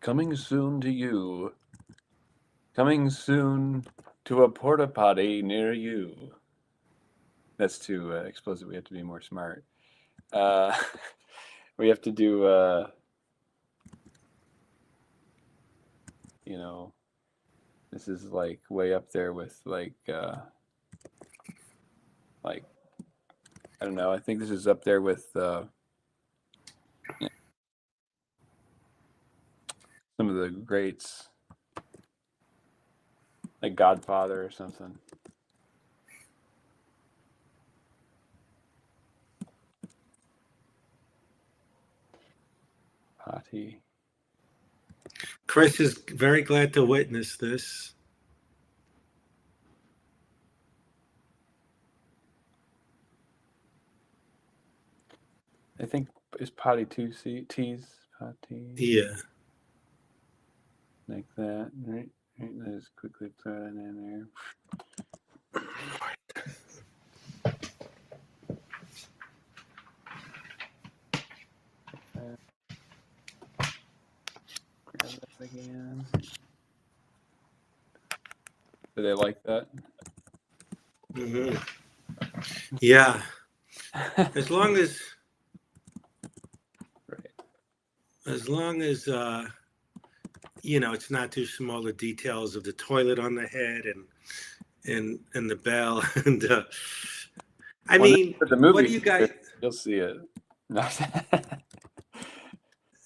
Coming soon to you. Coming soon to a porta potty near you. That's too explicit. We have to be more smart. We have to do, you know, this is like way up there with like I don't know. I think this is up there with some of the greats, like Godfather or something. Potty. Chris is very glad to witness this. I think is potty two T's. Potty. Yeah. Like that. Right. Right. Let's quickly throw that in there. Grab that again. Do they like that? Mm-hmm. Yeah. As long as, Right. as long as, you know, it's not too small, the details of the toilet on the head and the bell. And I Well, mean, the movie, what do you guys? you'll see it.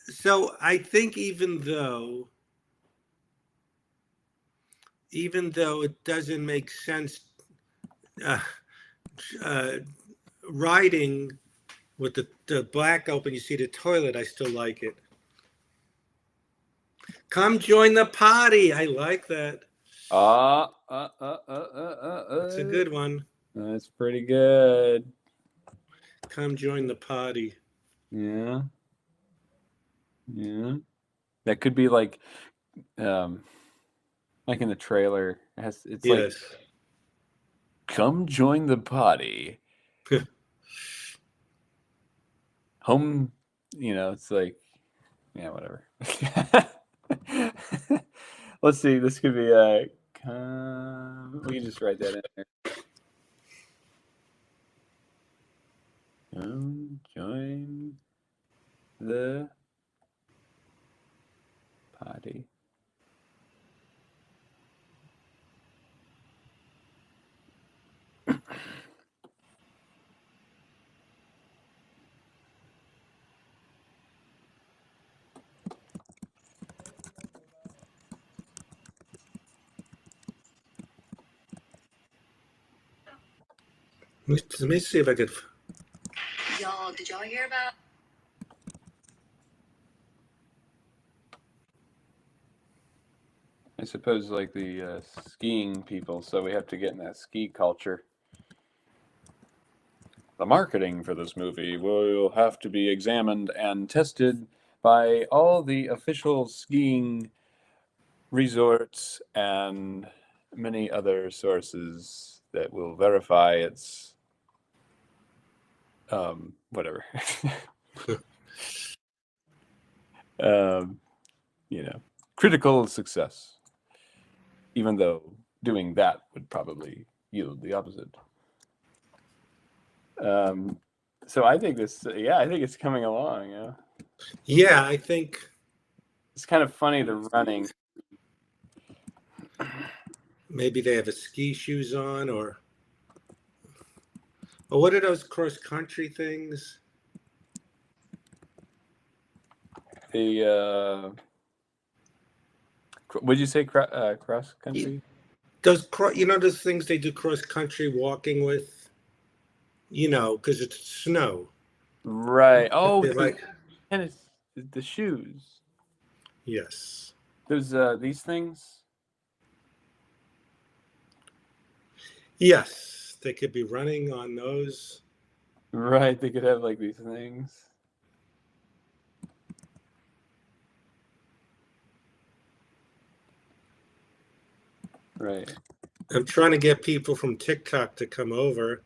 So I think even though it doesn't make sense, uh, uh, riding with the black open, you see the toilet, I still like it. Come join the party. I like that. That's a good one. That's pretty good. Come join the party. Yeah. Yeah. That could be like in the trailer. It's like, Yes. come join the party. Home, it's like, yeah, whatever. Let's see. This could be we can just write that in there. Come join the party. Let me see if I could. Did y'all hear about? I suppose like the skiing people, so we have to get in that ski culture. The marketing for this movie will have to be examined and tested by all the official skiing resorts and many other sources that will verify its whatever. Critical success. Even though doing that would probably yield the opposite. So I think I think it's coming along. Yeah. Yeah, I think It's kind of funny, the running. maybe they have a ski shoes on, or what are those cross country things? The would you say cross country? Those those things they do cross country walking with, because it's snow. Right. Oh, They're like, tennis, the shoes. yes. There's these things. Yes, they could be running on those. Right, they could have like these things. Right. I'm trying to get people from TikTok to come over.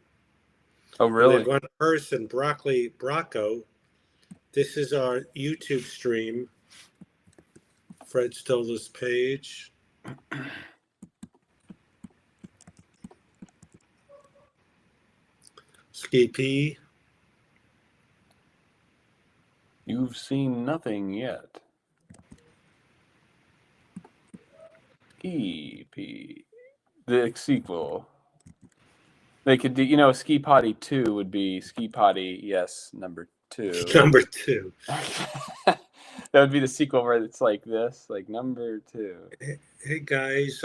Oh, And then really? one person, Broccoli Brocco. This is our YouTube stream. Fred Stoller's page. Ski P. You've seen nothing yet. EP. The sequel. They could do, Ski Potty 2 would be Ski Potty, yes, number 2. Number 2. That would be the sequel where it's like this, like number 2. Hey guys,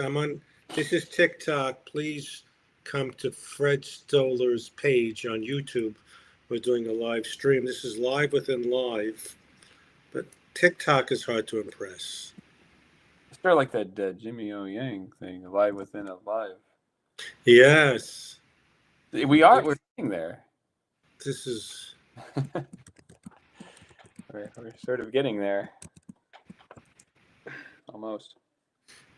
this is TikTok. Please come to Fred Stoller's page on YouTube. We're doing a live stream. This is live within live, but TikTok is hard to impress. It's sort of like that Jimmy O Yang thing, Alive Within Alive. Yes. We're getting there. This is. We're sort of getting there. Almost.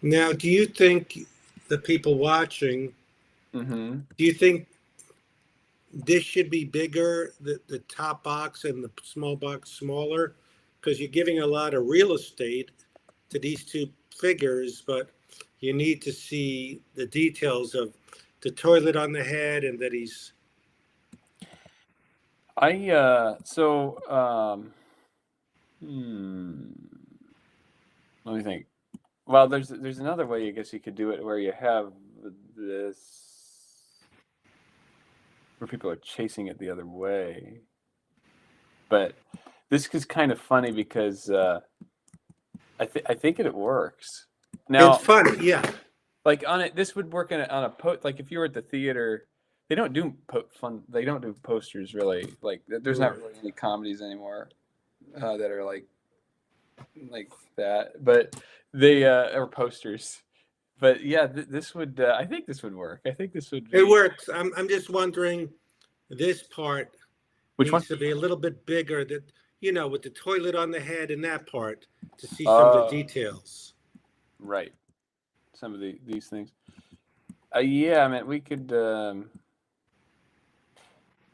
Now, do you think the people watching, Mm-hmm. do you think this should be bigger, the top box and the small box smaller? Because you're giving a lot of real estate to these two figures, but you need to see the details of the toilet on the head and that he's. Let me think. Well, there's another way I guess you could do it where you have this where people are chasing it the other way. But this is kind of funny because I think it works. Now, It's funny, yeah. like on it, this would work on a like if you were at the theater, they don't do they don't do posters really. Like there's not really any comedies anymore that are like that, but they or posters. But yeah, this would I think this would work. I think this would. It works. I'm just wondering, this part Which needs one? to be a little bit bigger. That with the toilet on the head and that part to see some of the details. Right. Some of these things. Yeah, I mean, we could.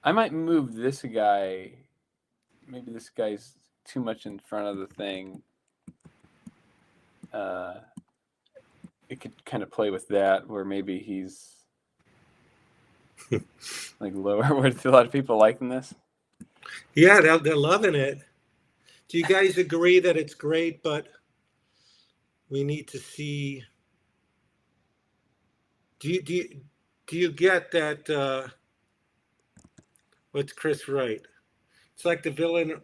I might move this guy. Maybe this guy's too much in front of the thing. It could kind of play with that, where maybe he's like lower. With a lot of people liking this. Yeah, they're loving it. Do you guys agree that it's great, but we need to see? Do you get that? What's Chris right? It's like the villain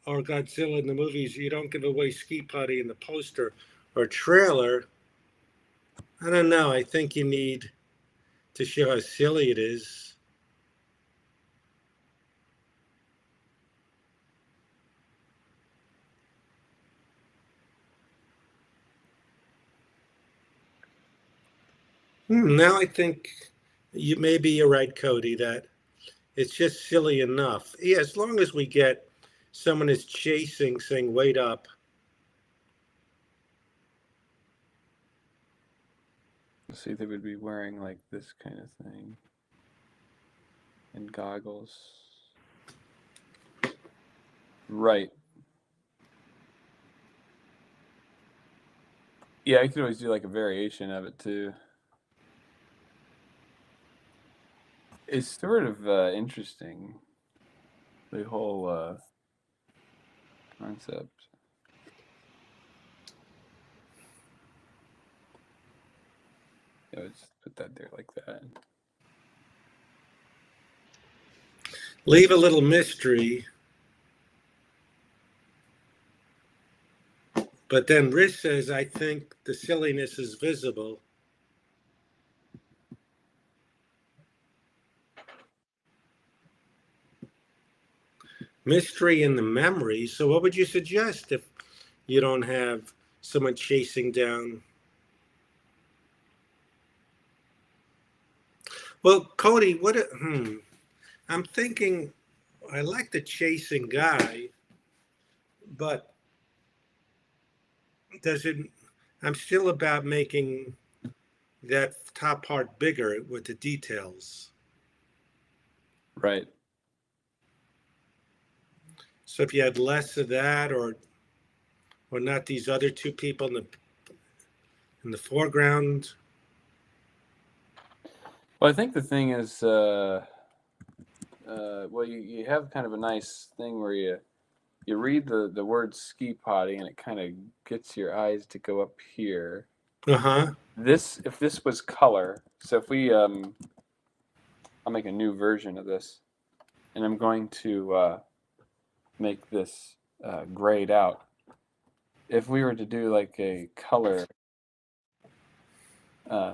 or Godzilla in the movies. You don't give away Ski Potty in the poster or trailer. I don't know. I think you need to show how silly it is. Now I think maybe you're right, Cody, that it's just silly enough. Yeah, as long as we get someone is chasing, saying, wait up. See, they would be wearing like this kind of thing. And goggles. Right. Yeah, I could always do like a variation of it too. It's sort of interesting, the whole concept. Yeah, let's put that there like that. Leave a little mystery. But then Rich says, I think the silliness is visible. Mystery in the memory. So what would you suggest if you don't have someone chasing down? Well, Cody, I'm thinking I like the chasing guy, but does it? I'm still about making that top part bigger with the details. Right. So if you had less of that, or not these other two people in the foreground. Well, I think the thing is, well, you have kind of a nice thing where you read the word ski potty and it kind of gets your eyes to go up here. Uh-huh. If this was color, so if we I'll make a new version of this, and I'm going to make this grayed out. If we were to do like a color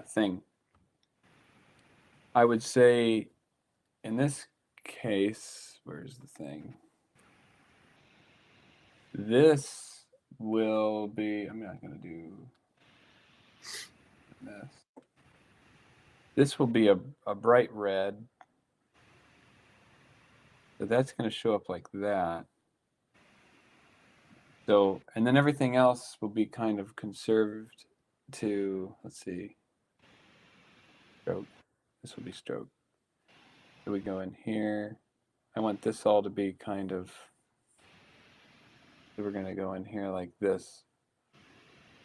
thing, I would say in this case, where's the thing? This will be, I'm not going to do this. This will be a bright red. So that's going to show up like that. So, and then everything else will be kind of conserved to, let's see, stroke. This will be stroke. So we go in here. I want this all to be kind of, so we're going to go in here like this.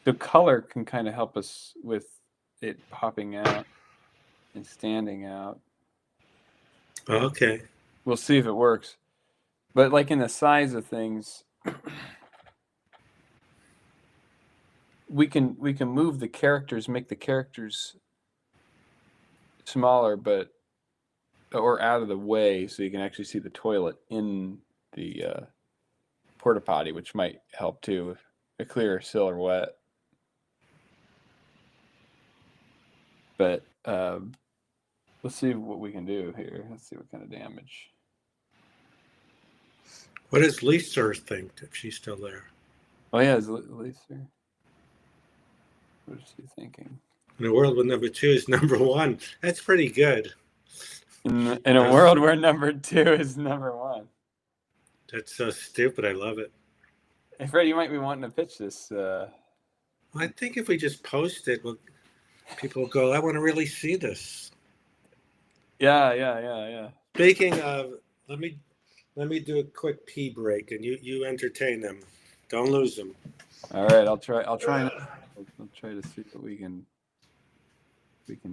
So color can kind of help us with it popping out and standing out. Okay. We'll see if it works. But like in the size of things, we can move the characters, make the characters smaller, but or out of the way, so you can actually see the toilet in the porta potty, which might help too. A clearer silhouette. But let's see what we can do here. Let's see what kind of damage. What does Lisa think, if she's still there? Oh yeah, is Lisa? What is she thinking? In a world where number 2 is number 1. That's pretty good. In a world where number 2 is number 1. That's so stupid. I love it. Hey, Fred, you might be wanting to pitch this. I think if we just post it, people will go, I want to really see this. Yeah. Speaking of, let me do a quick pee break, and you entertain them. Don't lose them. All right, I'll try. I'll try to see what we can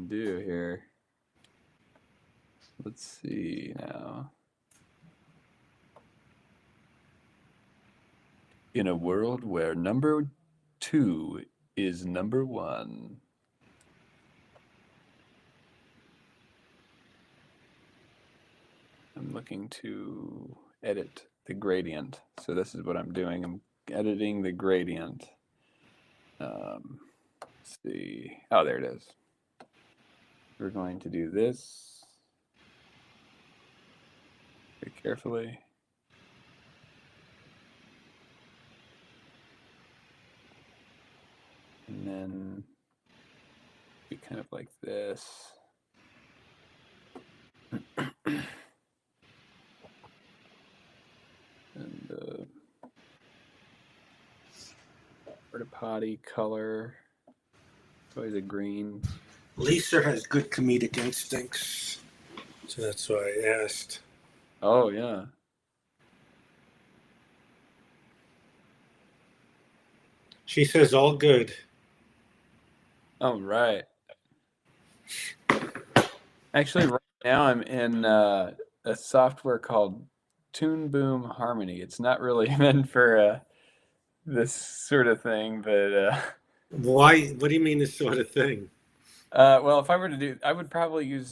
do here. Let's see now. In a world where number 2 is number 1. I'm looking to edit the gradient. So this is what I'm doing. I'm editing the gradient. Let's see. Oh, there it is. We're going to do this very carefully. And then be kind of like this. And porta potty color. It's always a green. Lisa has good comedic instincts, so that's why I asked. Oh yeah. She says all good. All right. Actually, right now I'm in a software called Toon Boom Harmony. It's not really meant for this sort of thing, but Why? What do you mean this sort of thing? well, if I were to do, I would probably use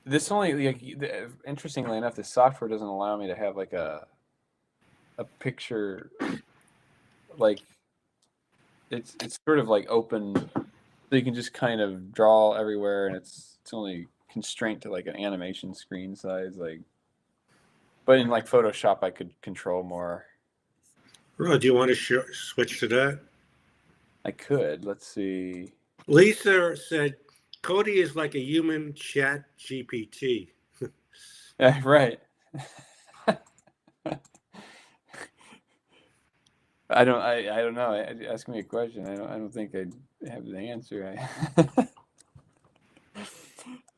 this only interestingly enough, the software doesn't allow me to have like a picture, like it's sort of like open, so you can just kind of draw everywhere, and it's only constrained to like an animation screen size, like. But in like Photoshop, I could control more. Oh, do you want to switch to that? I could. Let's see. Lisa said Cody is like a human chat GPT. Yeah, right. I don't know. Ask me a question. I don't think I have the answer.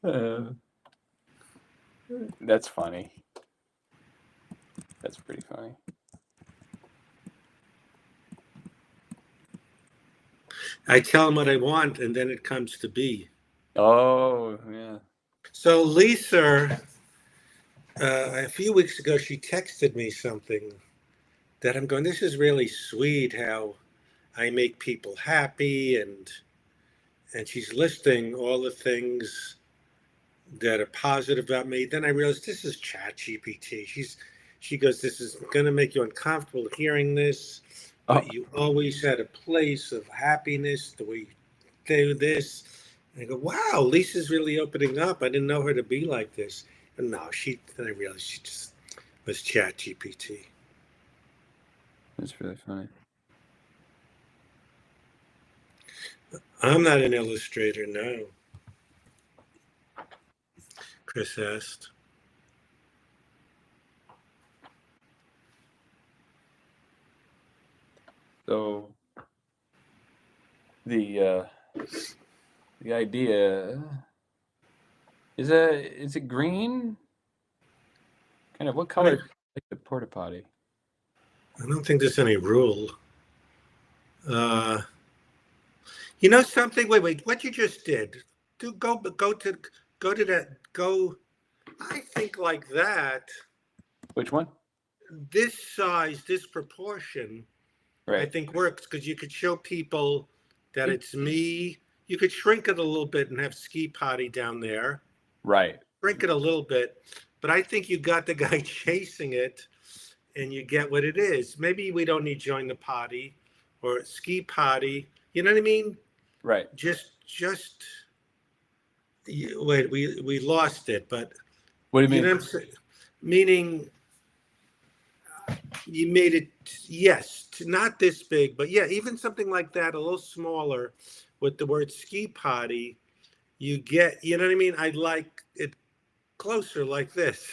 Uh, that's funny. That's pretty funny. I tell him what I want, and then it comes to be. Oh, yeah. So Lisa, a few weeks ago, she texted me something that I'm going, this is really sweet how I make people happy, and she's listing all the things that are positive about me. Then I realized this is Chat GPT. She goes, this is going to make you uncomfortable hearing this, Oh, but you always had a place of happiness the way you do this. And I go, wow, Lisa's really opening up. I didn't know her to be like this. And no, then I realized she just was Chat GPT. that's really funny. I'm not an illustrator, no. Chris asked. So the idea is it green? Kind of what color is like the porta potty? I don't think there's any rule. Uh, you know something? Wait. What you just did? Go to that. Go. I think like that. Which one? This size, this proportion, I Right. think works because you could show people that It- it's me. You could shrink it a little bit and have ski potty down there. Right. Shrink it a little bit, but I think you got the guy chasing it, and you get what it is. Maybe we don't need join the potty or ski potty. You know what I mean? Right. Just wait. We lost it, but What do you you know mean? what I'm saying? Meaning you made it, yes, not this big, but yeah, even something like that, a little smaller, with the word ski potty. You get, you know what I mean? I like it closer like this.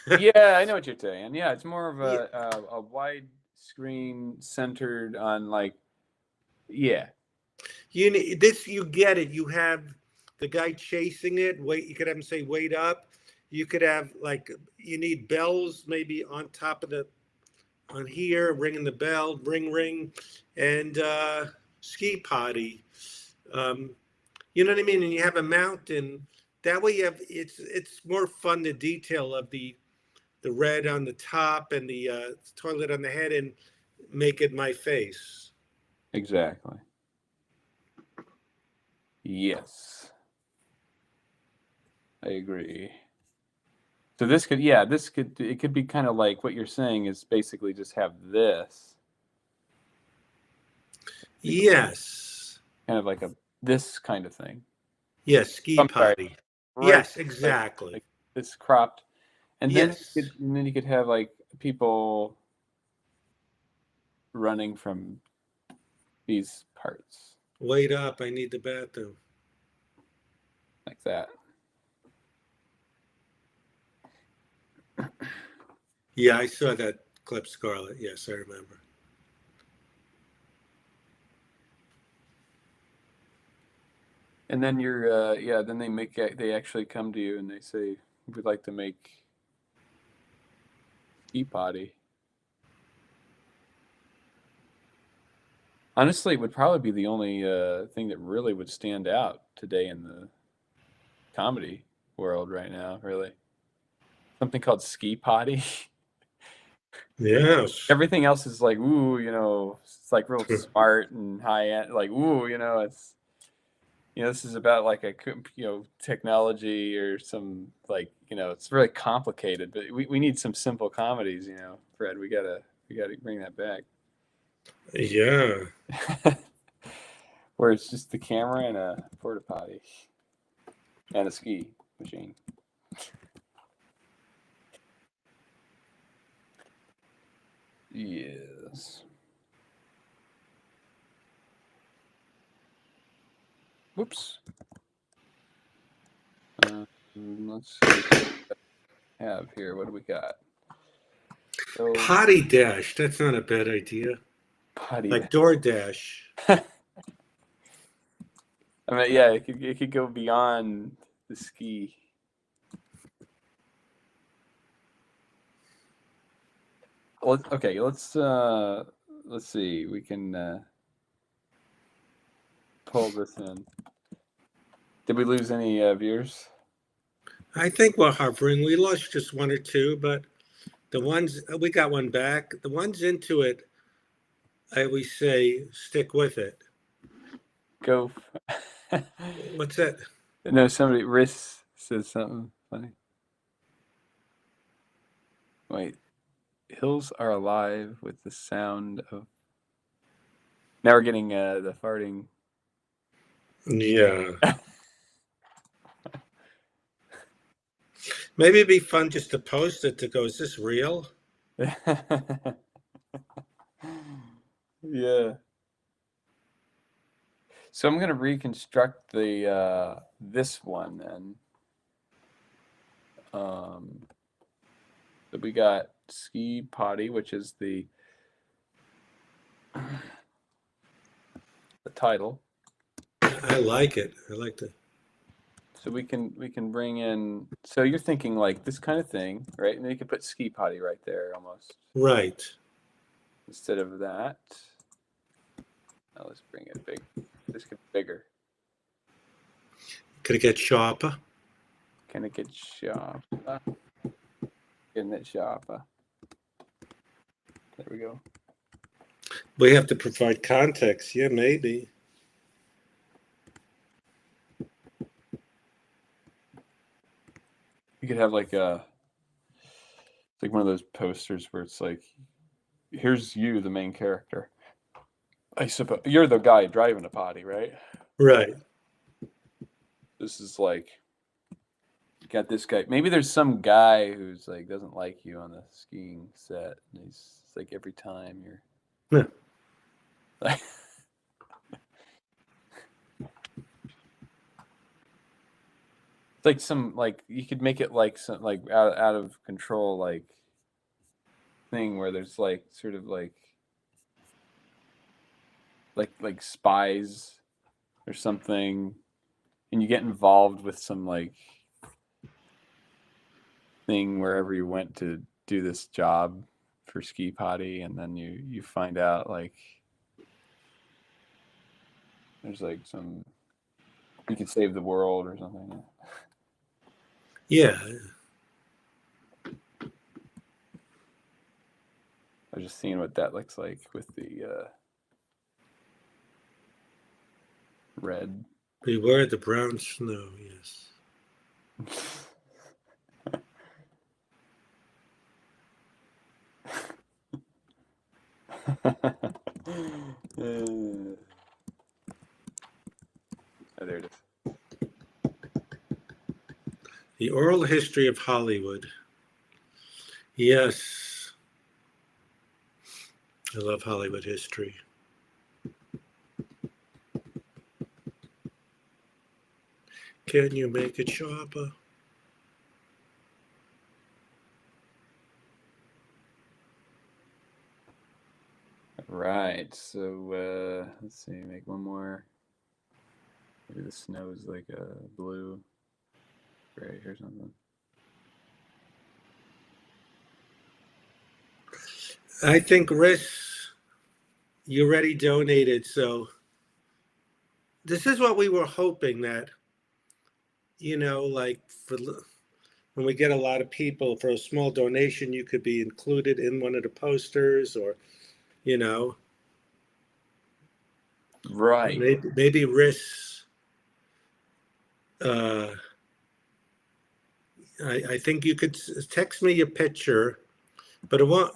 Yeah, I know what you're saying. Yeah, it's more of Yeah, a wide screen centered on like yeah. you need this. You get it. You have the guy chasing it. Wait, you could have him say, "Wait up." You could have like you need bells maybe on top of the on here, ringing the bell, ring ring, and ski potty. Um, you know what I mean? And you have a mountain. That way, you have it's more fun the detail of the red on the top and the toilet on the head, and make it my face. Exactly. Yes. I agree. So it could be kind of like what you're saying is basically just have this Yes. kind of like this kind of thing. Yes. Ski I'm sorry, potty. right? Yes. Like Exactly. this cropped, Yes. and then you could have like people running from these parts Wait up. I need the bathroom. like that. Yeah, I saw that clip, Scarlett. Yes, I remember. And then then they actually come to you and they say, we'd like to make ski potty. Honestly, it would probably be the only thing that really would stand out today in the comedy world right now, really. Something called ski potty. Yes. Everything else is like, ooh, it's like real smart and high end. Like, ooh, it's this is about like technology or some like it's really complicated. But we need some simple comedies, Fred. We gotta bring that back. Yeah. Where it's just the camera and a porta potty and a ski machine. Yes. Whoops. Let's see what we have here. What do we got? So, Potty Dash. That's not a bad idea. potty. Like DoorDash. I mean, yeah, it could go beyond the ski. Okay, let's see. We can pull this in. Did we lose any viewers? I think we're hovering. We lost just one or two, but the ones we got one back. The ones into it, I always say, stick with it. Go. What's that? No, somebody, Riss says something funny. Wait, hills are alive with the sound of. Now we're getting the farting. Yeah. Maybe it'd be fun just to post it to go, is this real? Yeah. So I'm gonna reconstruct the this one then. So we got ski potty, which is the title. I like it. I like the. So we can bring in. So you're thinking like this kind of thing, right? And then you can put ski potty right there almost Right. instead of that. Now let's bring it big. This could be bigger. Could it get sharper? Can it get sharper? Getting it sharper. There we go. We have to provide context. Yeah, maybe. You could have like one of those posters where it's like, here's you, the main character. I suppose you're the guy driving a potty, right? Right. This is like, got this guy. Maybe there's some guy who's like doesn't like you on the skiing set. And he's like every time you're Yeah. like. Like some like you could make it like some like out of control like thing where there's like sort of like spies or something, and you get involved with some like thing wherever you went to do this job for ski potty, and then you find out like there's like some you could save the world or something. Yeah. I was just seeing what that looks like with the red. Beware the brown snow. Yes. Oh, there it is. The oral history of Hollywood. Yes. I love Hollywood history. Can you make it sharper? Right. So let's see. Make one more. Maybe the snow is like a blue, gray, or something. I think, Riss, you already donated, so this is what we were hoping that, like when we get a lot of people for a small donation, you could be included in one of the posters, or Right. maybe Riss. I think you could text me your picture, but it won't.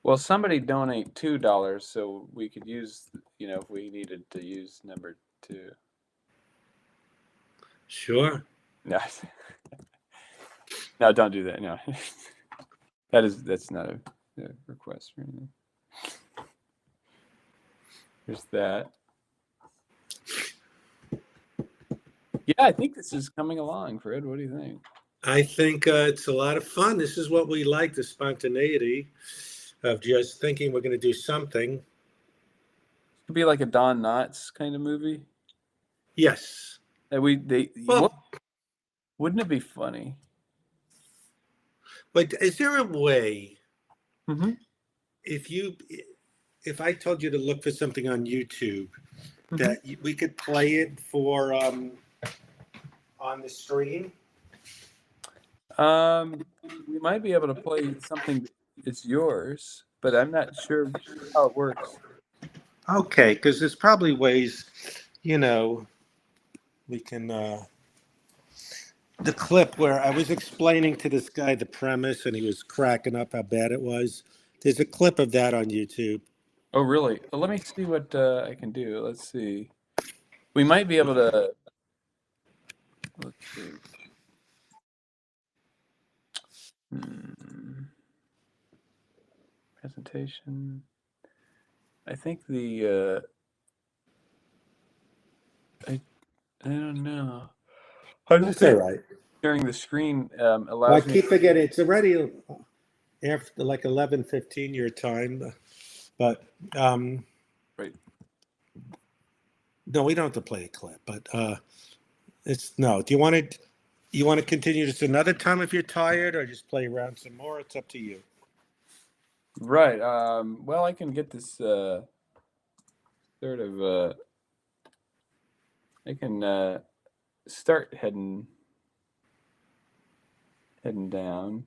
Well, somebody donate $2, so we could use, if we needed to use number 2. Sure. No, no, don't do that. No, that's not a request or anything. There's that. Yeah, I think this is coming along, Fred. What do you think? I think it's a lot of fun. This is what we like, the spontaneity of just thinking we're going to do something. Could be like a Don Knotts kind of movie. Yes. That Well, wouldn't it be funny? but is there a way Mm-hmm. if I told you to look for something on YouTube Mm-hmm. that we could play it for on the stream? We might be able to play something that's yours, but I'm not sure how it works. Okay, because there's probably ways, you know, we can. The clip where I was explaining to this guy the premise and he was cracking up how bad it was. There's a clip of that on YouTube. Oh, really? Well, let me see what I can do. Let's see. We might be able to. Let's see. Presentation. I think I don't know. I just That's all think right. sharing the screen Well, I allows me. keep forgetting it's already after like 11:15 your time, but Right. no, we don't have to play a clip. But it's no. Do you want to continue this another time if you're tired, or just play around some more? It's up to you. Right. Well, I can get this sort of. I can start heading down.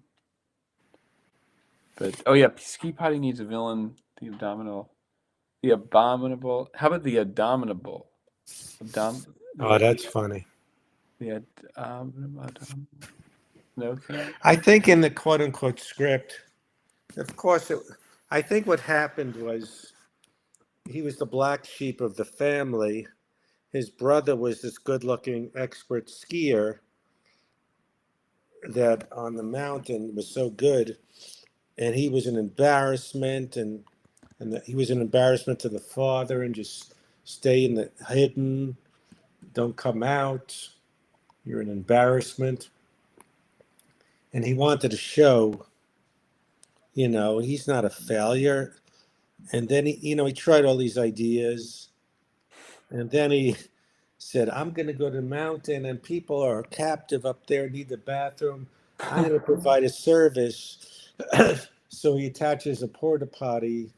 But oh yeah, Ski Potty needs a villain. The abominable. How about the abominable? Oh, that's funny. The no can. I think in the quote unquote script, of course, I think what happened was he was the black sheep of the family. His brother was this good looking expert skier that on the mountain was so good. And he was an embarrassment, and he was an embarrassment to the father, and just stay in the hidden, don't come out. You're an embarrassment. And he wanted to show, he's not a failure. And then he tried all these ideas, and then he said, "I'm going to go to the mountain, and people are captive up there, need the bathroom. I'm going to provide a service." So he attaches a porta potty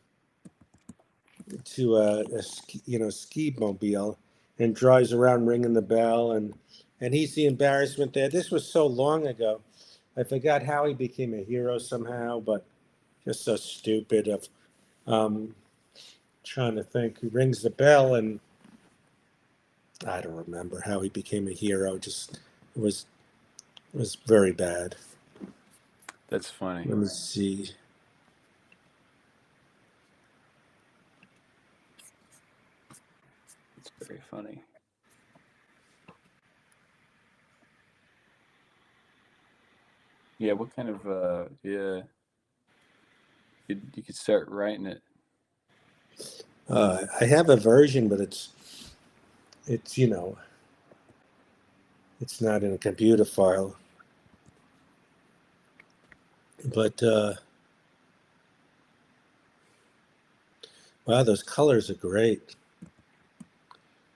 to a ski mobile and drives around ringing the bell, and he's the embarrassment there. This was so long ago. I forgot how he became a hero somehow, but just so stupid of trying to think. He rings the bell, and I don't remember how he became a hero. Just it was very bad. That's funny. Let me see. It's very funny. Yeah, what kind of yeah? You could start writing it. I have a version, but it's it's not in a computer file. But wow, those colors are great.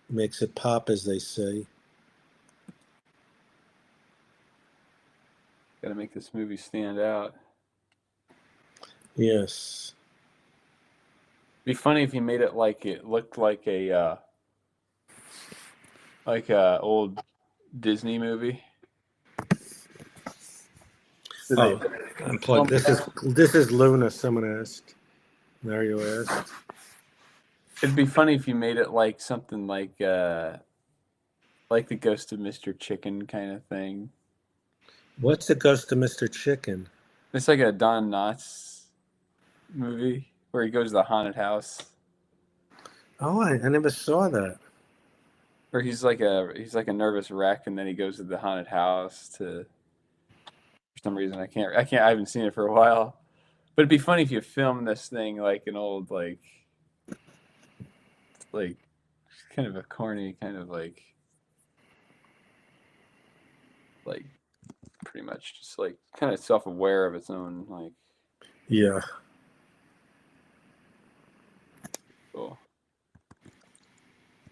Makes it pop, as they say. Got to make this movie stand out. Yes. Be funny if you made it like it looked like a old Disney movie. So Oh, they unplugged. This is Luna. Someone asked. Mario asked. It'd be funny if you made it like something like the Ghost of Mr. Chicken kind of thing. What's the Ghost of Mr. Chicken? It's like a Don Knotts movie where he goes to the haunted house. Oh, I never saw that. Or he's like a nervous wreck, and then he goes to the haunted house for some reason I haven't seen it for a while. But it'd be funny if you filmed this thing like an old like kind of a corny kind of like like pretty much just like kind of self-aware of its own like. Yeah. Cool.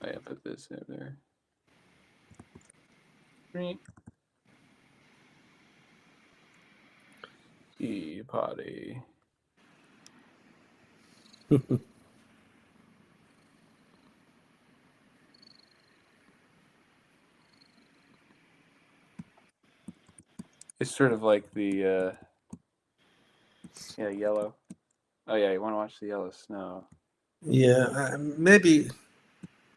Oh yeah, put this over there. Tea potty. It's sort of like the yellow. Oh yeah, you want to watch the yellow snow? Yeah, maybe.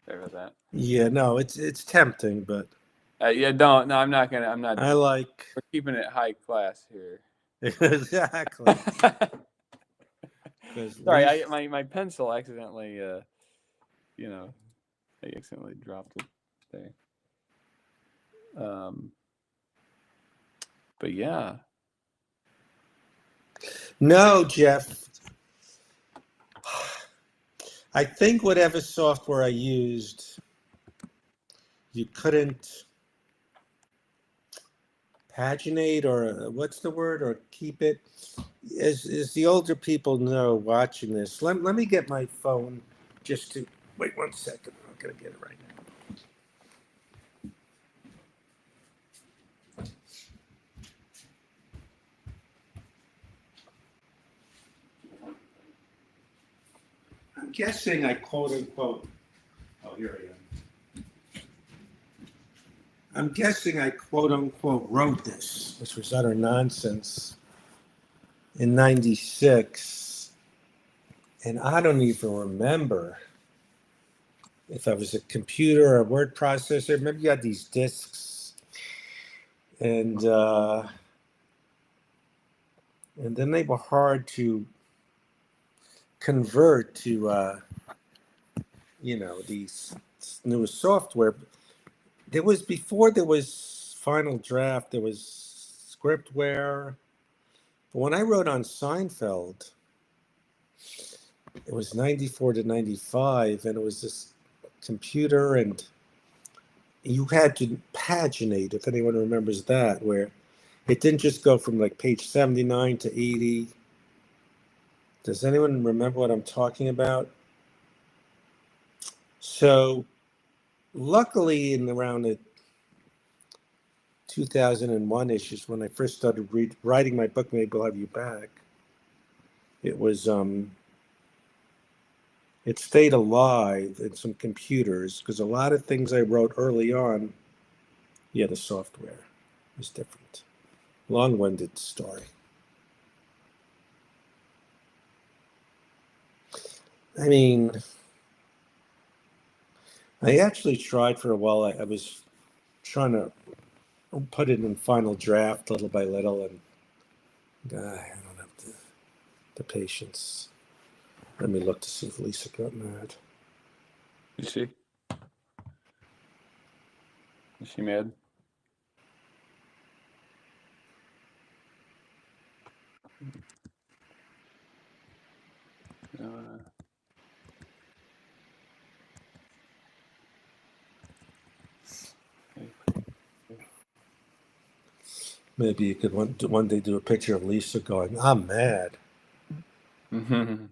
Sorry about that. Yeah, no, it's tempting, but Yeah, don't. No, I'm not gonna. I'm not. I like We're keeping it high class here. exactly. Because Sorry, my pencil accidentally. I accidentally dropped it there. But yeah. No, Jeff. I think whatever software I used, you couldn't paginate or what's the word or keep it. As the older people know watching this, let me get my phone just to wait 1 second. I'm not going to get it right now. I'm guessing I quote unquote. Oh, here I am. I'm guessing I quote unquote wrote this, which was utter nonsense, in '96. And I don't even remember if I was a computer or a word processor. Maybe you had these disks. And then they were hard to convert to, these newer software. Before there was Final Draft, there was Scriptware. But when I wrote on Seinfeld, it was 94 to 95, and it was this computer, and you had to paginate, if anyone remembers that, where it didn't just go from like page 79 to 80. Does anyone remember what I'm talking about? So luckily in around the 2001 issues, when I first started writing my book, Maybe I'll Have You Back, it stayed alive in some computers, because a lot of things I wrote early on, the software was different. Long-winded story. I mean, I actually tried for a while. I was trying to put it in Final Draft little by little, and I don't have the patience. Let me look to see if Lisa got mad. You see? Is she mad? Maybe you could one day do a picture of Lisa going, "I'm mad." Mm-hmm.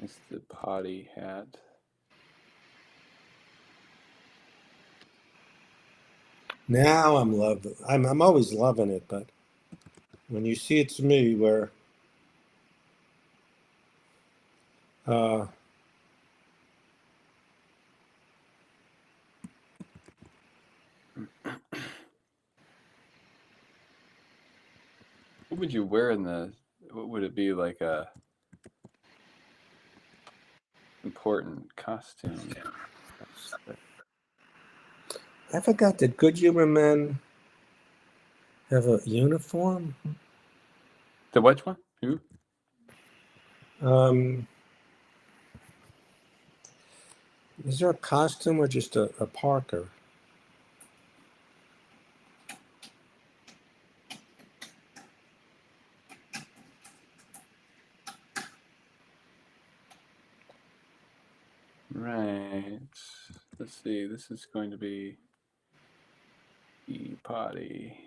It's the potty hat. Now I'm always loving it, but when you see it's me, where What would you wear what would it be like a important costume? I forgot, did Good Humor Men have a uniform? The which one? Who? Is there a costume or just a Parker? Right. Let's see. This is going to be potty.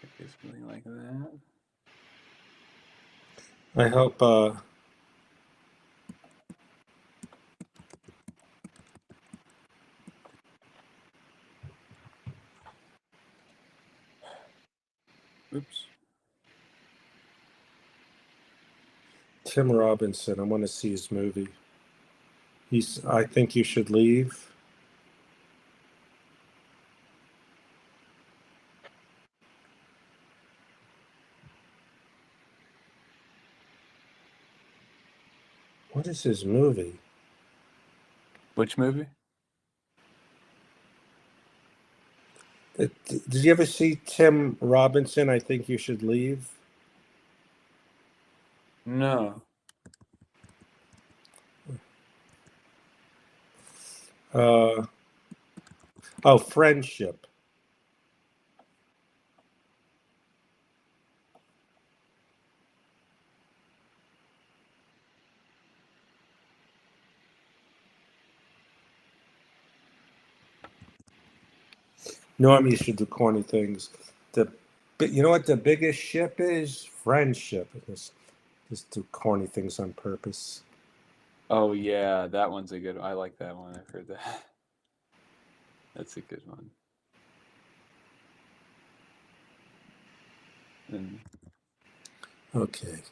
Okay, something like that. I hope. Oops. Tim Robinson. I want to see his movie. I think you should leave. What is his movie? Which movie? Did you ever see Tim Robinson? I think you should leave. No. Oh, Friendship. Normally, you should do corny things. You know what the biggest ship is? Friendship. Just do corny things on purpose. Oh yeah, that one's a good one. I like that one. I've heard that. That's a good one. And Okay.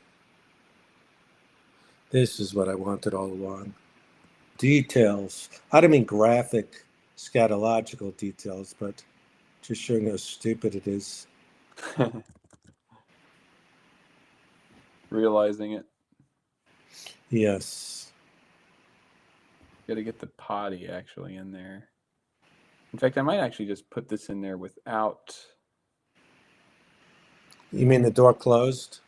This is what I wanted all along. Details. I don't mean graphic, scatological details, but just showing how stupid it is. realizing it. Yes. Got to get the potty actually in there. In fact, I might actually just put this in there without. You mean the door closed?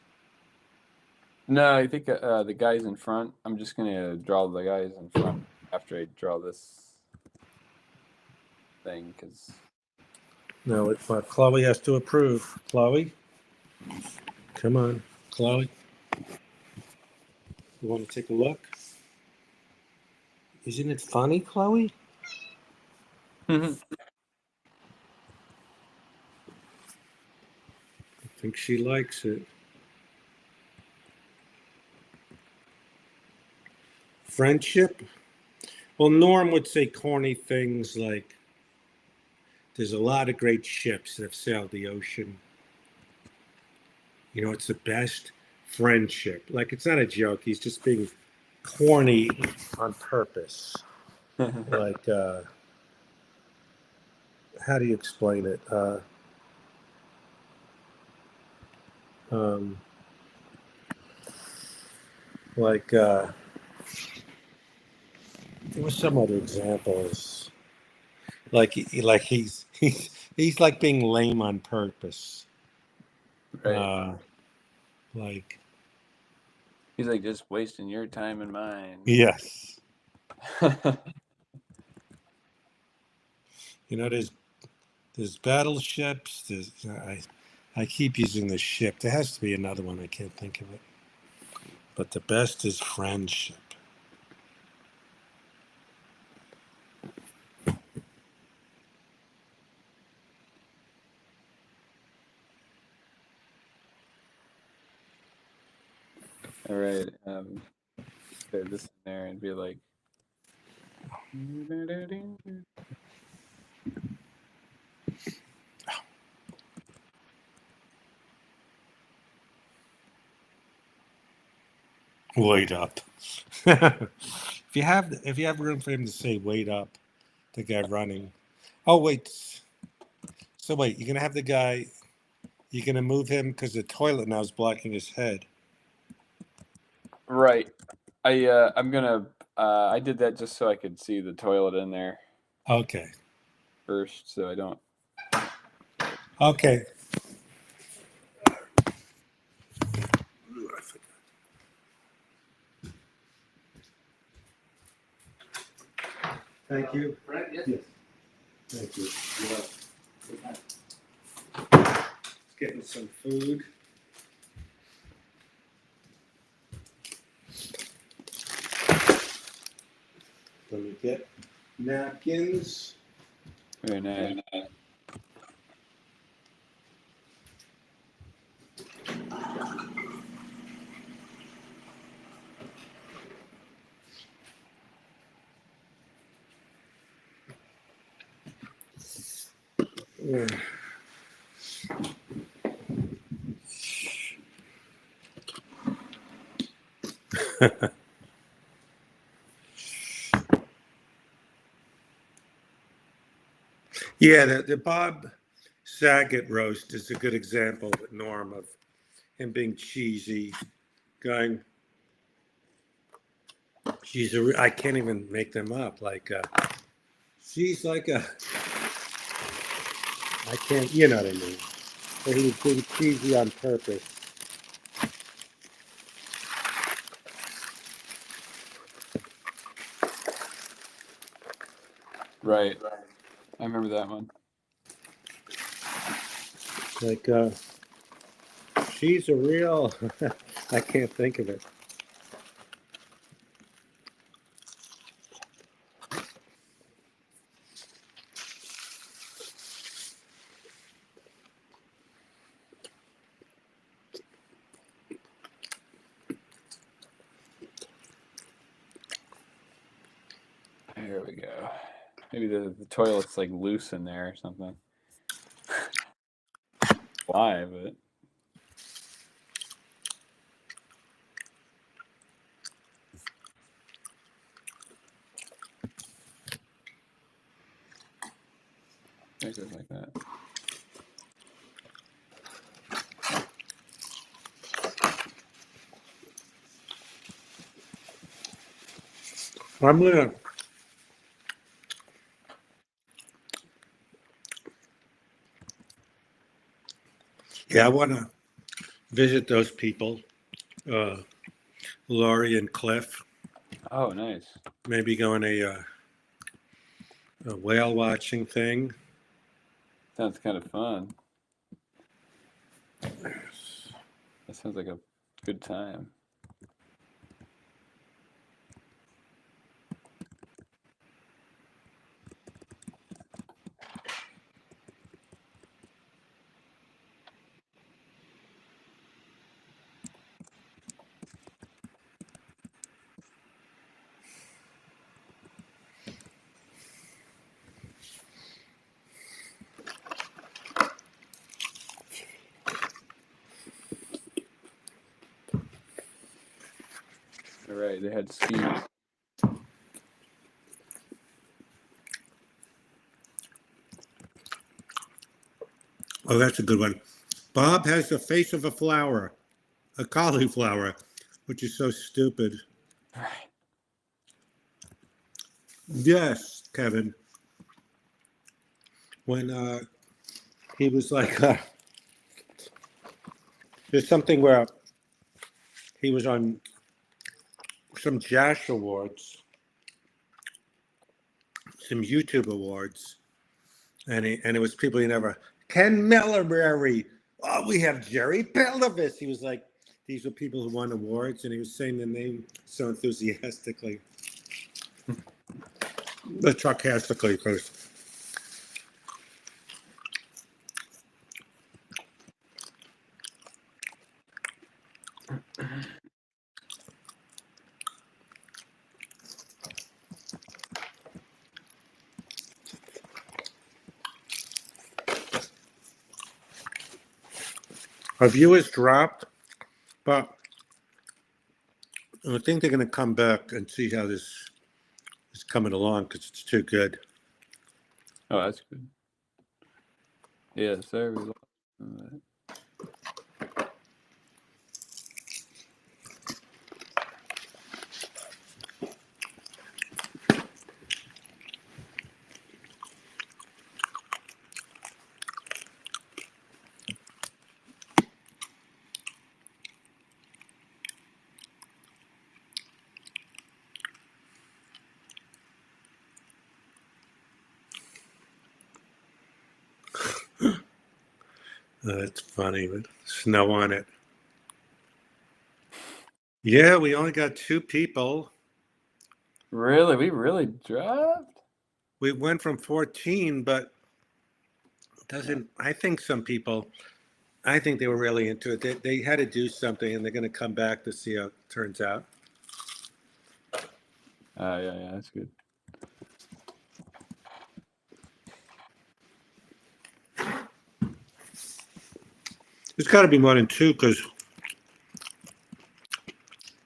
No, I think the guys in front. I'm just gonna draw the guys in front after I draw this thing because. No, Chloe has to approve. Chloe? Come on. Chloe? You want to take a look? Isn't it funny, Chloe? I think she likes it. Friendship? Well, Norm would say corny things like, there's a lot of great ships that have sailed the ocean. You know, it's the best friendship. Like, it's not a joke. He's just being corny on purpose. Like, how do you explain it? Um, like, there was some other examples. Like he's like being lame on purpose. Right. Like, He's like just wasting your time and mine. yes. You know, there's battleships. I keep using the ship. There has to be another one. I can't think of it. But the best is friendship. All right. Put this in there and be like. Wait up. If you have room for him to say "wait up," the guy running. Oh wait. So wait, you're gonna have the guy. You're gonna move him because the toilet now is blocking his head. Right. I'm gonna. I did that just so I could see the toilet in there Okay. first, so I don't. Okay. Thank you. Yes. Thank you. Getting some food. Let me get napkins. Very nice. Yeah, the Bob Saget roast is a good example with Norm of him being cheesy, going, I can't even make them up. Like, she's like I can't, you know what I mean. So he was being cheesy on purpose. Right. I remember that one. Like, she's a real, I can't think of it. There we go. Maybe the toilet's like loose in there or something. Why? But it goes like that. I'm gonna, yeah, I want to visit those people, uh, Laurie and Cliff. Oh, nice. Maybe go on a whale watching thing. Sounds kind of fun. That sounds like a good time. All right, they had Steve. Oh, that's a good one. Bob has the face of a flower, a cauliflower, which is so stupid. Right. Yes, Kevin. When he was like, there's something where he was on some Jash Awards, some YouTube awards, and it was people he never. Ken Mellerberry. Oh, we have Jerry Pellevis. He was like, these were people who won awards, and he was saying the name so enthusiastically. Sarcastically, first. Our viewers dropped, but I think they're going to come back and see how this is coming along because it's too good. Oh, that's good. Yes, there we go. Alright. That's funny with snow on it. Yeah, we only got 2 people. Really? We really dropped? We went from 14, but doesn't. I think some people. I think they were really into it. They had to do something, and they're going to come back to see how it turns out. Yeah, that's good. There's got to be more than 2 because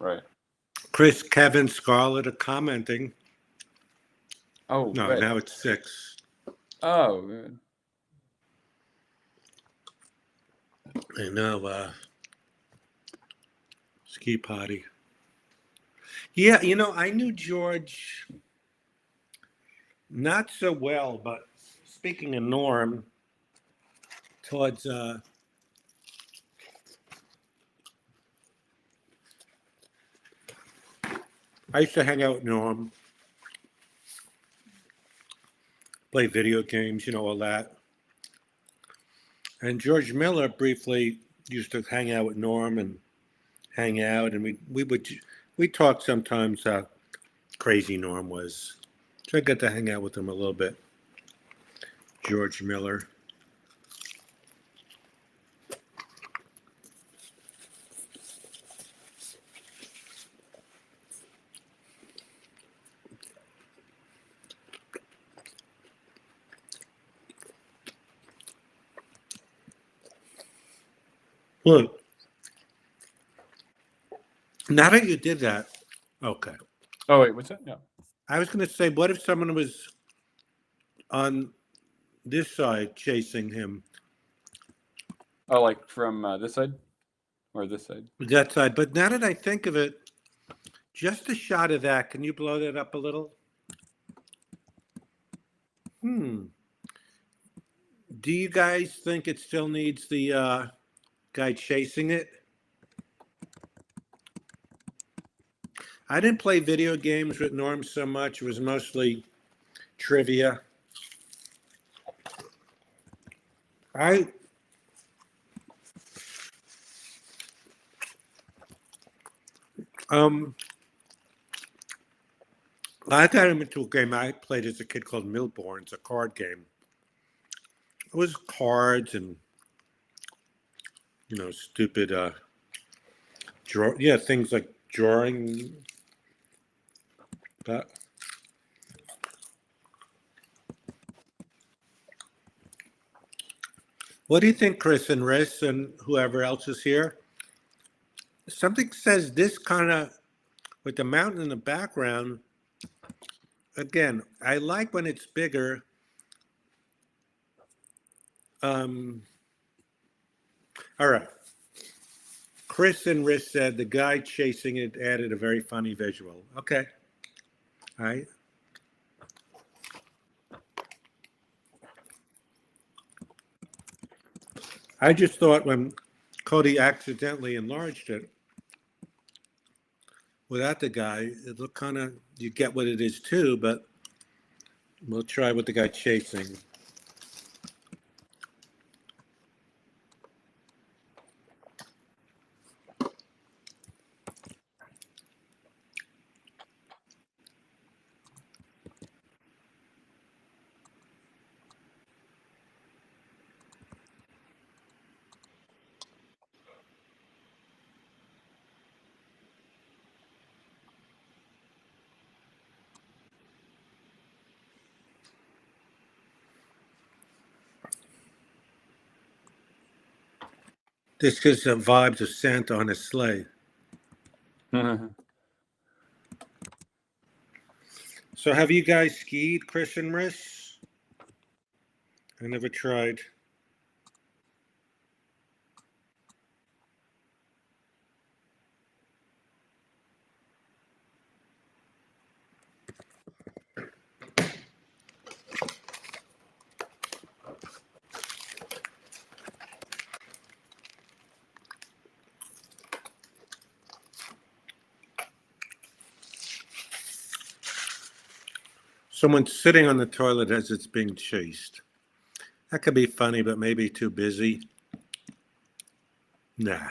Right. Chris, Kevin, Scarlett are commenting. Oh, No, right. now it's 6. Oh, man. I know. Ski potty. Yeah, I knew George not so well, but speaking of Norm, towards I used to hang out with Norm, play video games, all that. And George Miller briefly used to hang out with Norm and hang out, and we talk sometimes how crazy Norm was. So I got to hang out with him a little bit. George Miller. Look, now that you did that, okay. Oh, wait, what's that? No. I was going to say, what if someone was on this side chasing him? Oh, like from this side? Or this side? That side. But now that I think of it, just a shot of that. Can you blow that up a little? Do you guys think it still needs the guy chasing it? I didn't play video games with Norm so much. It was mostly trivia. I got him into a game I played as a kid called Milborn's, a card game. It was cards and stupid things like drawing. But what do you think, Chris and Riss and whoever else is here? Something says this kind of, with the mountain in the background, again, I like when it's bigger. All right. Chris and Riss said the guy chasing it added a very funny visual. Okay. All right. I just thought when Cody accidentally enlarged it without the guy, it looked kind of, you get what it is too, but we'll try with the guy chasing. This gives the vibes of Santa on a sleigh. So have you guys skied, Chris and Riss? I never tried. Someone's sitting on the toilet as it's being chased. That could be funny, but maybe too busy. Nah.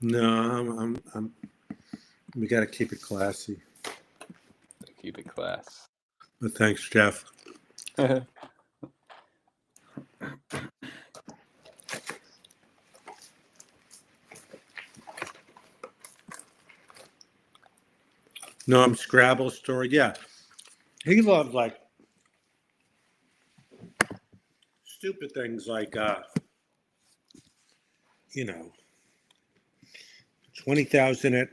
No, we got to keep it classy. Keep it class. But thanks, Jeff. Noam Scrabble story. Yeah. He loved like stupid things like, 20,000 at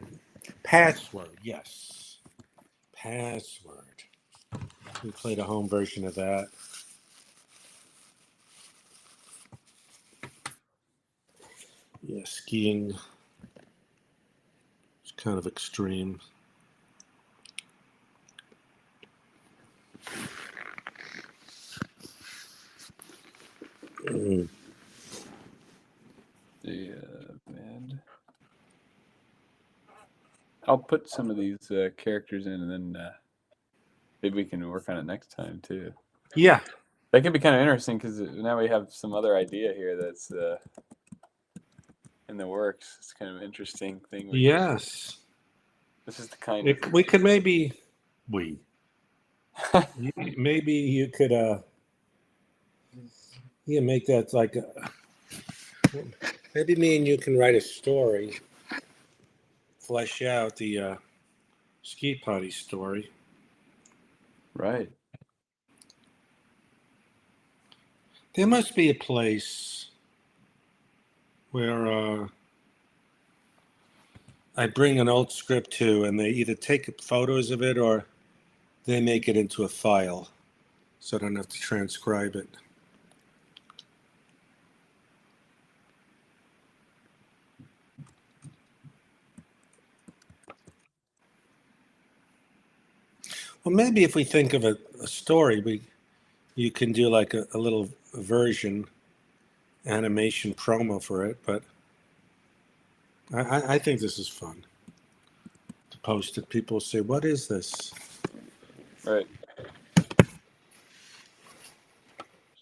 password. Yes. Password. We played a home version of that. Yeah, skiing. It's kind of extreme. Mm. Yeah, man. I'll put some of these characters in, and then maybe we can work on it next time too. Yeah. That could be kind of interesting because now we have some other idea here that's in the works. It's kind of an interesting thing. Yes. This is the kind of We could maybe maybe you could make that like maybe me and you can write a story, flesh out the ski potty story. right. There must be a place where I bring an old script to, and they either take photos of it or they make it into a file, so I don't have to transcribe it. Well, maybe if we think of a story, you can do like a little version, animation promo for it. But I think this is fun to post it. People say, "What is this?" Right.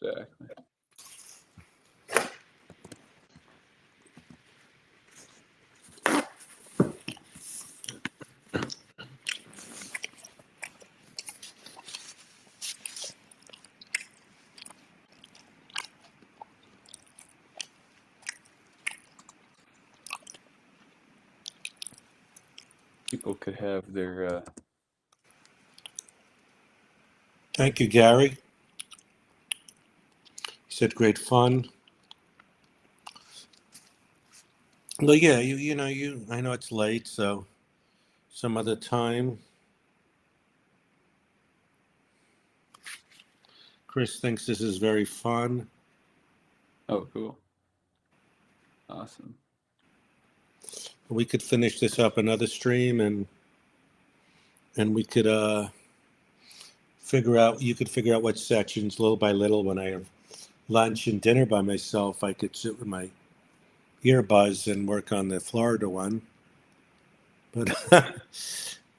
Exactly. People could have their Thank you, Gary. He said, "Great fun." Well, yeah, I know it's late, so some other time. Chris thinks this is very fun. oh, cool. Awesome. We could finish this up another stream, and we could you could figure out what sections little by little. When I have lunch and dinner by myself, I could sit with my earbuds and work on the Florida one. But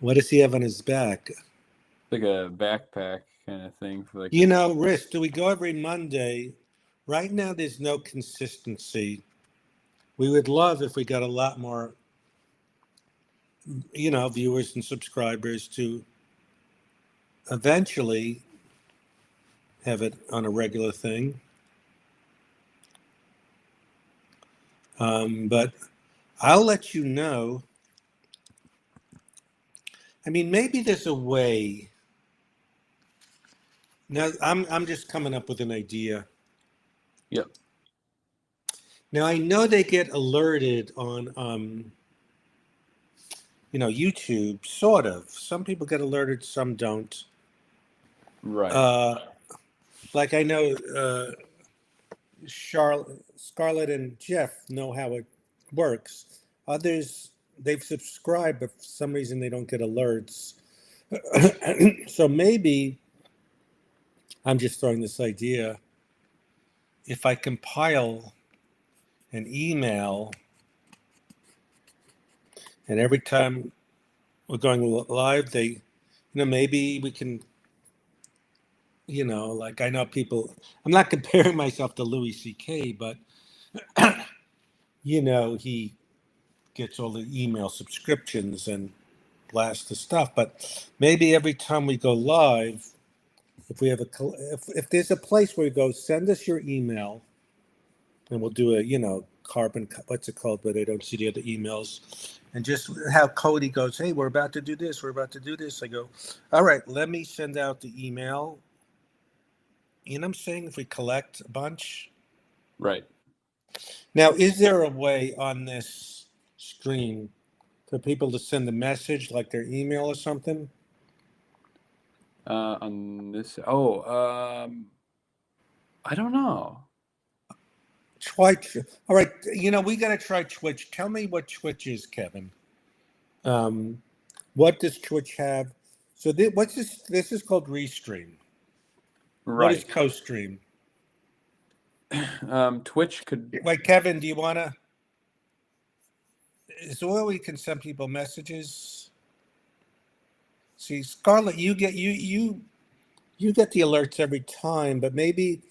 what does he have on his back? Like a backpack kind of thing for like. Riss, do we go every Monday? Right now, there's no consistency. We would love if we got a lot more, viewers and subscribers to eventually have it on a regular thing. But I'll let you know. I mean, maybe there's a way. Now, I'm just coming up with an idea. Yep. Now, I know they get alerted on YouTube, sort of. Some people get alerted, some don't. Right. Like I know Scarlett and Jeff know how it works. Others, they've subscribed, but for some reason they don't get alerts. So maybe I'm just throwing this idea. If I compile an email, and every time we're going live, maybe we can, like I know people. I'm not comparing myself to Louis C.K., but he gets all the email subscriptions and blasts the stuff. But maybe every time we go live, if we have if there's a place where we go, send us your email, and we'll do a carbon, what's it called, where they don't see the other emails, and just how Cody goes, hey, we're about to do this, we're about to do this. I go, all right, let me send out the email. You know what I'm saying? If we collect a bunch. Right. Now, is there a way on this stream for people to send a message, like their email or something? On this. I don't know. Try. All right. We got to try Twitch. Tell me what Twitch is, Kevin. What does Twitch have? So what's this? This is called Restream. What is Right. Co-Stream? Twitch could. Wait, Kevin, do you want to? Is there a way we can send people messages? See, Scarlett, you get the alerts every time, but maybe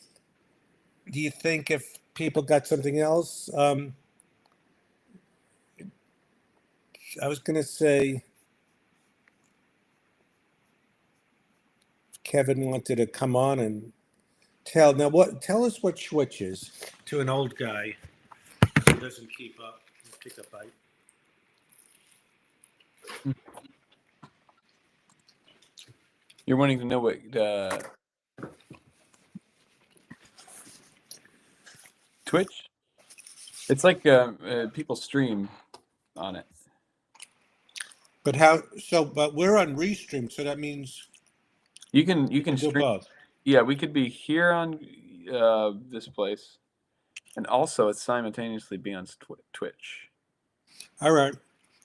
do you think if people got something else? I was going to say, Kevin wanted to come on and tell us what Twitch is to an old guy who doesn't keep up. Take a bite. You're wanting to know what Twitch? It's like people stream on it. But how? So, but we're on Restream, so that means You can do stream. both. Yeah, we could be here on this place, and also it's simultaneously be on Twitch. All right.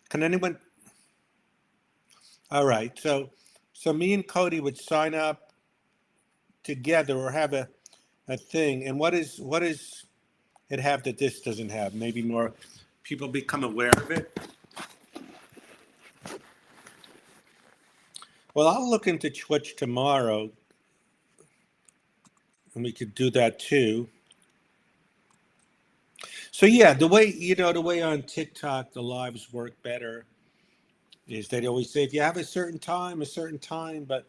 Can anyone? All right. So me and Cody would sign up together or have a thing. And what is it have that this doesn't have? Maybe more people become aware of it. Well, I'll look into Twitch tomorrow, and we could do that too. So yeah, the way on TikTok the lives work better is they'd always say if you have a certain time, but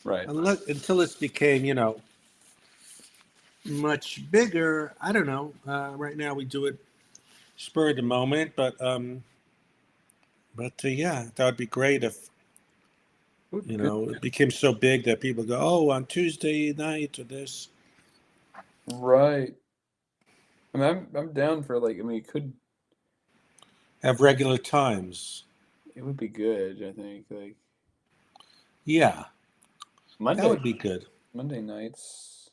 Right. until this became much bigger, I don't know. Right now we do it spur of the moment, but yeah, that would be great if it became so big that people go, oh, on Tuesday night or this. Right. I mean, I'm down for it could Have regular times. it would be good. I think Yeah, Monday. that would be good. Monday nights.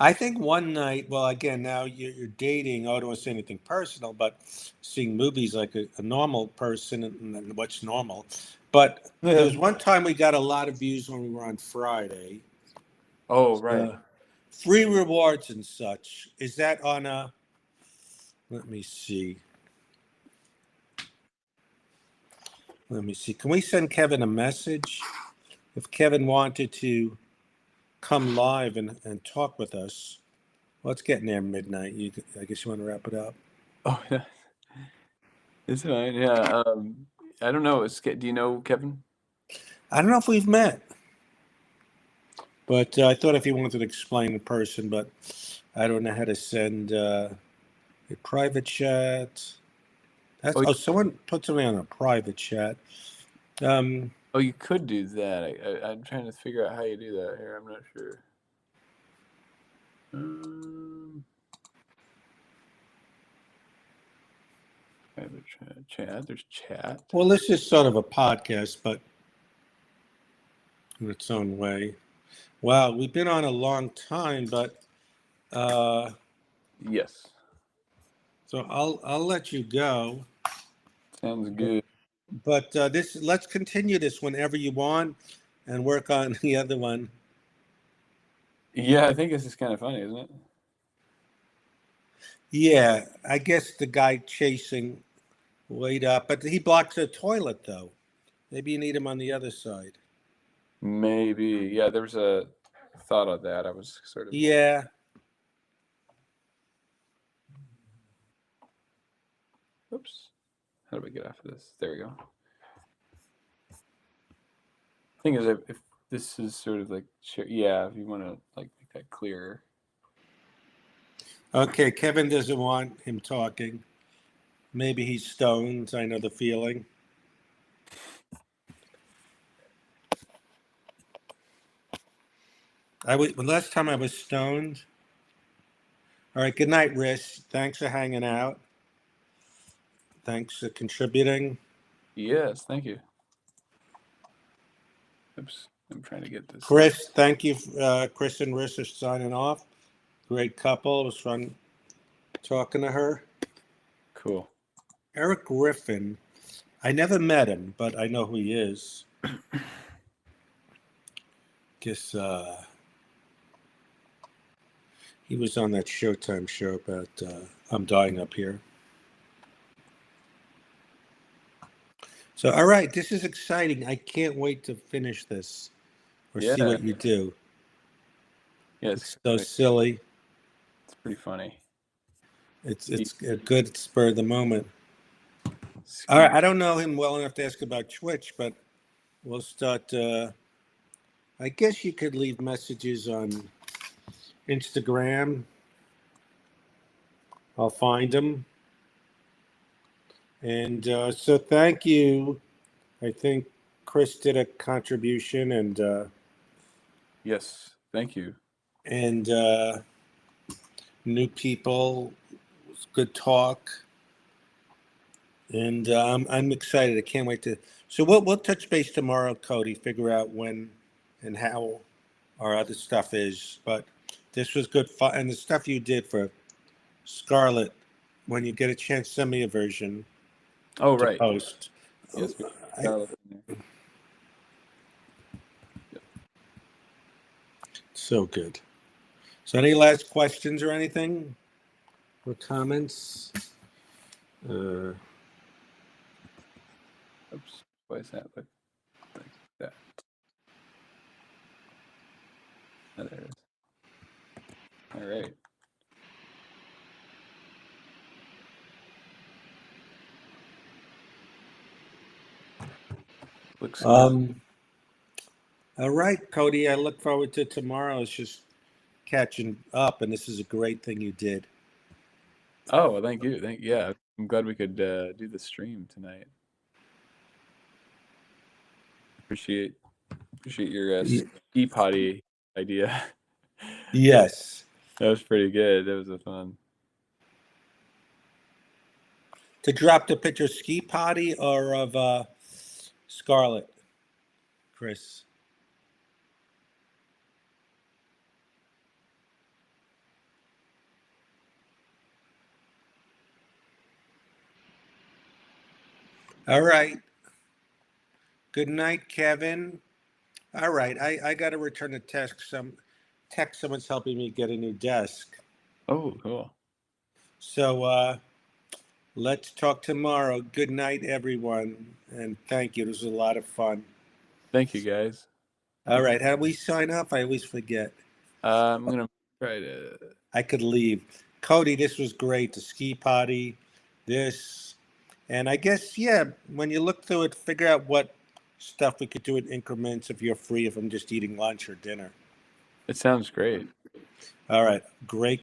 I think one night, well, again, now you're dating. I don't want to say anything personal, but seeing movies like a normal person, and what's normal. But there was one time we got a lot of views when we were on Friday. Oh, right. Free rewards and such. Is that on a? Let me see. Can we send Kevin a message? If Kevin wanted to come live and talk with us. Well, it's getting there midnight. I guess you want to wrap it up. Oh, yeah. It's fine. Yeah. I don't know. Do you know Kevin? I don't know if we've met, but I thought if he wanted to explain in person, but I don't know how to send a private chat. Someone put something on a private chat. You could do that. I'm trying to figure out how you do that here. I'm not sure. Chat. There's chat. Well, this is sort of a podcast, but in its own way. Wow, we've been on a long time, but Yes. so I'll let you go. Sounds good. But let's continue this whenever you want, and work on the other one. Yeah, I think this is kind of funny, isn't it? Yeah, I guess the guy chasing Wade up, but he blocks the toilet though. Maybe you need him on the other side. Maybe. Yeah, there was a thought of that. I was sort of. Yeah. Oops. How do we get off of this? There we go. Thing is, if this is sort of like, yeah, if you want to like make that clearer. Okay, Kevin doesn't want him talking. Maybe he's stoned. I know the feeling. Last time I was stoned. All right, good night, Riss. Thanks for hanging out. Thanks for contributing. Yes, thank you. Oops, I'm trying to get this. Chris, thank you. Chris and Riss are signing off. Great couple. It was fun talking to her. Cool. Eric Griffin. I never met him, but I know who he is. Guess he was on that Showtime show about I'm Dying Up Here. So, all right, this is exciting. I can't wait to finish this or see what you do. Yeah, it's so silly. It's pretty funny. It's a good spur of the moment. All right, I don't know him well enough to ask about Twitch, but we'll start. I guess you could leave messages on Instagram. I'll find them. And so thank you. I think Chris did a contribution, and yes, thank you. And new people, good talk. And I'm excited. I can't wait to. So we'll touch base tomorrow, Cody. Figure out when and how our other stuff is. But this was good fun, and the stuff you did for Scarlet. When you get a chance, send me a version. Oh, to right. Post. Yes, Scarlet in there. Yep. So good. So any last questions or anything? Or comments? Oops. Why is that look like that? Oh, there it is. All right. Looks good. All right, Cody. I look forward to tomorrow. It's just catching up, and this is a great thing you did. Oh, well, thank you. Yeah, I'm glad we could do the stream tonight. Appreciate your ski potty idea. Yes. That was pretty good. That was a fun. To drop the picture of ski potty or of Scarlet, Chris? All right. Good night, Kevin. All right. I got to return a text. Someone's helping me get a new desk. Oh, cool. So let's talk tomorrow. Good night, everyone. And thank you. This was a lot of fun. Thank you, guys. All right. How do we sign off? I always forget. I'm going to try to. I could leave. Cody, this was great. The ski potty, this. And I guess, yeah, when you look through it, figure out what stuff we could do in increments if you're free, if I'm just eating lunch or dinner. It sounds great. All right. Great.